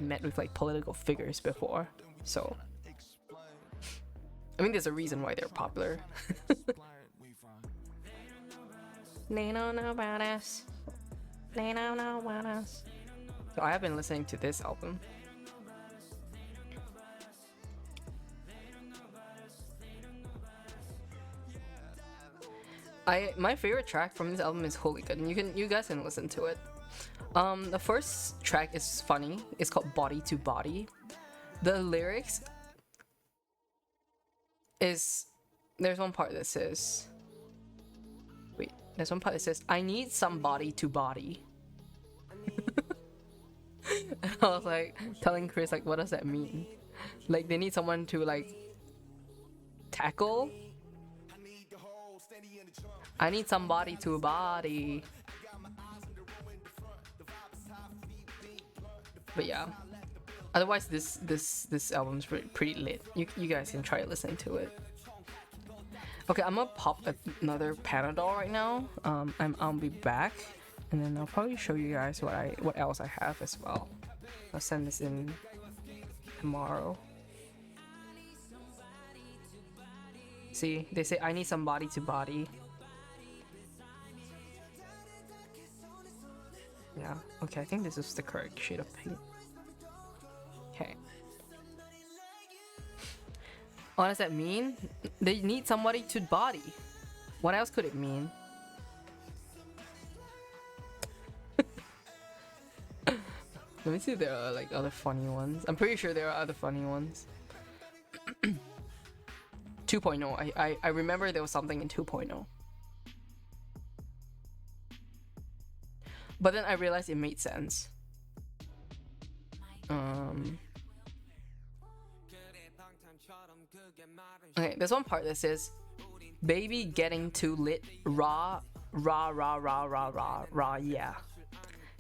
met with like political figures before. So I mean, there's a reason why they're popular. They don't know about us. They don't know about us. So I have been listening to this album. My favorite track from this album is Hooligan. You guys can listen to it. The first track is funny. It's called Body to Body. The lyrics is, there's one part that says, I need somebody to body. And I was like telling Chris, like, what does that mean? Like, they need someone to like tackle. I need somebody to body. But yeah, otherwise this album's pretty lit. You guys can try listening to it. Okay, I'm gonna pop another Panadol right now. I'll be back, and then I'll probably show you guys what else I have as well. I'll send this in tomorrow. See, they say I need somebody to body. Yeah, okay, I think this is the correct shade of pink. Okay. What does that mean? They need somebody to body. What else could it mean? Let me see if there are like other funny ones. I'm pretty sure there are other funny ones. 2.0. I remember there was something in 2.0. But then I realized it made sense. Okay, there's one part that says, "Baby getting too lit, raw, rah, rah, rah, rah, rah, rah, yeah.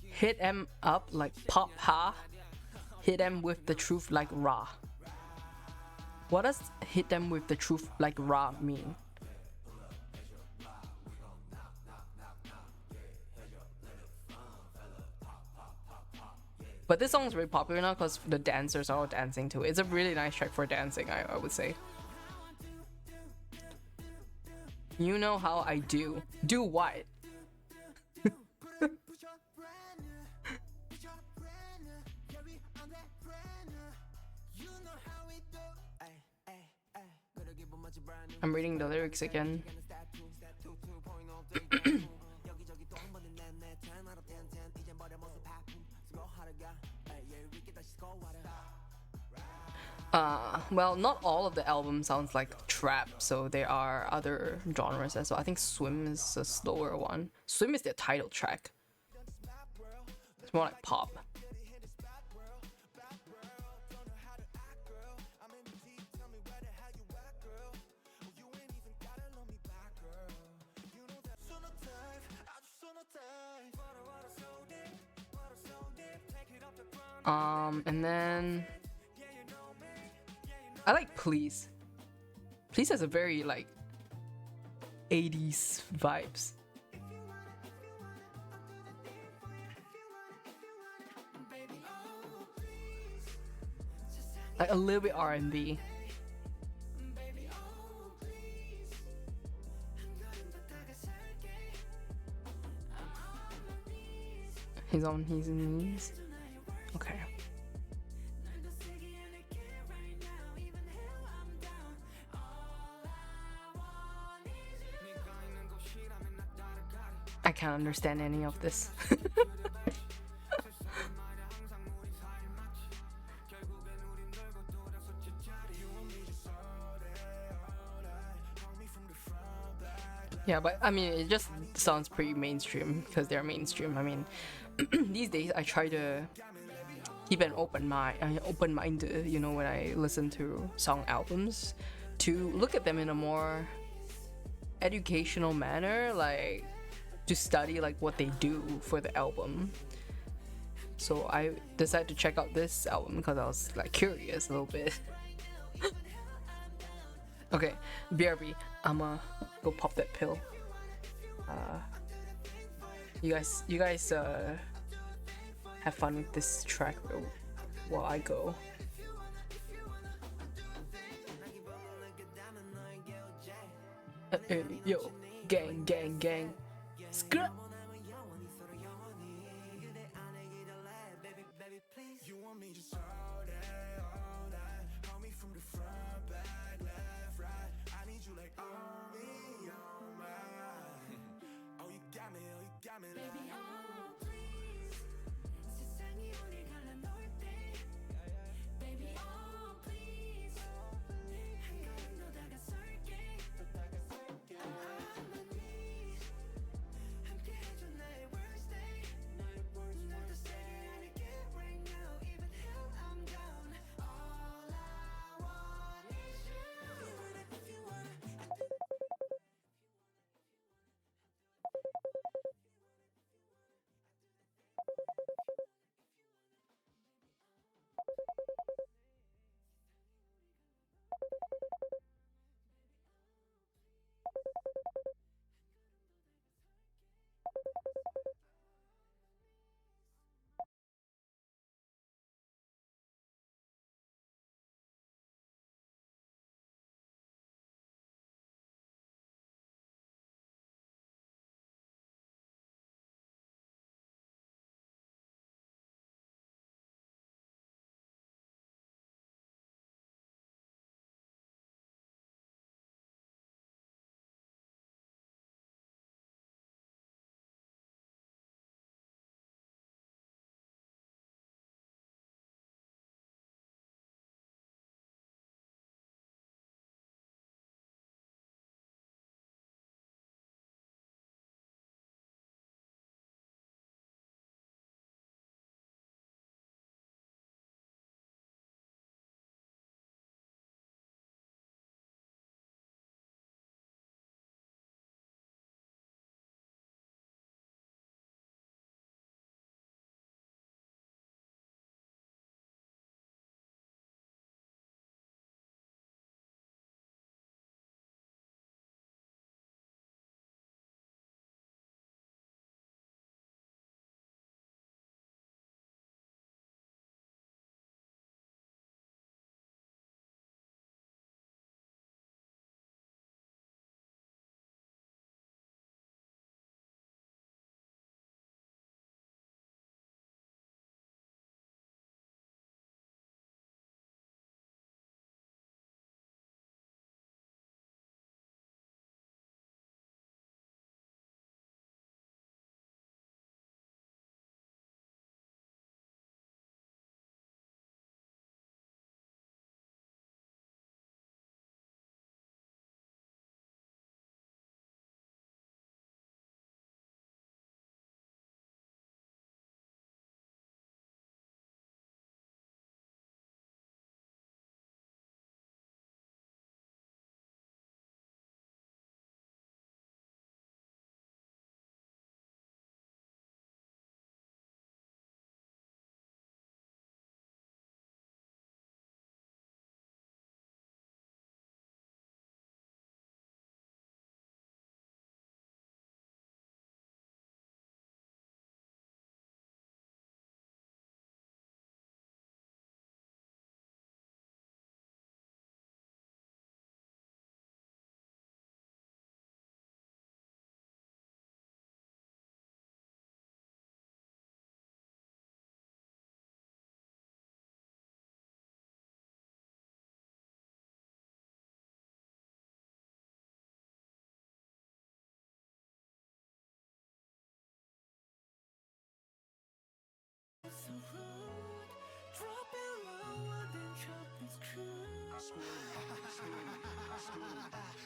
Hit em up like pop, ha. Hit em with the truth like rah." What does hit them with the truth like rah mean? But this song is very popular now because the dancers are all dancing to it. It's a really nice track for dancing, I would say. You know how I do. Do what? I'm reading the lyrics again. Well, not all of the album sounds like trap, so there are other genres as well. I think Swim is a slower one. Swim is their title track. It's more like pop. And then I like Please. Please has a very like 80s vibes. Like a little bit R&B. He's on his knees. Okay. I can't understand any of this. Yeah, but I mean, it just sounds pretty mainstream because they're mainstream. I mean, these days I try to keep an open-minded, you know, when I listen to song albums, to look at them in a more educational manner, like to study like what they do for the album. So I decided to check out this album because I was like curious a little bit. Okay, BRB, I'ma go pop that pill. You guys have fun with this track while I go. Yo, gang, gang, gang. Skr.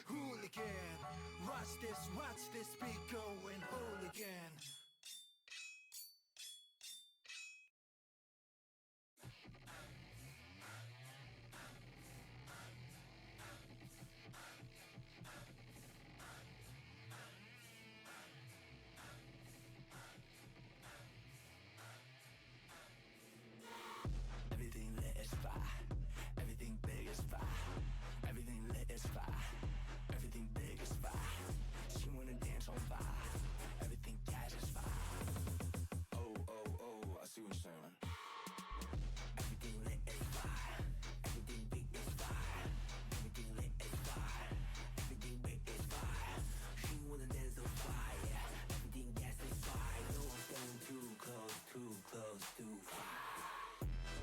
Hooligan, watch this beat going hooligan. Everything lit is fire, everything big is fire, everything lit is fire, everything big is fire. She wanna dance on fire, everything gas is fire. Oh, oh, oh, I see what you're saying. Everything lit is fire, everything big is fire, everything lit is fire, everything big is fire. She wanna dance on fire, everything gas is fire. No one's getting too close to fire.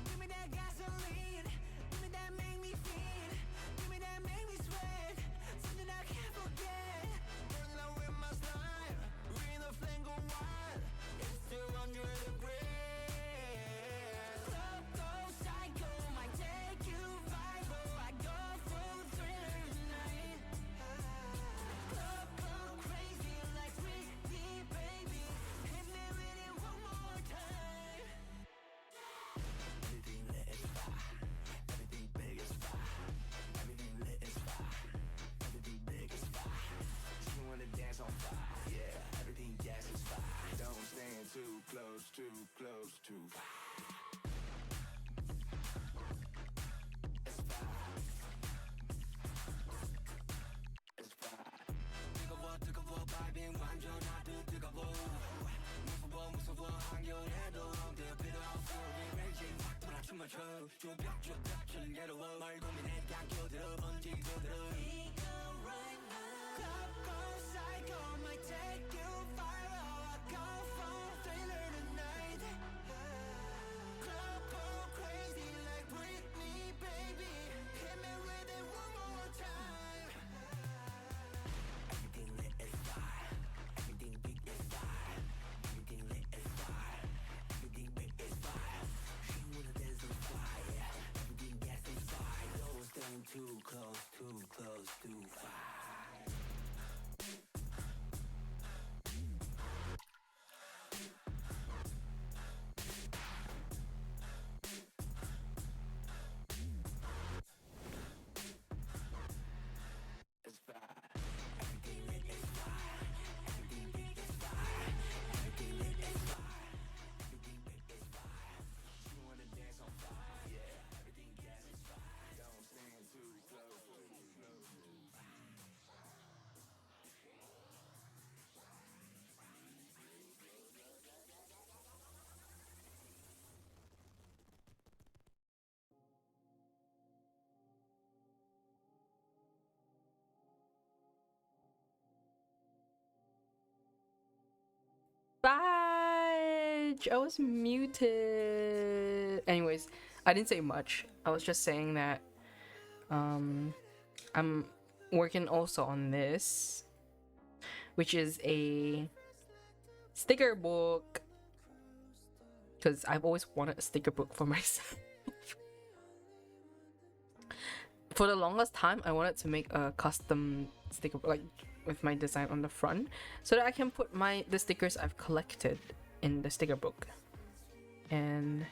Give me that gasoline, give me that make me feel, give me that make me sweat, something I can't forget. Burning out with my style, reading the flame go wild, it's 200 degrees. Club go psycho, might take you viral, I go full thriller tonight. Club go crazy like Whitney, baby, hit me with it one more time. Everything lit is fire, everything big is fire, everything lit is fire, everything big is fire. She wanna dance on fire, yeah, everything gas is fire. Don't stand too close to fire. It's fire, it's fire. 뜨거워 바이빙 완전 아주 뜨거워. 무서워 한겨울에도 엉들 필요 없어. Raging 확 돌아춤을 춰 쭈뼛쭈뼛 괴로워. 말 고민해 당겨들어 번지도 들어. Right now. Club goes psycho, might take you viral. I go full thriller tonight. Club go crazy like Britney, baby. Hit me with it one more time. Everything lit is fire, everything big is fire, everything lit is fire, everything big is fire. She wanna dance on fire, everything gas is fire. No one's getting too close to fire. It's fire. Everything lit is fire, everything big is fire, everything lit is fire, everything big is fire. She wanna dance on fire, yeah, everything gas is fire. Don't stand too close to Fudge! I was muted. Anyways, I didn't say much. I was just saying that I'm working also on this, which is a sticker book, because I've always wanted a sticker book for myself. For the longest time, I wanted to make a custom sticker book, like with my design on the front, so that I can put the stickers I've collected in the sticker book. And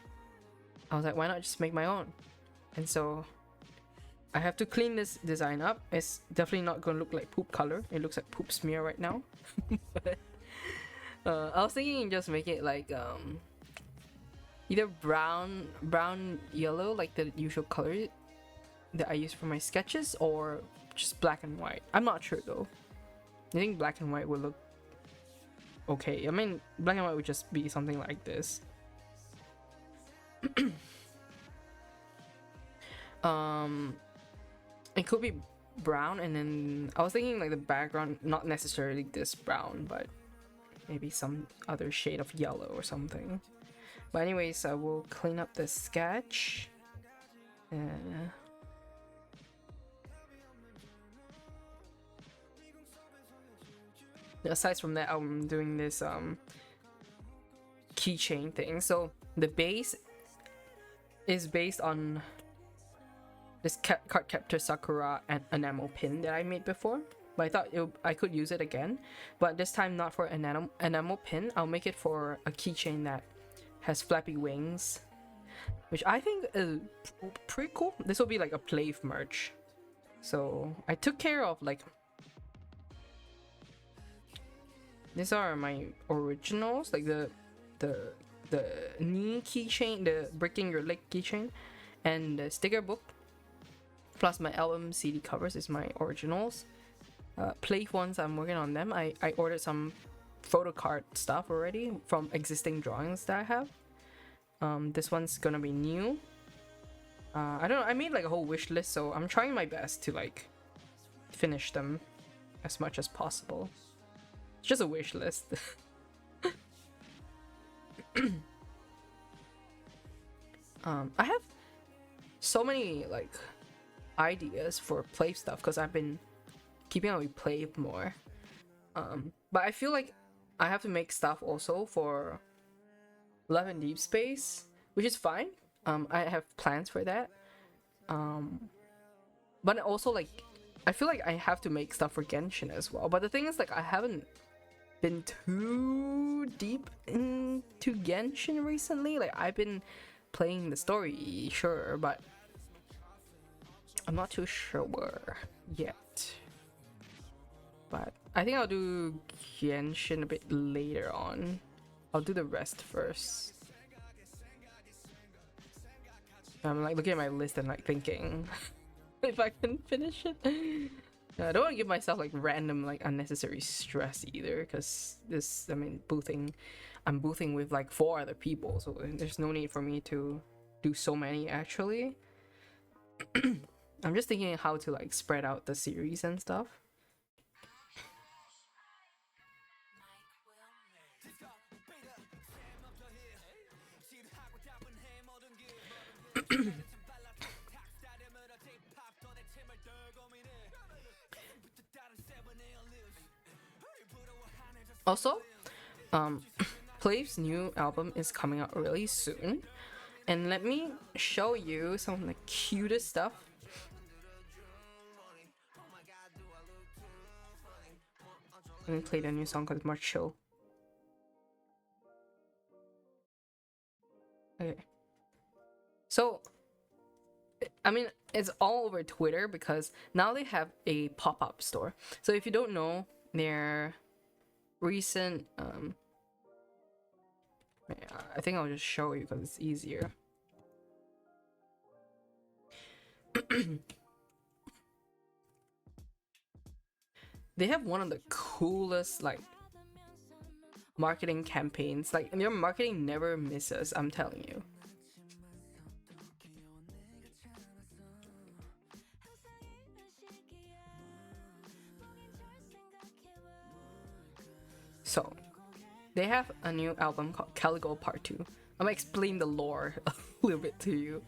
I was like, why not just make my own? And so I have to clean this design up. It's definitely not gonna look like poop color. It looks like poop smear right now. But, I was thinking just make it like either brown yellow, like the usual color that I use for my sketches, or just black and white. I'm not sure though. I think black and white would look okay. I mean, black and white would just be something like this. It could be brown, and then I was thinking like the background, not necessarily this brown, but maybe some other shade of yellow or something. But anyways, I will clean up the sketch. Aside from that, I'm doing this keychain thing. So the base is based on this card captor Sakura and enamel pin that I made before, but I thought I could use it again, but this time not for enamel pin. I'll make it for a keychain that has flappy wings, which I think is pretty cool. This will be like a play merch. So I took care of like, these are my originals, like the knee keychain, the breaking your leg keychain, and the sticker book, plus my album CD covers is my originals. Play ones, I'm working on them. I ordered some photo card stuff already from existing drawings that I have. This one's gonna be new. I don't know, I made like a whole wish list, so I'm trying my best to like finish them as much as possible. It's just a wish list. I have so many like ideas for play stuff because I've been keeping up with play more. But I feel like I have to make stuff also for Love and Deep Space, which is fine. I have plans for that. But also like I feel like I have to make stuff for Genshin as well. But the thing is, like, I haven't been too deep into Genshin recently. Like, I've been playing the story, sure, but I'm not too sure yet. But I think I'll do Genshin a bit later on. I'll do the rest first. I'm like looking at my list and like thinking if I can finish it. I don't want to give myself like random like unnecessary stress either, because this, I mean, I'm boothing with like 4 other people, so there's no need for me to do so many actually. I'm just thinking how to like spread out the series and stuff. Also, Plav's new album is coming out really soon, and let me show you some of the cutest stuff. Let me play the new song because it's more chill. Okay. So, I mean, it's all over Twitter because now they have a pop-up store. So if you don't know, their recent, I think I'll just show you because it's easier. They have one of the coolest like marketing campaigns. Like, their marketing never misses, I'm telling you. So, they have a new album called Caligo Part 2. I'm gonna explain the lore a little bit to you.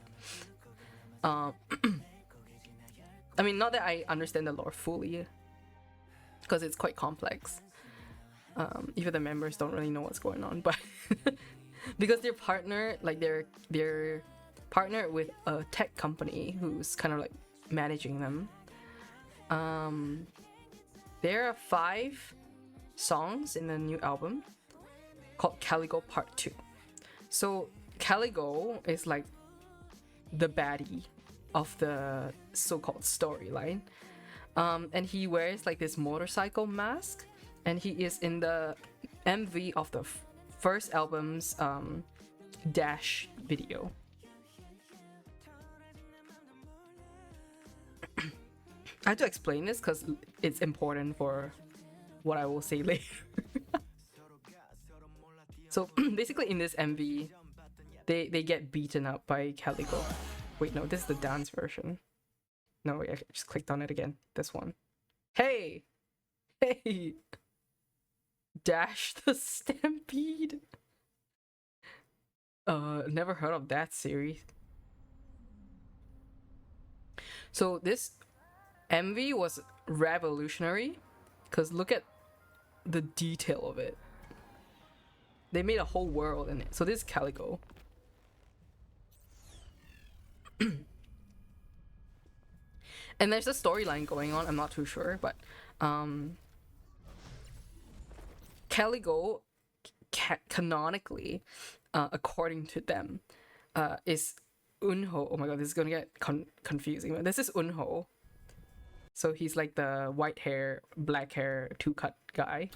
I mean, not that I understand the lore fully, because it's quite complex. Even the members don't really know what's going on, but because they're partnered, like they're partnered with a tech company who's kind of like managing them. There are 5 songs in the new album called Caligo Part 2. So Caligo is like the baddie of the so-called storyline, and he wears like this motorcycle mask, and he is in the MV of the first album's Dash video. I have to explain this because it's important for what I will say later. So basically in this MV, they get beaten up by Caligo. Wait, no, this is the dance version. No, wait, I just clicked on it again. This one. Hey! Hey! Dash the Stampede! Never heard of that series. So this MV was revolutionary, because look at the detail of it. They made a whole world in it. So this is Caligo. And there's a storyline going on, I'm not too sure, but Caligo canonically, according to them, is Unho. Oh my god, this is gonna get confusing. But this is Unho. So he's like the white hair, black hair, two cut guy,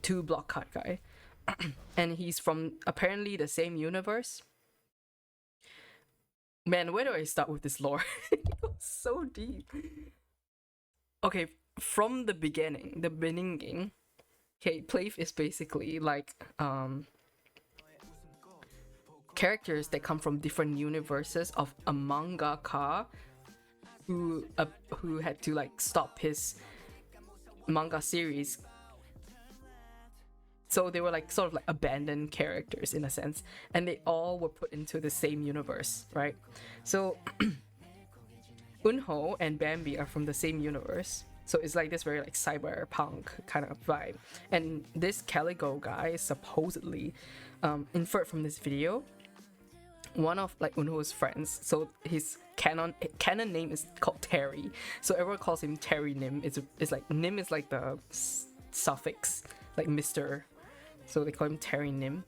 two block cut guy, and he's from apparently the same universe. Man, where do I start with this lore? It goes so deep. Okay, from the beginning, okay, Plave is basically like characters that come from different universes of a mangaka who had to like stop his manga series. So they were like sort of like abandoned characters in a sense, and they all were put into the same universe, right? So Unho and Bambi are from the same universe, so it's like this very like cyberpunk kind of vibe. And this Caligo guy is supposedly inferred from this video, one of like Unho's friends. So his canon name is called Terry, so everyone calls him Terry Nim. It's like Nim is like the suffix, like Mr. So they call him Terry Nim.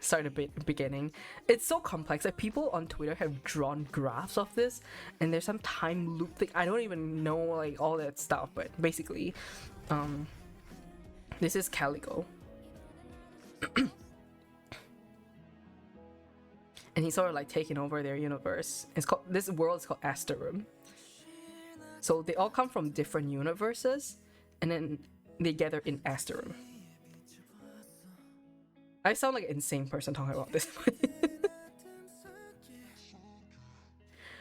Start a bit beginning. It's so complex. Like people on Twitter have drawn graphs of this, and there's some time loop thing. I don't even know like all that stuff, but basically, this is Caligo. And he's sort of like taking over their universe. This world is called Asterum. So they all come from different universes, and then they gather in Asterum. I sound like an insane person talking about this.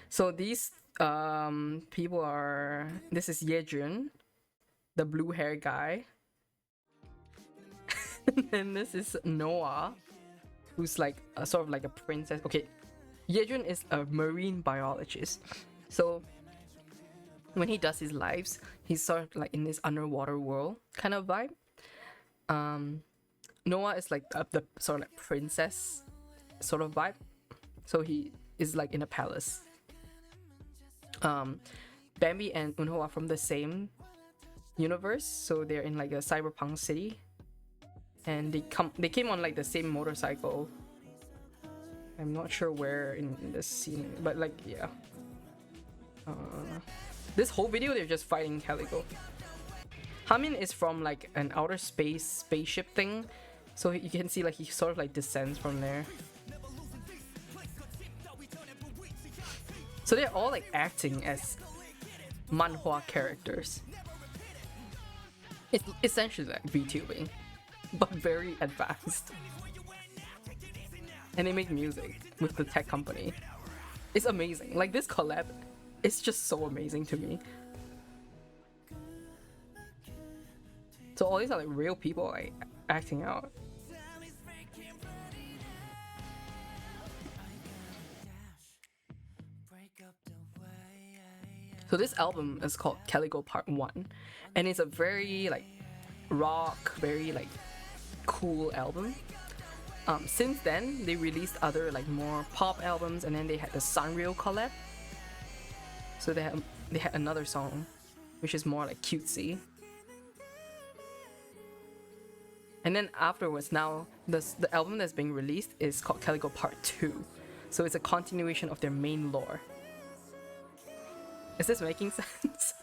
So these people are. This is Yejun, the blue hair guy. And then this is Noah, who's like sort of like a princess. Okay, Yejun is a marine biologist. So when he does his lives, he's sort of like in this underwater world kind of vibe. Noah is like the sort of like princess sort of vibe. So he is like in a palace. Bambi and Unho are from the same universe, so they're in like a cyberpunk city. And they came on like the same motorcycle. I'm not sure where in this scene, but like yeah. This whole video they're just fighting Caligo. Hamin is from like an outer space spaceship thing, so you can see like he sort of like descends from there. So they're all like acting as manhwa characters. It's essentially like VTubing, but very advanced. And they make music with the tech company. It's amazing. Like this collab, it's just so amazing to me. So all these are like real people like acting out. So this album is called Caligo Part 1, and it's a very like rock, very like cool album. Since then they released other like more pop albums, and then they had the Sanrio collab. So they had another song which is more like cutesy. And then afterwards, now the album that's being released is called Caligo Part 2. So it's a continuation of their main lore. Is this making sense?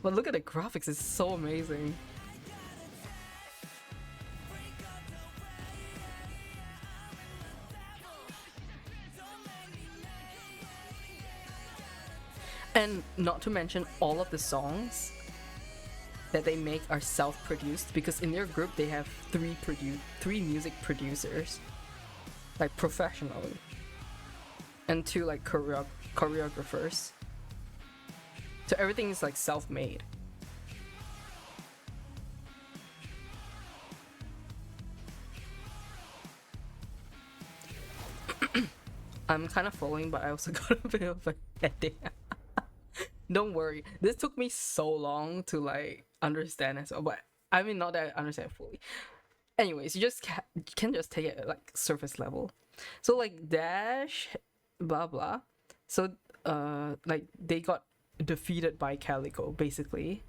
But look at the graphics, it's so amazing. And not to mention, all of the songs that they make are self-produced, because in their group they have three music producers, like professionally, and 2 like choreographers. So everything is like self-made. I'm kind of following, but I also got a bit of a headache. Don't worry, this took me so long to like understand as well, but I mean, not that I understand fully. Anyways, you can just take it at like surface level. So like dash blah blah, So like they got defeated by Calico basically,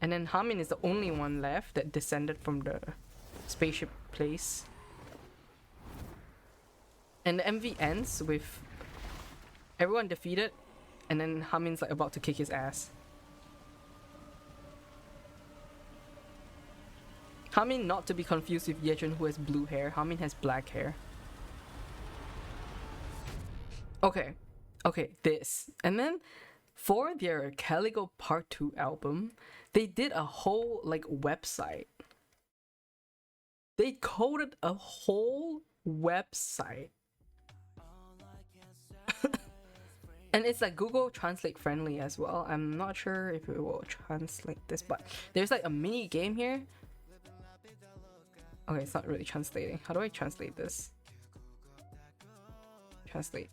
and then Hamin is the only one left that descended from the spaceship place. And the MV ends with everyone defeated, and then Hamin's like about to kick his ass. Hamin, not to be confused with Yejun, who has blue hair. Hamin has black hair. Okay, this. And then for their Calico Part 2 album, they did a whole like website. They coded a whole website. And it's like Google Translate friendly as well. I'm not sure if it will translate this, but there's like a mini game here. Okay, it's not really translating. How do I translate this? Translate.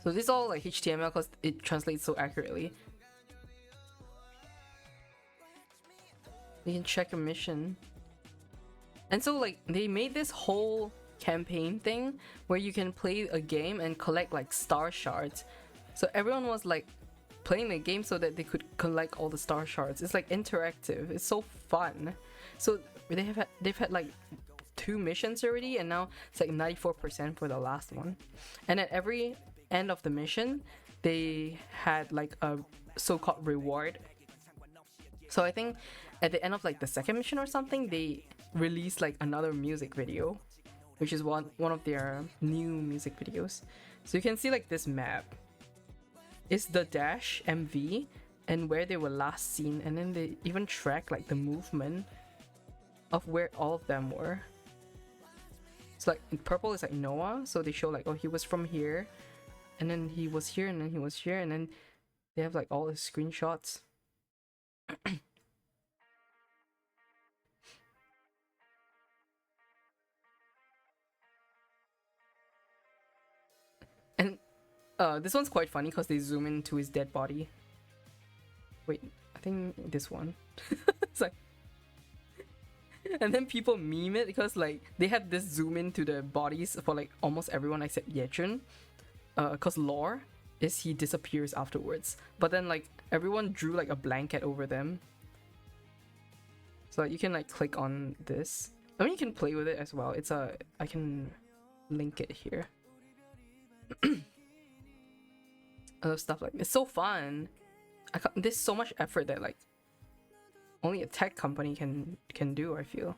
So this is all like HTML because it translates so accurately. You can check a mission. And so like they made this whole campaign thing where you can play a game and collect like star shards. So everyone was like playing the game so that they could collect all the star shards. It's like interactive. It's so fun. So they've had like 2 missions already, and now it's like 94% for the last one. And at every end of the mission, they had like a so-called reward. So I think at the end of like the second mission or something, they released like another music video, which is one of their new music videos. So you can see like this map. It's the Dash MV and where they were last seen, and then they even track like the movement of where all of them were. So like in purple is like Noah, so they show like, oh, he was from here, and then he was here, and then he was here, and then they have like all the screenshots. And this one's quite funny because they zoom into his dead body. Wait, I think this one. It's like, and then people meme it because like they have this zoom into the bodies for like almost everyone except Yechun. Cause lore is he disappears afterwards. But then like everyone drew like a blanket over them. So like, you can like click on this. I mean you can play with it as well. It's a I can link it here. I love stuff like this. It's so fun. There's so much effort that like only a tech company can do, I feel.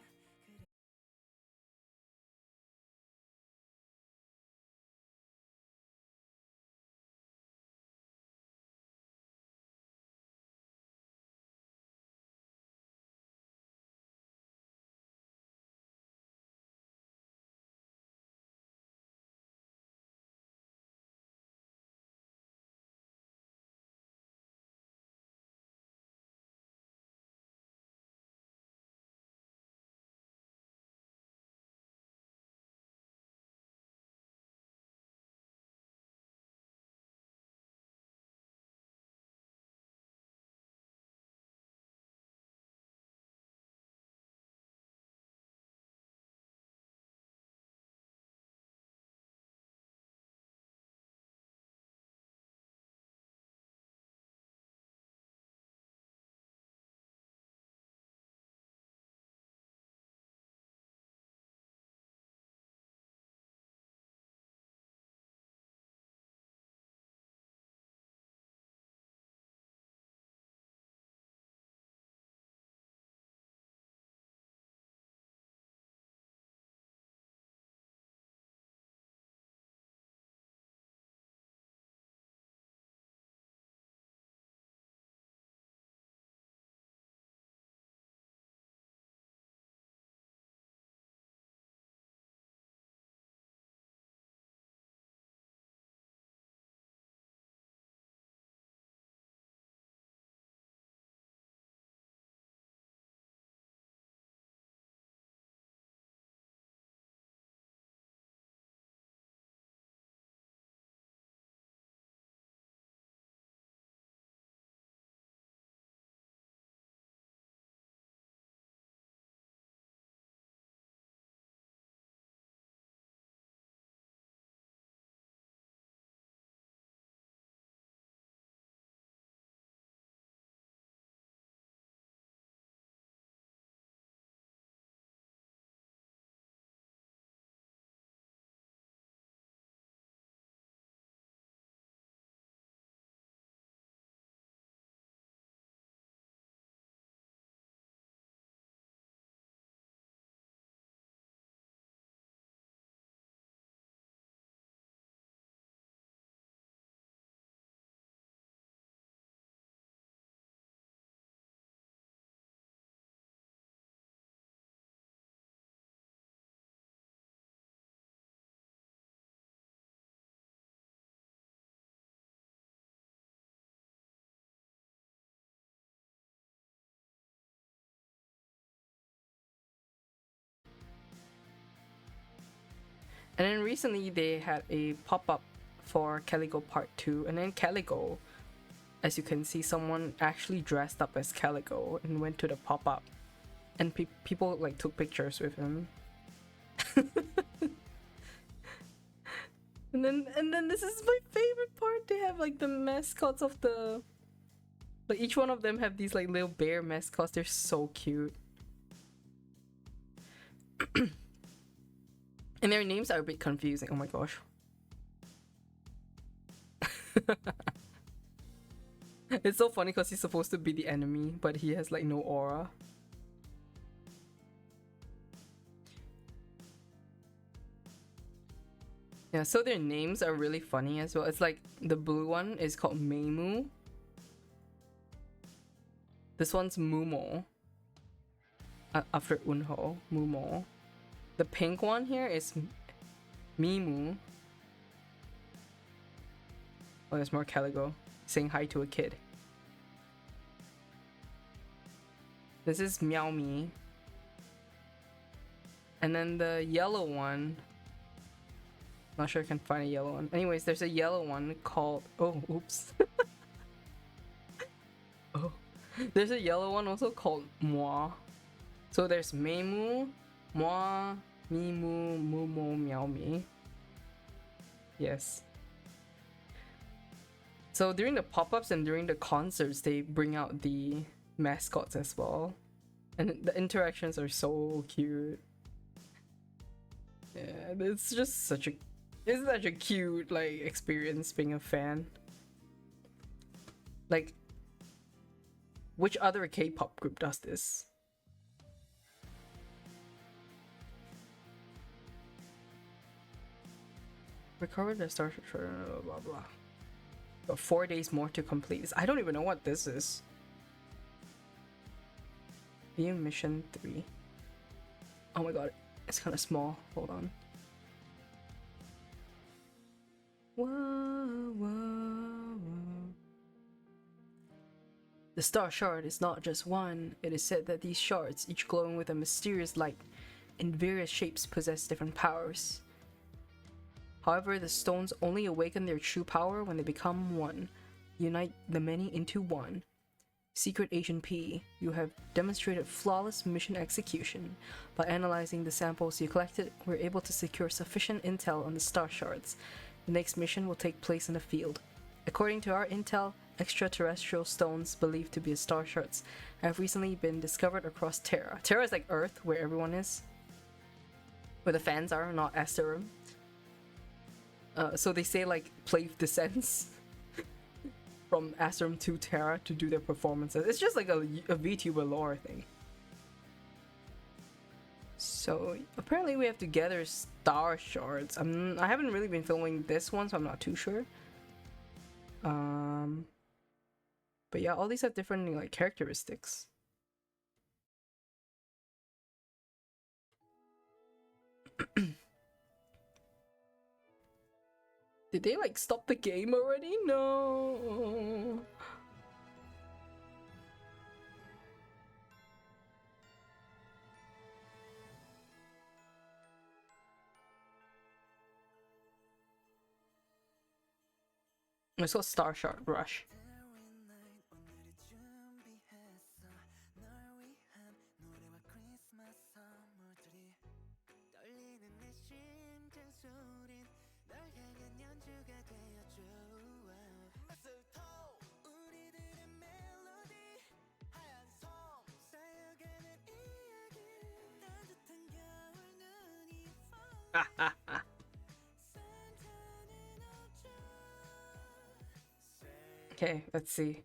And then recently they had a pop-up for Calico Part 2, and then Calico, as you can see, someone actually dressed up as Calico and went to the pop-up, and people like took pictures with him. And then this is my favorite part. They have like the mascots of the, like each one of them have these like little bear mascots. They're so cute. And their names are a bit confusing. Oh my gosh. It's so funny because he's supposed to be the enemy, but he has like no aura. Yeah, so their names are really funny as well. It's like the blue one is called Meimu. This one's Mumo. After Unho, Mumo. The pink one here is Mimu. Oh, there's more Calico saying hi to a kid. This is Meow Me. And then the yellow one, not sure I can find a yellow one. Anyways, there's a yellow one called, oh, oops. Oh, there's a yellow one also called Moi. So there's Meimu, Moi, Mimu, Mumo, Meow Me. Yes. So during the pop-ups and during the concerts, they bring out the mascots as well. And the interactions are so cute. Yeah, it's just such a cute like experience being a fan. Like, which other K-pop group does this? Recover the star, blah blah. Got 4 days more to complete this. I don't even know what this is. View mission 3. Oh my god, it's kind of small. Hold on. Whoa, whoa, whoa. The star shard is not just one. It is said that these shards, each glowing with a mysterious light in various shapes, possess different powers. However, the stones only awaken their true power when they become one. Unite the many into one. Secret Agent P, you have demonstrated flawless mission execution. By analyzing the samples you collected, we're able to secure sufficient intel on the star shards. The next mission will take place in the field. According to our intel, extraterrestrial stones believed to be star shards have recently been discovered across Terra. Terra is like Earth, where everyone is. Where the fans are, not Asterum. So they say like Plave descends from Asterum to Terra to do their performances. It's just like a VTuber lore thing. So apparently we have to gather star shards. I haven't really been filming this one, so I'm not too sure. But yeah, all these have different like characteristics. Did they like stop the game already? No. I saw Star Shard Rush. Okay, let's see.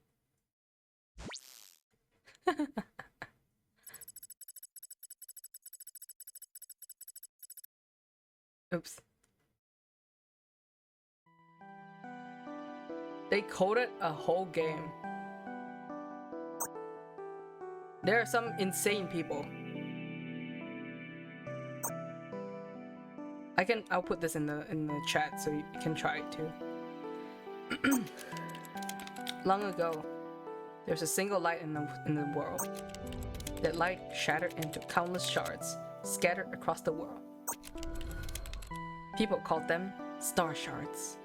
Oops. They coded a whole game. There are some insane people. I'll put this in the chat so you can try it too. Long ago, there's a single light in the world. That light shattered into countless shards, scattered across the world. People called them star shards.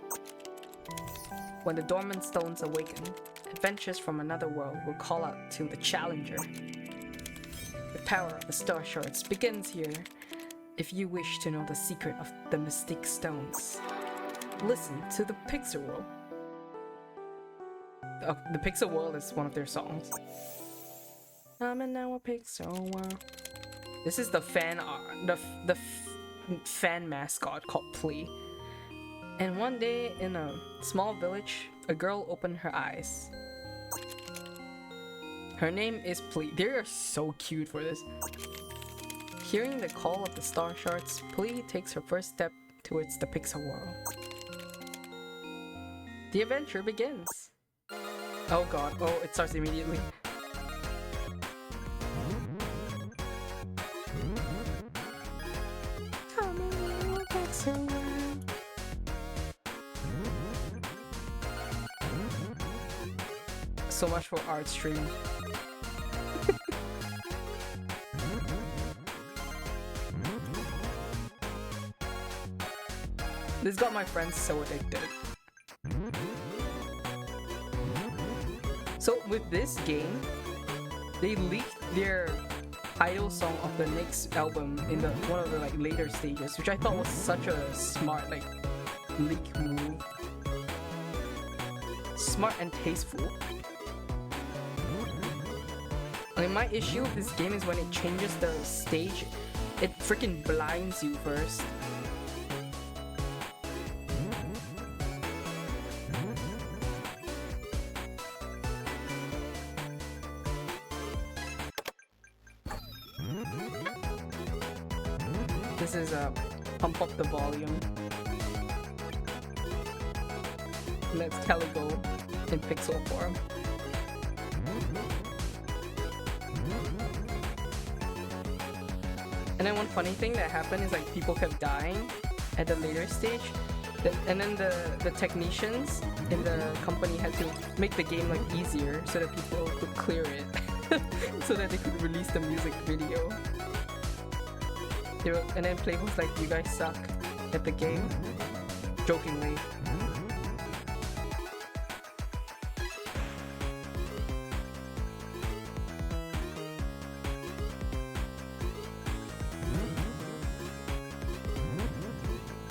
When the dormant stones awaken, adventurers from another world will call out to the challenger. The power of the star shards begins here. If you wish to know the secret of the mystic stones, listen to the Pixel World. The Pixel World is one of their songs. I'm in our Pixel World. This is the fan fan mascot called Plea. And one day in a small village, a girl opened her eyes. Her name is Plea. They are so cute for this. Hearing the call of the star shards, Plea takes her first step towards the Pixel World. The adventure begins. Oh god, oh, it starts immediately. So much for art stream. This got my friends so addicted. So with this game, they leaked their title song of the next album in the one of the like later stages, which I thought was such a smart like leak move. Smart and tasteful. I mean, my issue with this game is when it changes the stage, it freaking blinds you first. This is pump up the volume. Let's Caligo in pixel form. And then one funny thing that happened is like people kept dying at the later stage, and then the technicians in the company had to make the game like easier so that people could clear it, so that they could release the music video. And then Play was like, "You guys suck at the game," jokingly.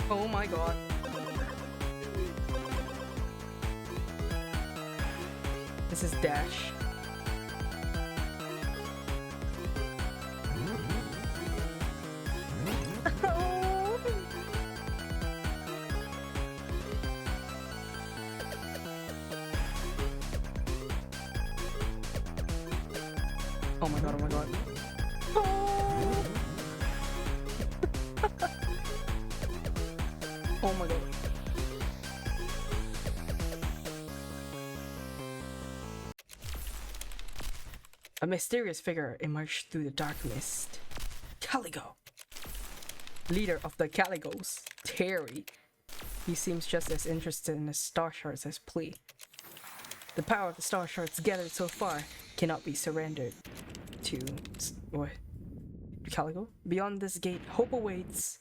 Oh my god. This is Dash. Oh my god, oh my god. Oh my god. A mysterious figure emerged through the dark mist. Caligo! Leader of the Caligos, Terry. He seems just as interested in the star shards as Plea. The power of the star shards gathered so far cannot be surrendered to... what? Caligo? Beyond this gate, hope awaits.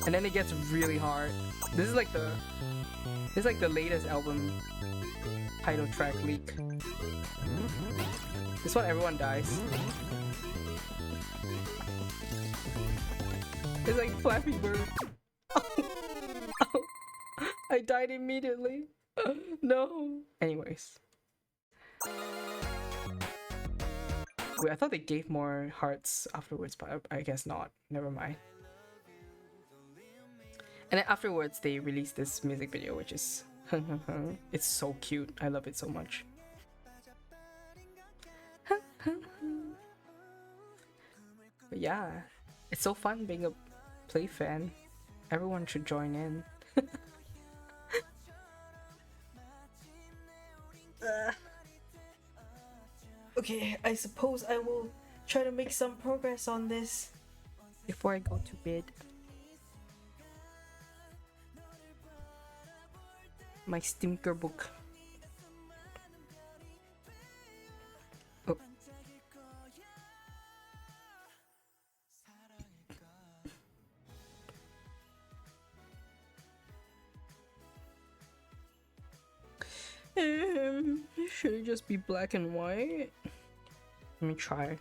And then it gets really hard. This is like the latest album title track leak. This one everyone dies. It's like Flappy Bird. Oh, I died immediately. No. Anyways. Wait, I thought they gave more hearts afterwards, but I guess not. Never mind. And then afterwards, they released this music video, which is... it's so cute. I love it so much. But yeah, it's so fun being a Play fan. Everyone should join in. Okay, I suppose I will try to make some progress on this before I go to bed. My stinker book. Oh. Should it just be black and white? Let me try.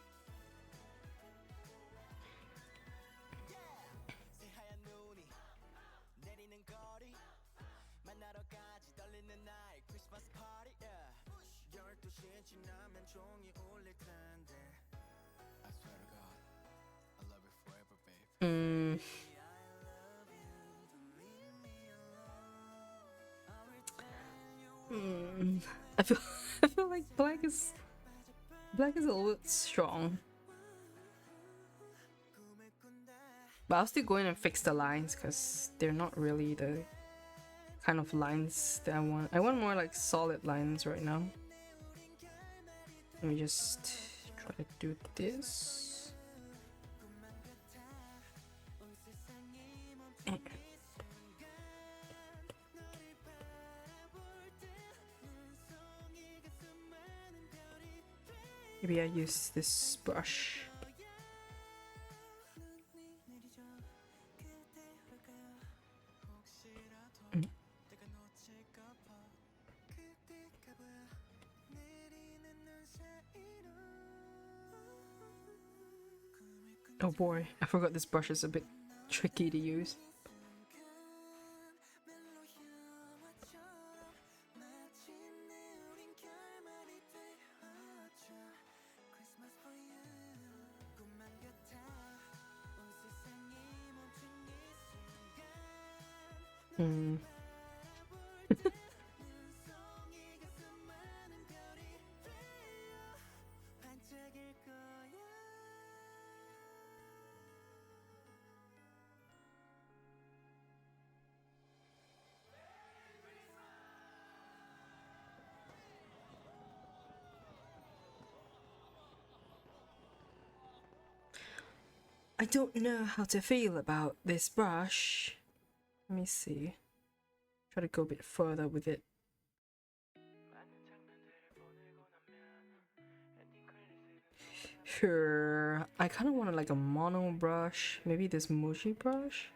I feel I feel like black is a little bit strong. But I'll still go in and fix the lines because they're not really the kind of lines that I want. I want more like solid lines right now. Let me just try to do this. Maybe I use this brush. Oh boy, I forgot this brush is a bit tricky to use. I don't know how to feel about this brush. Let me see. Try to go a bit further with it. Sure, I kind of want like a mono brush. Maybe this Muji brush.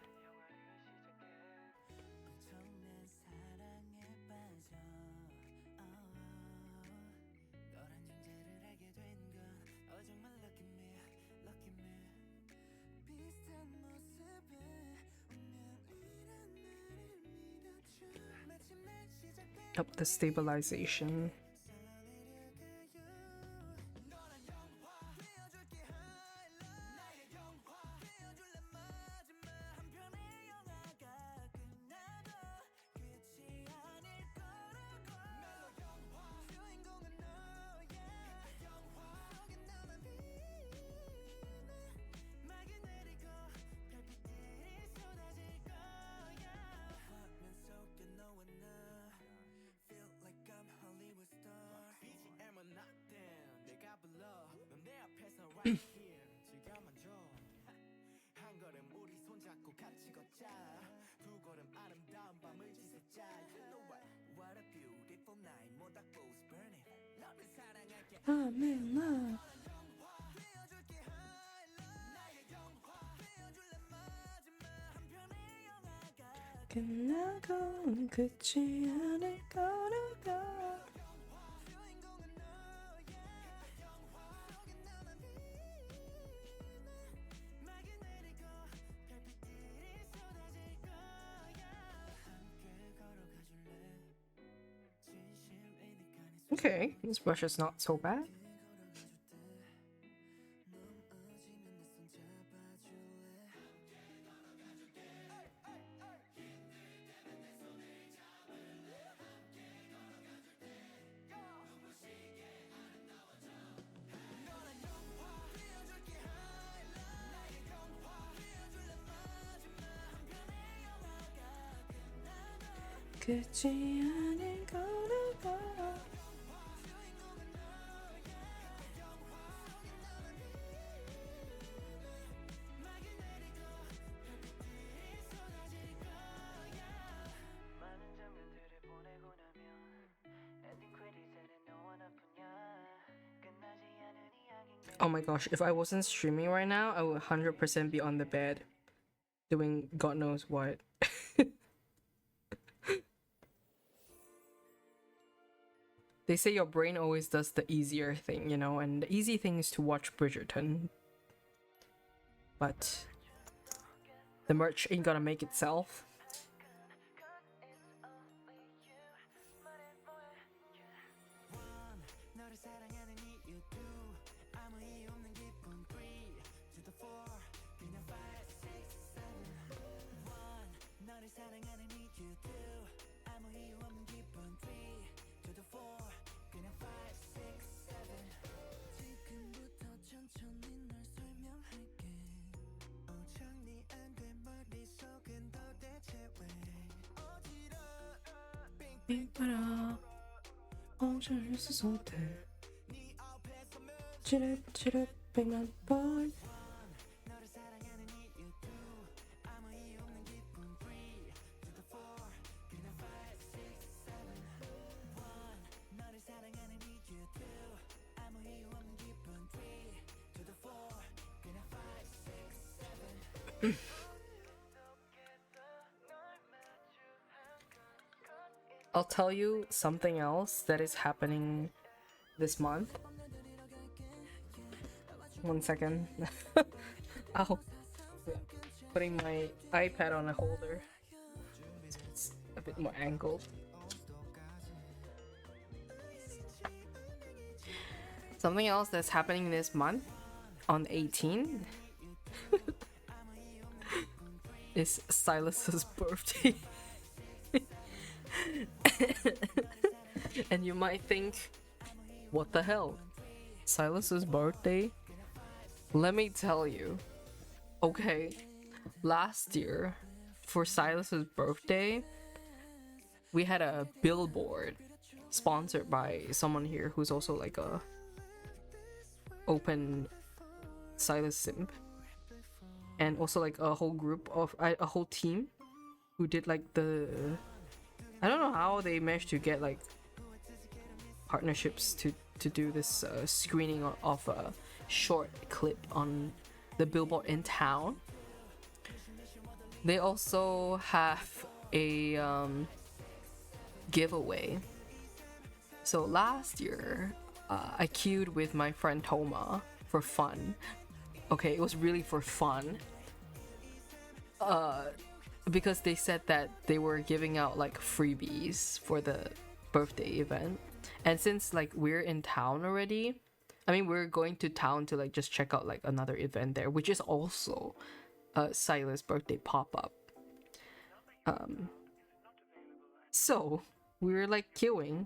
Up the stabilization. 끝나고 끝이 아닐 거라고. Okay, this brush is not so bad. 끝이 아닐 거라고. Oh my gosh, if I wasn't streaming right now, I would 100% be on the bed doing God knows what. They say your brain always does the easier thing, you know, and the easy thing is to watch Bridgerton. But the merch ain't gonna make itself. I'll tell you something else that is happening this month. One second. Ow. Putting my iPad on a holder. So it's a bit more angled. Something else that's happening this month on 18 is Silas's birthday. And you might think, what the hell? Silas's birthday? Let me tell you. Okay, last year for Silas's birthday, we had a billboard sponsored by someone here who's also like a open Silas simp, and also like a whole group of a whole team who did like the, I don't know how they managed to get like partnerships to do this screening of a short clip on the billboard in town. They also have a giveaway. So last year I queued with my friend Toma for fun. Okay, it was really for fun. Because they said that they were giving out like freebies for the birthday event. And since like we're in town already, I mean we're going to town to like just check out like another event there, which is also Silas' birthday pop-up. So we were like queuing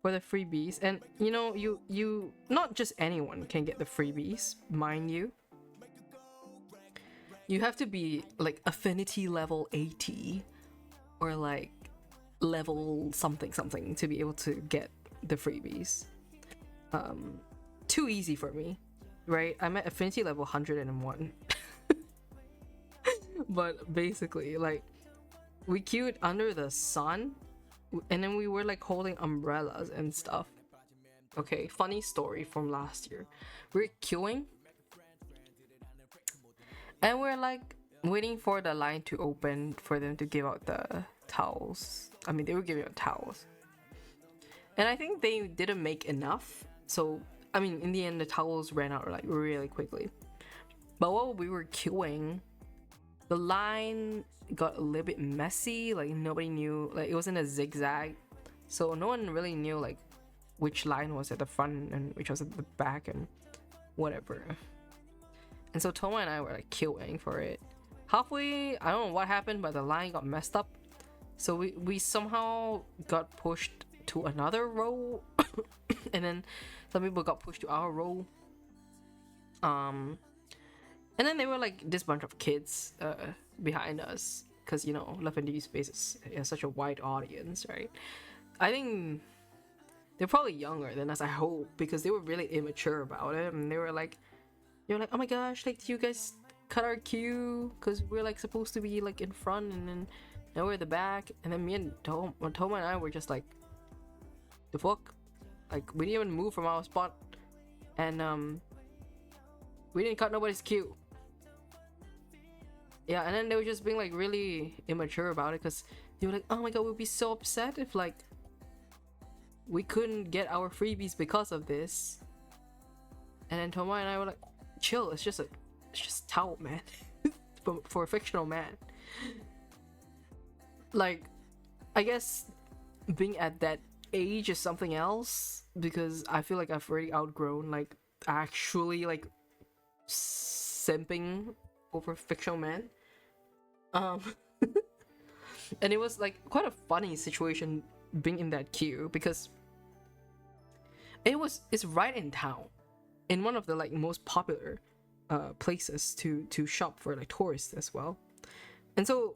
for the freebies, and you know, you not just anyone can get the freebies, mind you. You have to be like affinity level 80 or like level something something to be able to get the freebies. Too easy for me, right? I'm at affinity level 101. But basically, like, we queued under the sun, and then we were like holding umbrellas and stuff. Okay, funny story from last year. We're queuing, and we're like waiting for the line to open for them to give out the towels. I mean, they were giving out towels. And I think they didn't make enough. So, I mean, in the end, the towels ran out like really quickly. But while we were queuing, the line got a little bit messy. Like, nobody knew, like, it wasn't a zigzag. So no one really knew like which line was at the front and which was at the back and whatever. And so Toma and I were like queuing for it. Halfway, I don't know what happened, but the line got messed up. So we somehow got pushed to another row. And then some people got pushed to our row. And then there were like this bunch of kids behind us, because you know, Love and Duty Space is such a wide audience, right? I think they're probably younger than us, I hope, because they were really immature about it. And they were like, oh my gosh, like, you guys cut our queue because we're like supposed to be like in front, and then now we're at the back. And then me and Toma and I were just like, the fuck? Like, we didn't even move from our spot, and we didn't cut nobody's queue. Yeah, and then they were just being like really immature about it, because they were like, oh my god, we'd be so upset if like we couldn't get our freebies because of this. And then Toma and I were like, chill, it's just towel, man. for a fictional man. Like, I guess being at that age is something else, because I feel like I've already outgrown like actually like simping over fictional men. And it was like quite a funny situation being in that queue, because it's right in town, in one of the like most popular places to shop for like tourists as well. And so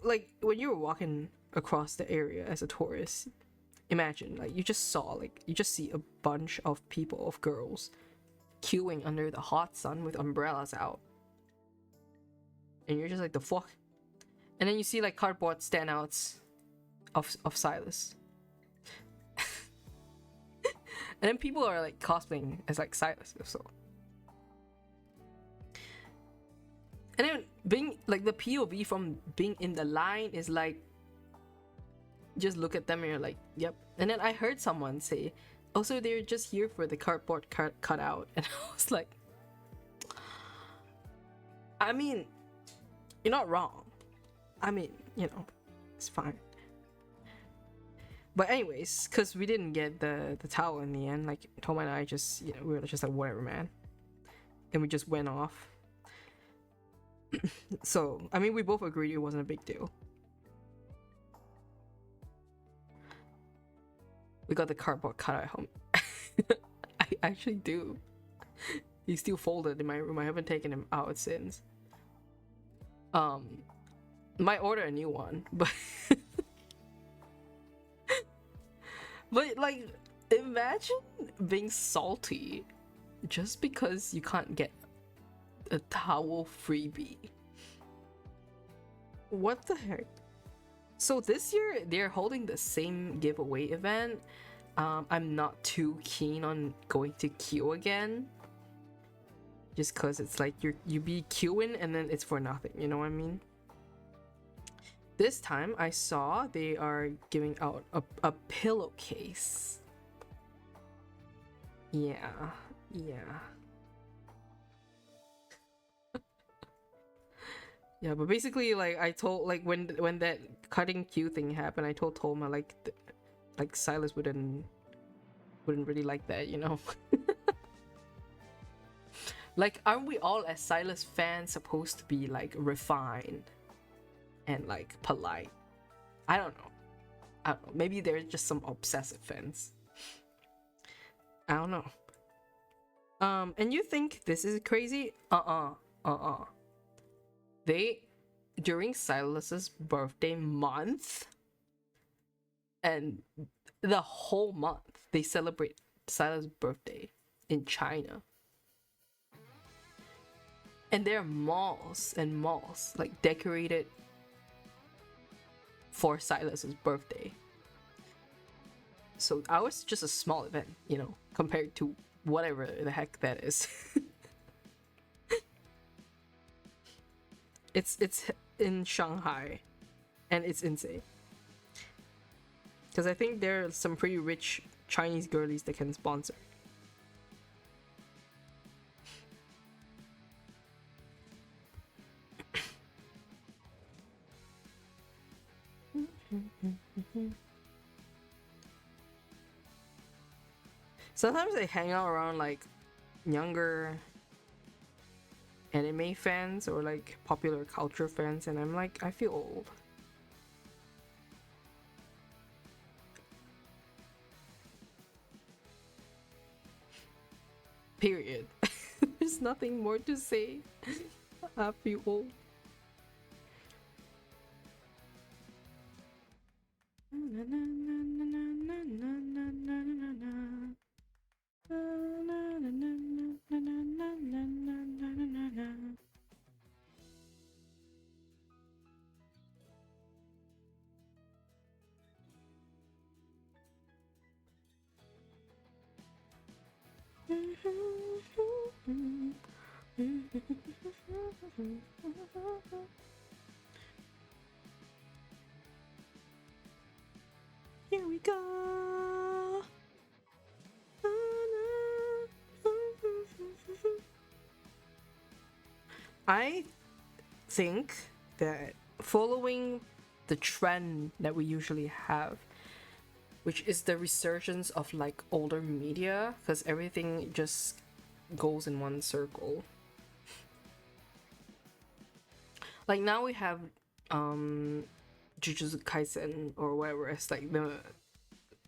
like when you were walking across the area as a tourist, imagine like you just see a bunch of people, of girls, queuing under the hot sun with umbrellas out, and you're just like, the fuck. And then you see like cardboard standouts of Silas. And then people are like cosplaying as like Silas, so. And then being like the POV from being in the line is like, just look at them and you're like, yep. And then I heard someone say, oh, so they're just here for the cardboard cut out. And I was like, I mean, you're not wrong. I mean, you know, it's fine. But anyways, because we didn't get the towel in the end, like Toma and I just, you know, we were just like, whatever, man. And we just went off. So, I mean, we both agreed it wasn't a big deal. We got the cardboard cutout at home. I actually do. He's still folded in my room. I haven't taken him out since. Might order a new one, but but like, imagine being salty just because you can't get a towel freebie. What the heck? So this year they're holding the same giveaway event. I'm not too keen on going to queue again, just cause it's like you be queuing and then it's for nothing, you know what I mean? This time I saw they are giving out a pillowcase. Yeah. Yeah, but basically, like, I told, like, when that cutting queue thing happened, I told Toma, like, like Silas wouldn't really like that, you know? Like, aren't we all as Silas fans supposed to be like refined and like polite? I don't know. Maybe they're just some obsessive fans. I don't know. And you think this is crazy? They, during Silas's birthday month, and the whole month, they celebrate Silas' birthday in China. And there are malls and malls, like, decorated for Silas's birthday. So ours is just a small event, you know, compared to whatever the heck that is. It's in Shanghai, and it's insane. Because I think there are some pretty rich Chinese girlies that can sponsor. Sometimes I hang out around like younger anime fans or like popular culture fans, and I'm like, I feel old. Period. There's nothing more to say. I feel old. Here we go. I think that following the trend that we usually have, which is the resurgence of like older media, because everything just goes in one circle. Like now we have Jujutsu Kaisen or whatever, it's like the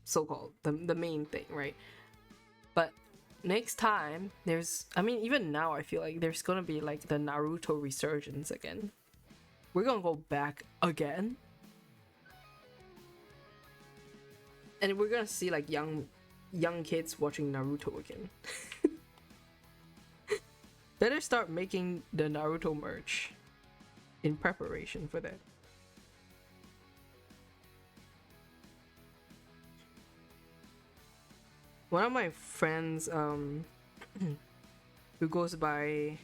so-called the main thing, right? But next time there's, I mean, even now I feel like there's gonna be like the Naruto resurgence again. We're gonna go back again, and we're gonna see like young kids watching Naruto again. Better start making the Naruto merch in preparation for that. One of my friends who goes by,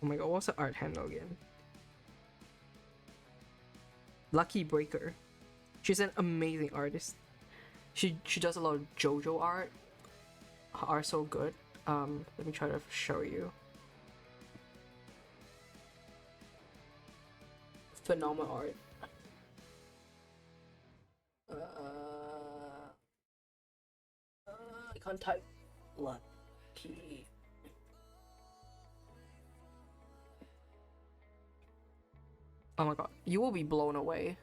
oh my god, what's the art handle again? Lucky Breaker. She's an amazing artist. She does a lot of JoJo art. Her art's so good. Let me try to show you. Phenomenal art. I can't type. Lucky. Oh my god, you will be blown away.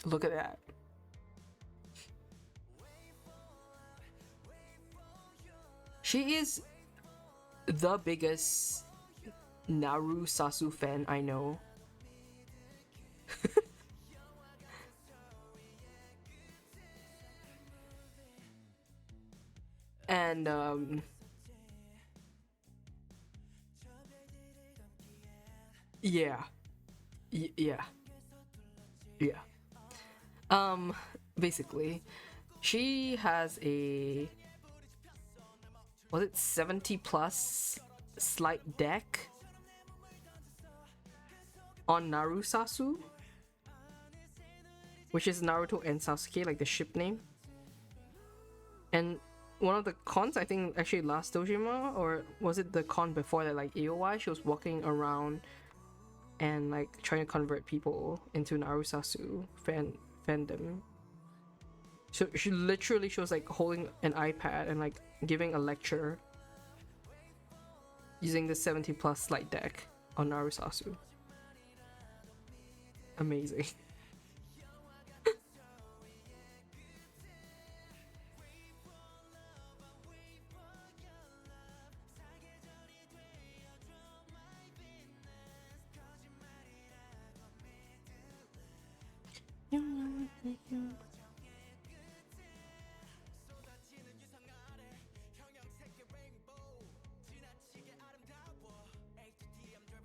Look at that. She is the biggest Naru Sasu fan I know. And yeah. Yeah. Basically, she has a, was it 70 plus slide deck on Narusasu, which is Naruto and Sasuke, like the ship name. And one of the cons, I think actually last Dojima, or was it the con before that, like AOI, she was walking around and like trying to convert people into Narusasu fandom. So she literally, she was like holding an iPad and like giving a lecture using the 70 plus slide deck on Narusasu. Amazing.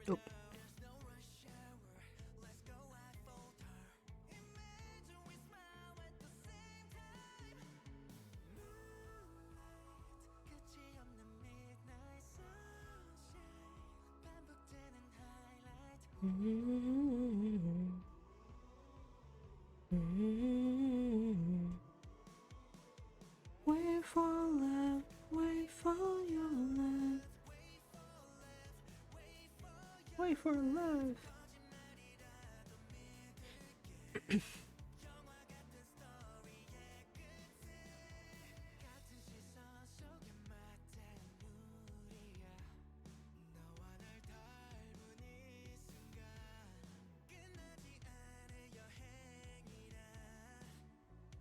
Oh. Wait for love, wait for your love, wait for love.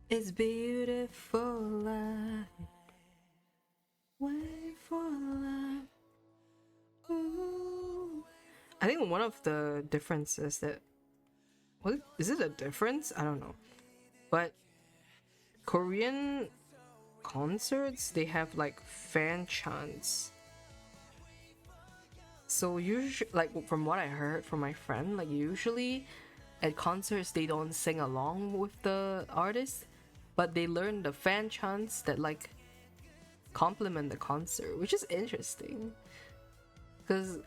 It's beautiful life. Wait for love. Ooh. I think one of the differences that, what is it, a difference? I don't know. But Korean concerts, they have like fan chants. So usually, like from what I heard from my friend, like usually at concerts they don't sing along with the artist, but they learn the fan chants that like complement the concert, which is interesting. Because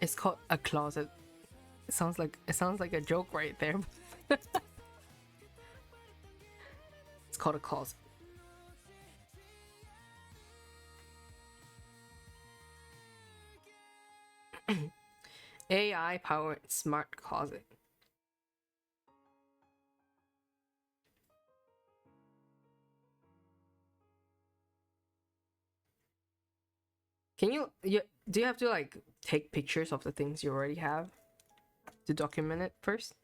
It's called a closet. It sounds like a joke right there. It's called a closet. AI powered smart closet. Can you do you have to like take pictures of the things you already have to document it first?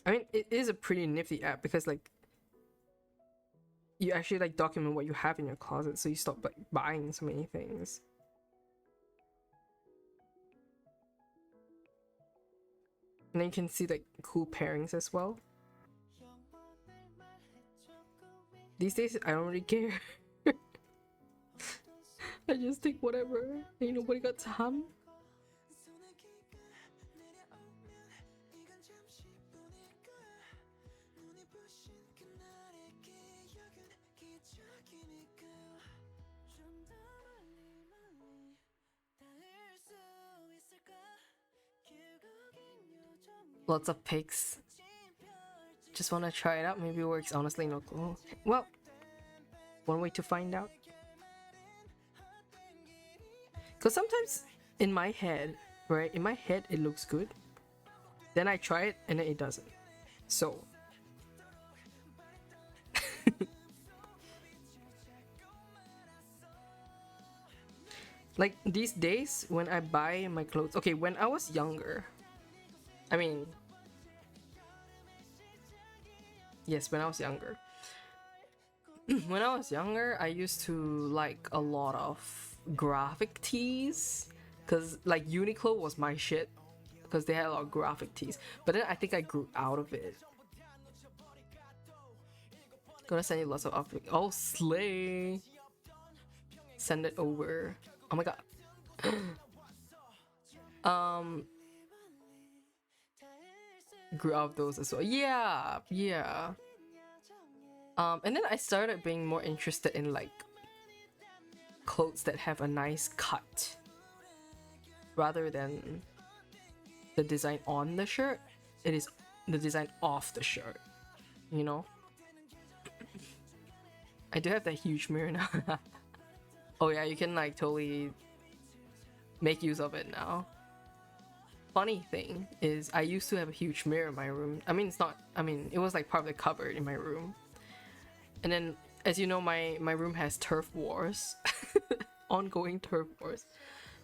I mean, it is a pretty nifty app because like you actually like document what you have in your closet, so you stop like buying so many things. And then you can see like cool pairings as well. These days, I don't really care. I just take whatever. Ain't nobody got time. Lots of pics. Just want to try it out. Maybe it works. Honestly, no clue. Well, one way to find out. Because sometimes in my head, right? In my head, it looks good. Then I try it and then it doesn't. So. Like these days when I buy my clothes. Okay, when I was younger. I mean. Yes, when I was younger. When I was younger, I used to like a lot of graphic tees. Because like Uniqlo was my shit. Because they had a lot of graphic tees. But then I think I grew out of it. Gonna send you lots of outfits. Oh, slay! Send it over. Oh my god. Grew out of those as well. Yeah. And then I started being more interested in like clothes that have a nice cut rather than the design on the shirt. It is the design off the shirt, you know. I do have that huge mirror now. Oh yeah, you can like totally make use of it now. Funny thing is I used to have a huge mirror in my room. I mean, it's not, I mean, it was like part of the cupboard in my room. And then, as you know, my room has turf wars. Ongoing turf wars.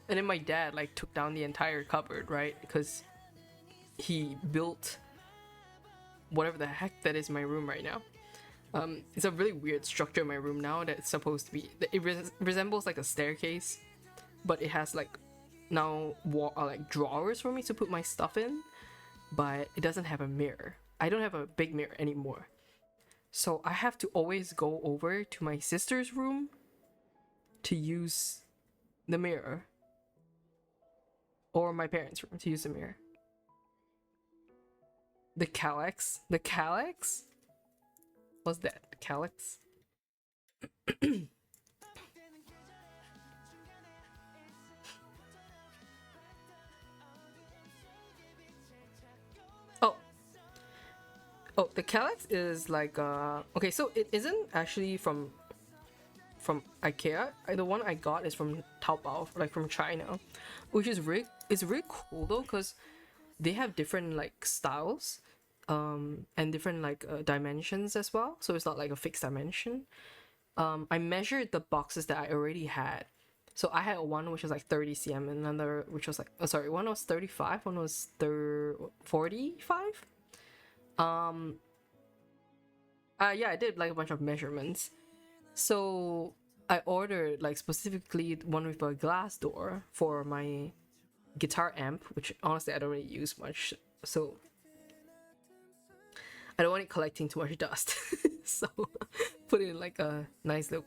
And then my dad like took down the entire cupboard, right? Because he built whatever the heck that is my room right now. It's a really weird structure in my room now that's supposed to be, it resembles like a staircase, but it has like now like drawers for me to put my stuff in, but it doesn't have a mirror. I don't have a big mirror anymore. So I have to always go over to my sister's room to use the mirror. Or my parents' room to use the mirror. The calyx? The calyx? What's that? Calyx? Oh, the calyx is like okay, so it isn't actually from IKEA. The one I got is from Taobao, like from China, which is really cool though, because they have different like styles and different like dimensions as well, so it's not like a fixed dimension. I measured the boxes that I already had. So I had one which was like 30 cm and another which was like, oh sorry, one was 35, one was 45. Yeah, I did like a bunch of measurements. So I ordered like specifically one with a glass door for my guitar amp, which honestly I don't really use much. So I don't want it collecting too much dust. So put it in like a nice little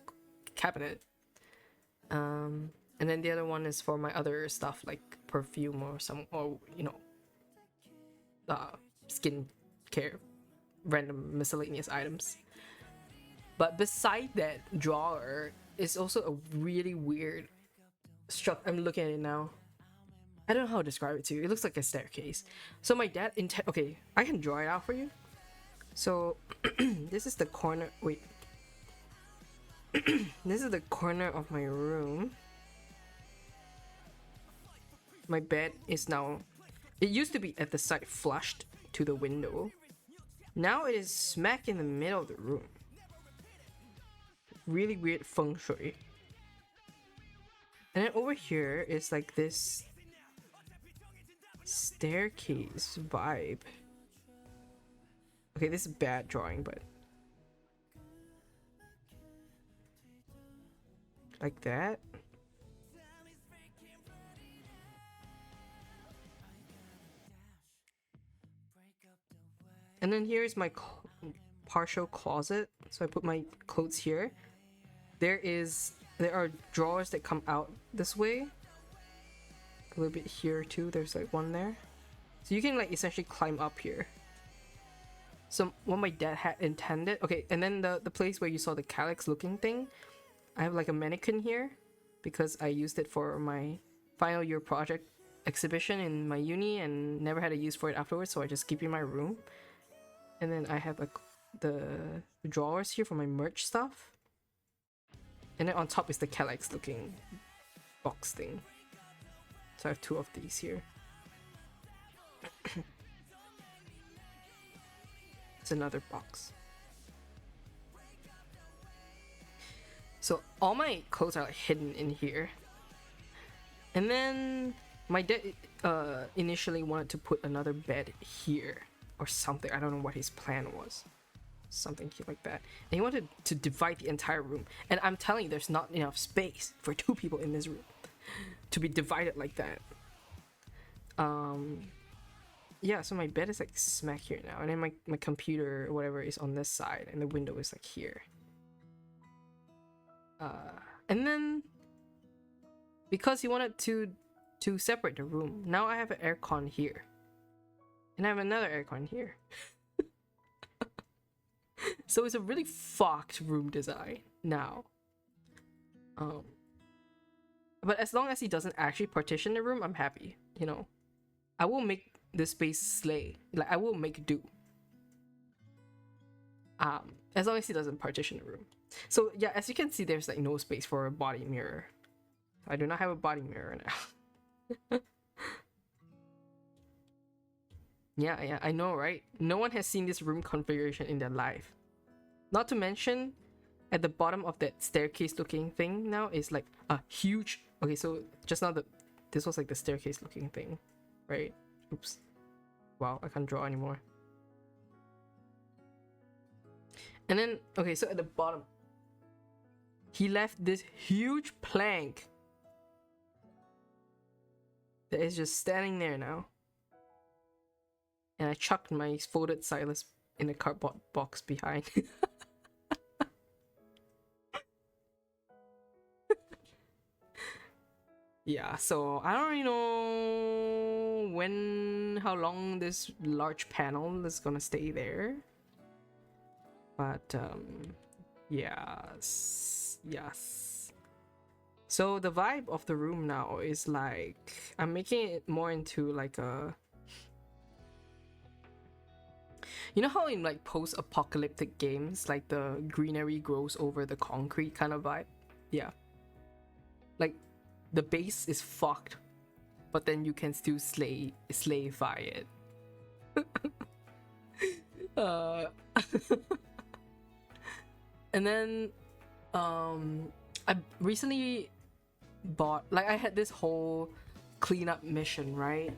cabinet. And then the other one is for my other stuff like perfume or you know, skin care, random miscellaneous items. But beside that drawer is also a really weird struck. I'm looking at it now. I don't know how to describe it to you. It looks like a staircase. So my dad okay, I can draw it out for you. So this is the corner. Wait. This is the corner of my room. My bed is now. It used to be at the side flushed to the window. Now it is smack in the middle of the room. Really weird feng shui. And then over here is like this staircase vibe. Okay, this is bad drawing, but like that. And then here's my partial closet. So I put my clothes here. There are drawers that come out this way. A little bit here too. There's like one there. So you can like essentially climb up here. So what my dad had intended. Okay, and then the place where you saw the calyx looking thing, I have like a mannequin here because I used it for my final year project exhibition in my uni and never had a use for it afterwards, so I just keep it in my room. And then I have like the drawers here for my merch stuff. And then on top is the calyx looking box thing. So I have two of these here. It's another box. So all my clothes are like hidden in here. And then my dad initially wanted to put another bed here or something. I don't know what his plan was. Something like that. And he wanted to divide the entire room. And I'm telling you, there's not enough space for two people in this room to be divided like that. Yeah, so my bed is like smack here now. And then my computer or whatever is on this side. And the window is like here. And then because he wanted to separate the room, now I have an aircon here. And I have another aircon here. So it's a really fucked room design now. But as long as he doesn't actually partition the room, I'm happy, you know. I will make this space slay. Like I will make do. As long as he doesn't partition the room. So yeah, as you can see, there's like no space for a body mirror. I do not have a body mirror now. Yeah, I know, right? No one has seen this room configuration in their life. Not to mention, at the bottom of that staircase looking thing now is like a huge... Okay, so just now this was like the staircase looking thing, right? Oops. Wow, I can't draw anymore. And then, okay, so at the bottom, he left this huge plank that is just standing there now. And I chucked my folded stylus in a cardboard box behind. Yeah, so I don't really know how long this large panel is gonna stay there. But yes. So the vibe of the room now is like, I'm making it more into like a... You know how in like post-apocalyptic games, like the greenery grows over the concrete kind of vibe? Yeah. Like, the base is fucked, but then you can still slayify it. And then I recently bought, like, I had this whole cleanup mission, right?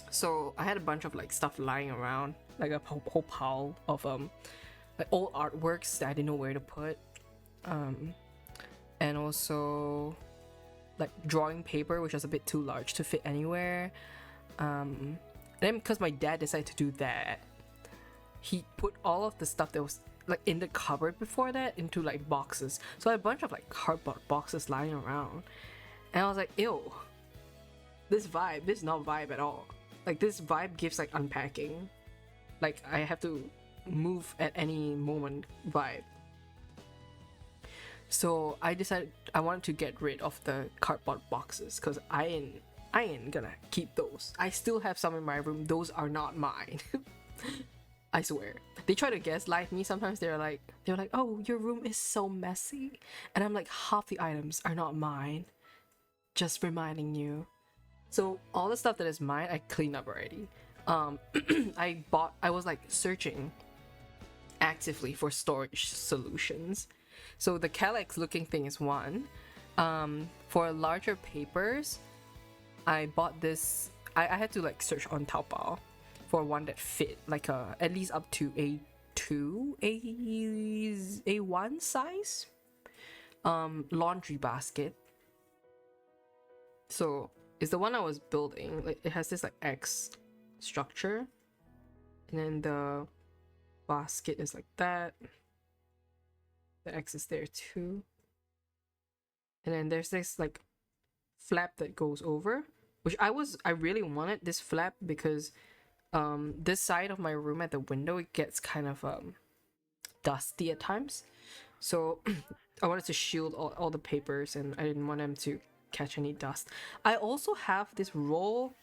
So I had a bunch of like stuff lying around, like a whole pile of like old artworks that I didn't know where to put, and also like drawing paper, which was a bit too large to fit anywhere. And then because my dad decided to do that, he put all of the stuff that was like in the cupboard before that into like boxes. So I had a bunch of like cardboard boxes lying around, and I was like, ew, this is not vibe at all. Like, this vibe gives like unpacking, like I have to move at any moment vibe. So I decided I wanted to get rid of the cardboard boxes because I ain't gonna keep those. I still have some in my room. Those are not mine. I swear. They try to gaslight me. Sometimes they're like, oh, your room is so messy. And I'm like, half the items are not mine. Just reminding you. So all the stuff that is mine, I cleaned up already. I was like searching actively for storage solutions. So the Calyx looking thing is one. For larger papers, I bought this. I had to like search on Taobao for one that fit like at least up to A1 size laundry basket. So it's the one I was building. Like it has this like X structure, and then the basket is like that. The X is there too, and then there's this like flap that goes over, which I really wanted this flap because this side of my room at the window, it gets kind of dusty at times, so I wanted to shield all the papers, and I didn't want them to catch any dust. I also have this roll,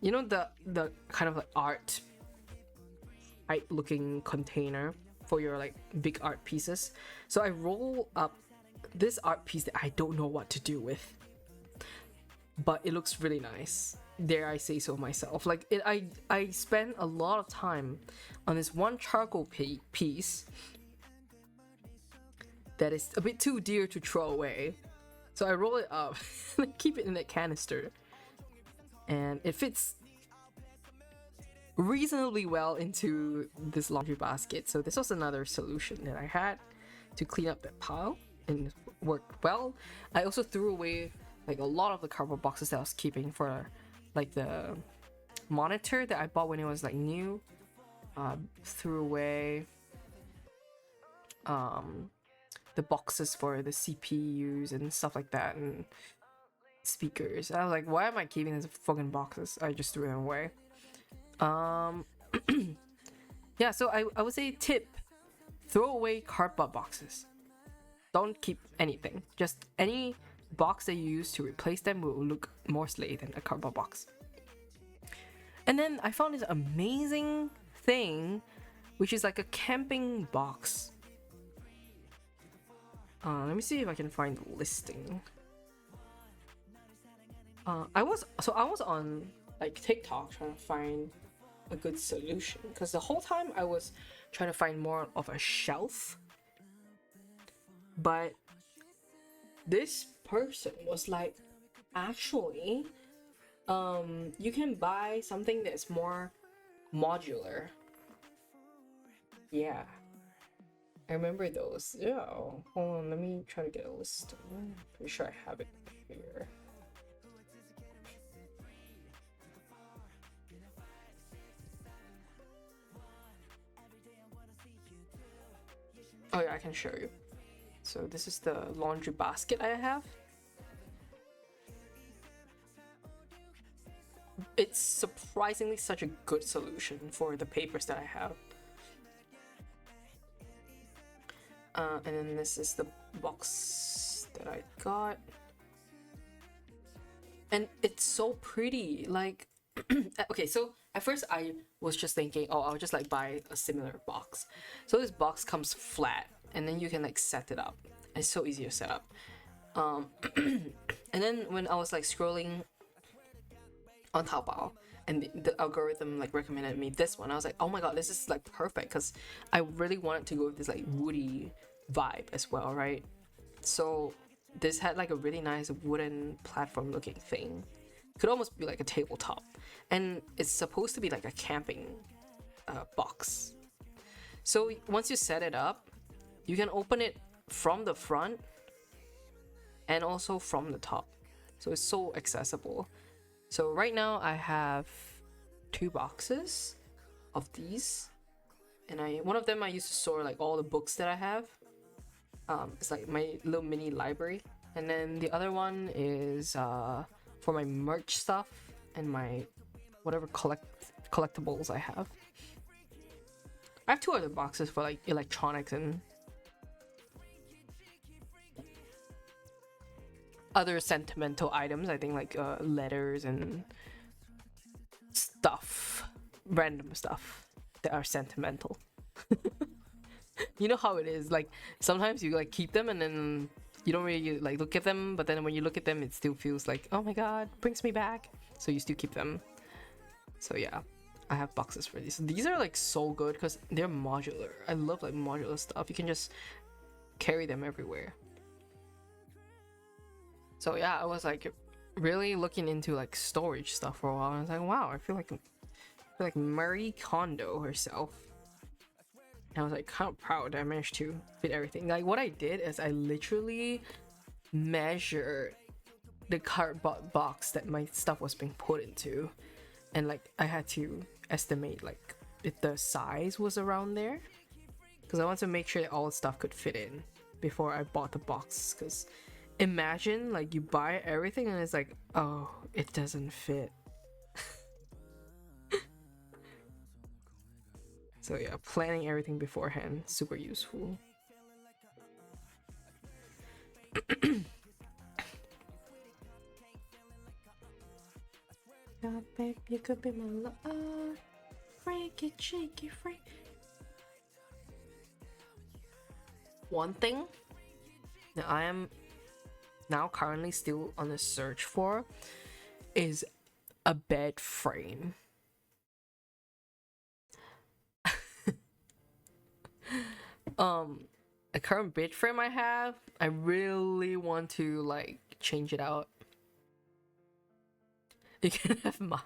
you know, the kind of like art type looking container for your like big art pieces. So I roll up this art piece that I don't know what to do with, but it looks really nice, dare I say so myself. Like I spent a lot of time on this one charcoal piece that is a bit too dear to throw away, so I roll it up and keep it in that canister, and it fits reasonably well into this laundry basket. So this was another solution that I had to clean up that pile, and it worked well. I also threw away like a lot of the cardboard boxes that I was keeping for like the monitor that I bought when it was like new. Threw away the boxes for the CPUs and stuff like that, and speakers. I was like, why am I keeping these fucking boxes? I just threw them away. Yeah, so I would say tip: throw away cardboard boxes. Don't keep anything. Just any box that you use to replace them will look more slay than a cardboard box. And then I found this amazing thing, which is like a camping box. Let me see if I can find the listing. I was on like TikTok trying to find a good solution, because the whole time I was trying to find more of a shelf, but this person was like, actually you can buy something that's more modular. Yeah, I remember those. Yeah, hold on, let me try to get a list. I'm pretty sure I have it here. Oh yeah, I can show you. So this is the laundry basket I have. It's surprisingly such a good solution for the papers that I have. And then this is the box that I got. And it's so pretty, like okay, so at first I was just thinking, oh, I'll just like buy a similar box. So this box comes flat, and then you can like set it up. It's so easy to set up. And then when I was like scrolling on Taobao, and the algorithm like recommended me this one, I was like, oh my god, this is like perfect, because I really wanted to go with this like woody vibe as well, right? So this had like a really nice wooden platform looking thing. Could almost be like a tabletop, and it's supposed to be like a camping box. So once you set it up, you can open it from the front and also from the top, so it's so accessible. So right now I have 2 boxes of these, and one of them I used to store like all the books that I have. It's like my little mini library, and then the other one is for my merch stuff and my whatever collectibles I have. I have 2 other boxes for like electronics and other sentimental items. I think like letters and stuff, random stuff that are sentimental. You know how it is. Like sometimes you like keep them and then you don't really like look at them, but then when you look at them, it still feels like, oh my god, brings me back. So you still keep them. So yeah, I have boxes for these. These are like so good because they're modular. I love like modular stuff. You can just carry them everywhere. So yeah, I was like really looking into like storage stuff for a while. I was like, wow, I feel like Marie Kondo herself. And I was like kind of proud that I managed to fit everything. Like what I did is I literally measured the cardboard box that my stuff was being put into, and like I had to estimate like if the size was around there, because I want to make sure that all the stuff could fit in before I bought the box. Because imagine like you buy everything and it's like, oh, it doesn't fit. So yeah, planning everything beforehand, super useful. Yeah, babe, you could be my love. Freak it, shake it, freak. One thing that I am now currently still on the search for is a bed frame. The current bed frame I have, I really want to like change it out. You can have mine.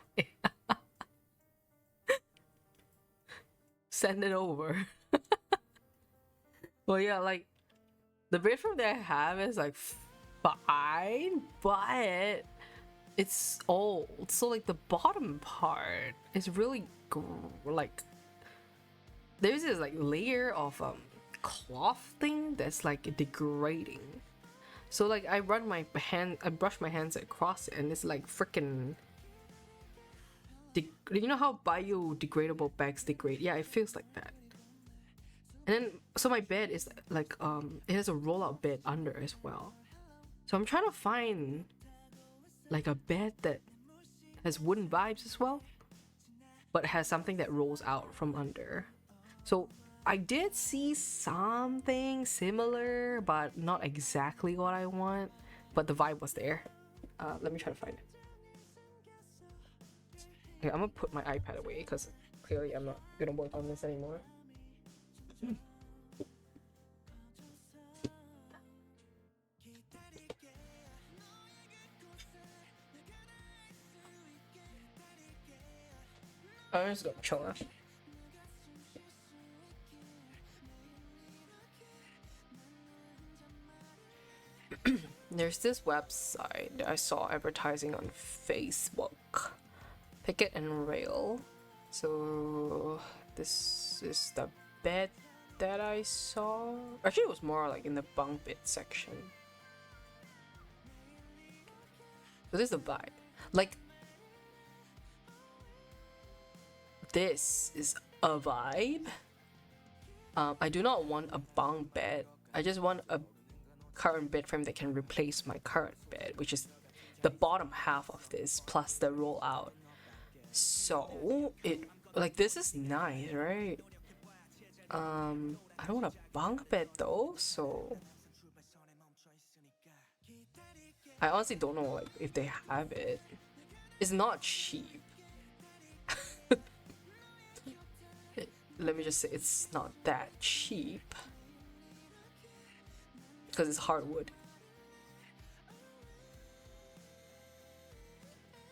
Send it over. Well, yeah, like the bed frame that I have is like fine, but it's old. So like the bottom part is really like there's this like layer of cloth thing that's like degrading. So like I brush my hands across it and it's like freaking you know how biodegradable bags degrade? Yeah, it feels like that. And then so my bed is like it has a rollout bed under as well. So I'm trying to find like a bed that has wooden vibes as well, but has something that rolls out from under. So I did see something similar, but not exactly what I want. But the vibe was there. Let me try to find it. Okay, I'm gonna put my iPad away because clearly I'm not gonna work on this anymore. I'm just gonna chill now. There's this website that I saw advertising on Facebook. Picket and Rail. So this is the bed that I saw. Actually, it was more like in the bunk bed section. So this is the vibe. Like this is a vibe. I do not want a bunk bed. I just want a current bed frame that can replace my current bed, which is the bottom half of this plus the roll out. So it like this is nice, right? I don't want a bunk bed though, so I honestly don't know like if they have it. It's not cheap. Let me just say it's not that cheap because it's hardwood.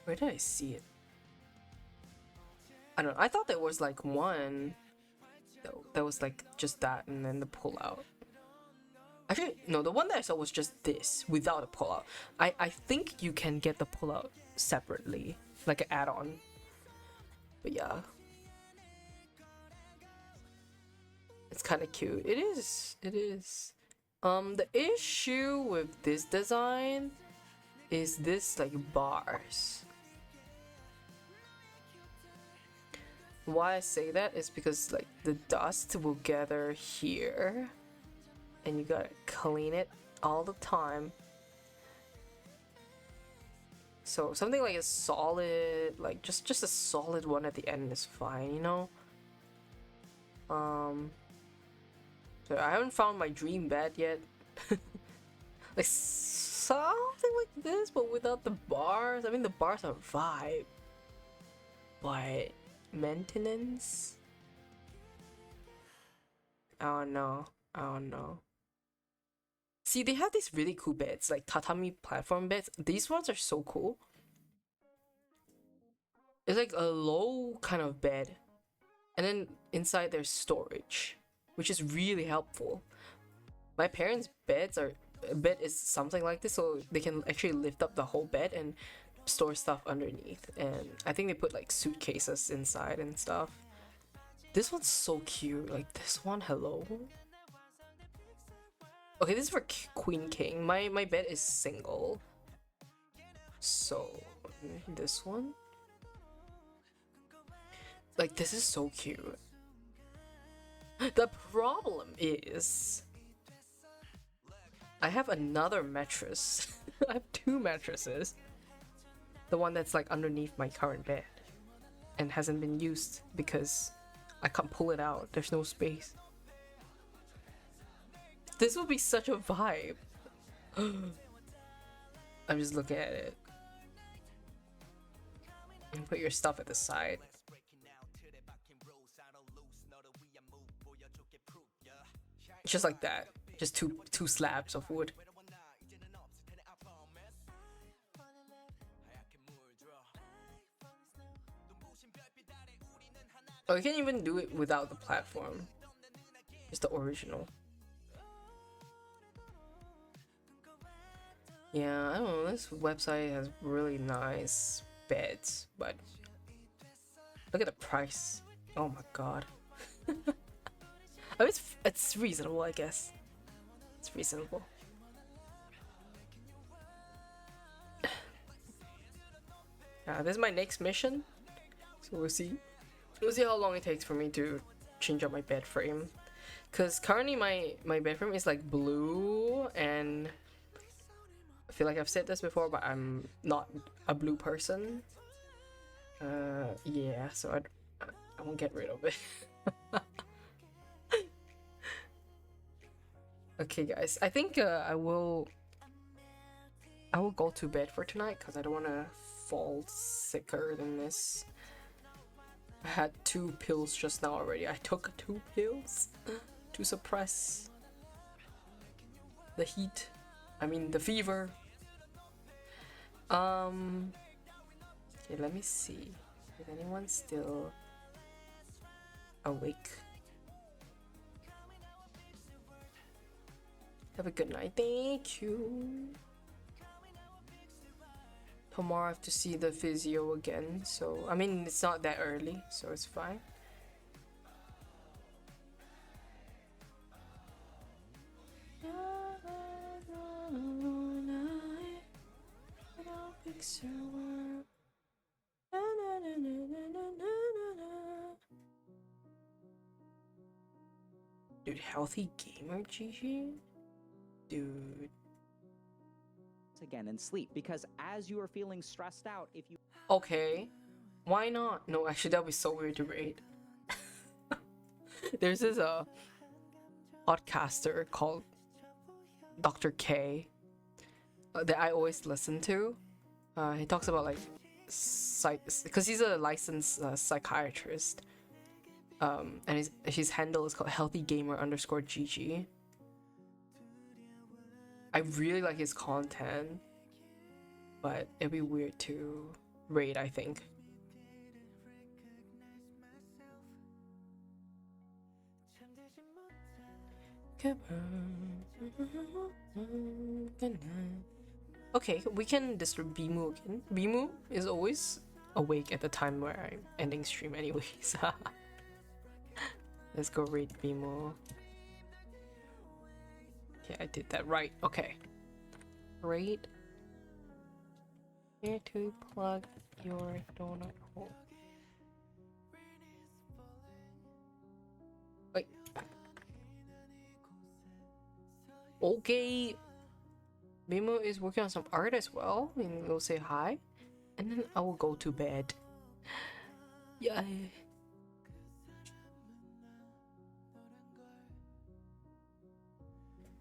Where did I see it? I don't know. I thought there was like one that was like just that and then the pull out. Actually, no, the one that I saw was just this without a pull out. I think you can get the pull out separately, like an add-on. But yeah. It's kind of cute. It is. It is. The issue with this design is this like bars. Why I say that is because like the dust will gather here and you gotta clean it all the time. So something like a solid, like just a solid one at the end is fine, you know. So I haven't found my dream bed yet. Like something like this, but without the bars. I mean, the bars are vibe, but maintenance. I don't know. I don't know. See, they have these really cool beds, like tatami platform beds. These ones are so cool. It's like a low kind of bed, and then inside there's storage, which is really helpful. My parents' bed is something like this, so they can actually lift up the whole bed and store stuff underneath. And I think they put like suitcases inside and stuff. This one's so cute. Like this one, hello. Okay, this is for Queen King. My bed is single. So this one, like this is so cute. The problem is I have another mattress. I have two mattresses. The one that's like underneath my current bed and hasn't been used because I can't pull it out. There's no space. This would be such a vibe. I'm just looking at it. And put your stuff at the side. Just like that. Just two slabs of wood. Oh, you can even do it without the platform. It's the original. Yeah, I don't know, this website has really nice beds, but look at the price. Oh my god. I mean, it's reasonable, I guess. It's reasonable. This is my next mission, so we'll see. We'll see how long it takes for me to change up my bed frame. Cause currently my bed frame is like blue, and I feel like I've said this before, but I'm not a blue person. Yeah, so I won't get rid of it. Okay, guys, I think I will go to bed for tonight because I don't want to fall sicker than this. I had 2 pills just now already. I took 2 pills to suppress the heat. I mean the fever. Okay, let me see. Is anyone still awake? Have a good night. Thank you. Tomorrow I have to see the physio again, so I mean it's not that early, so it's fine. Dude, healthy gamer GG? Dude. Again and sleep, because as you are feeling stressed out, if you Okay, why not? No, actually that would be so weird to raid. There's this podcaster called Dr. K that I always listen to. He talks about like because he's a licensed psychiatrist. And his handle is called healthygamer_GG. I really like his content, but it'd be weird to raid, I think. Okay, we can disturb Bimu again. Bimu is always awake at the time where I'm ending stream anyways. Let's go raid Bimu. Okay, I did that right. Okay. Raid. Here to plug your donut hole. Wait. Okay. Bimu is working on some art as well, and we'll say hi. and then I will go to bed. Yay.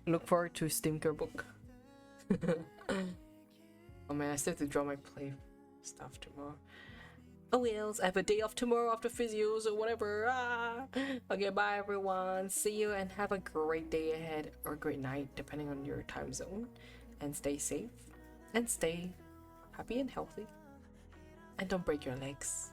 Look forward to Stinker book. Oh man, I still have to draw my play stuff tomorrow. Oh well, I have a day off tomorrow after physios or whatever. Okay, bye everyone. See you and have a great day ahead or great night, depending on your time zone. And stay safe and stay happy and healthy. And don't break your legs.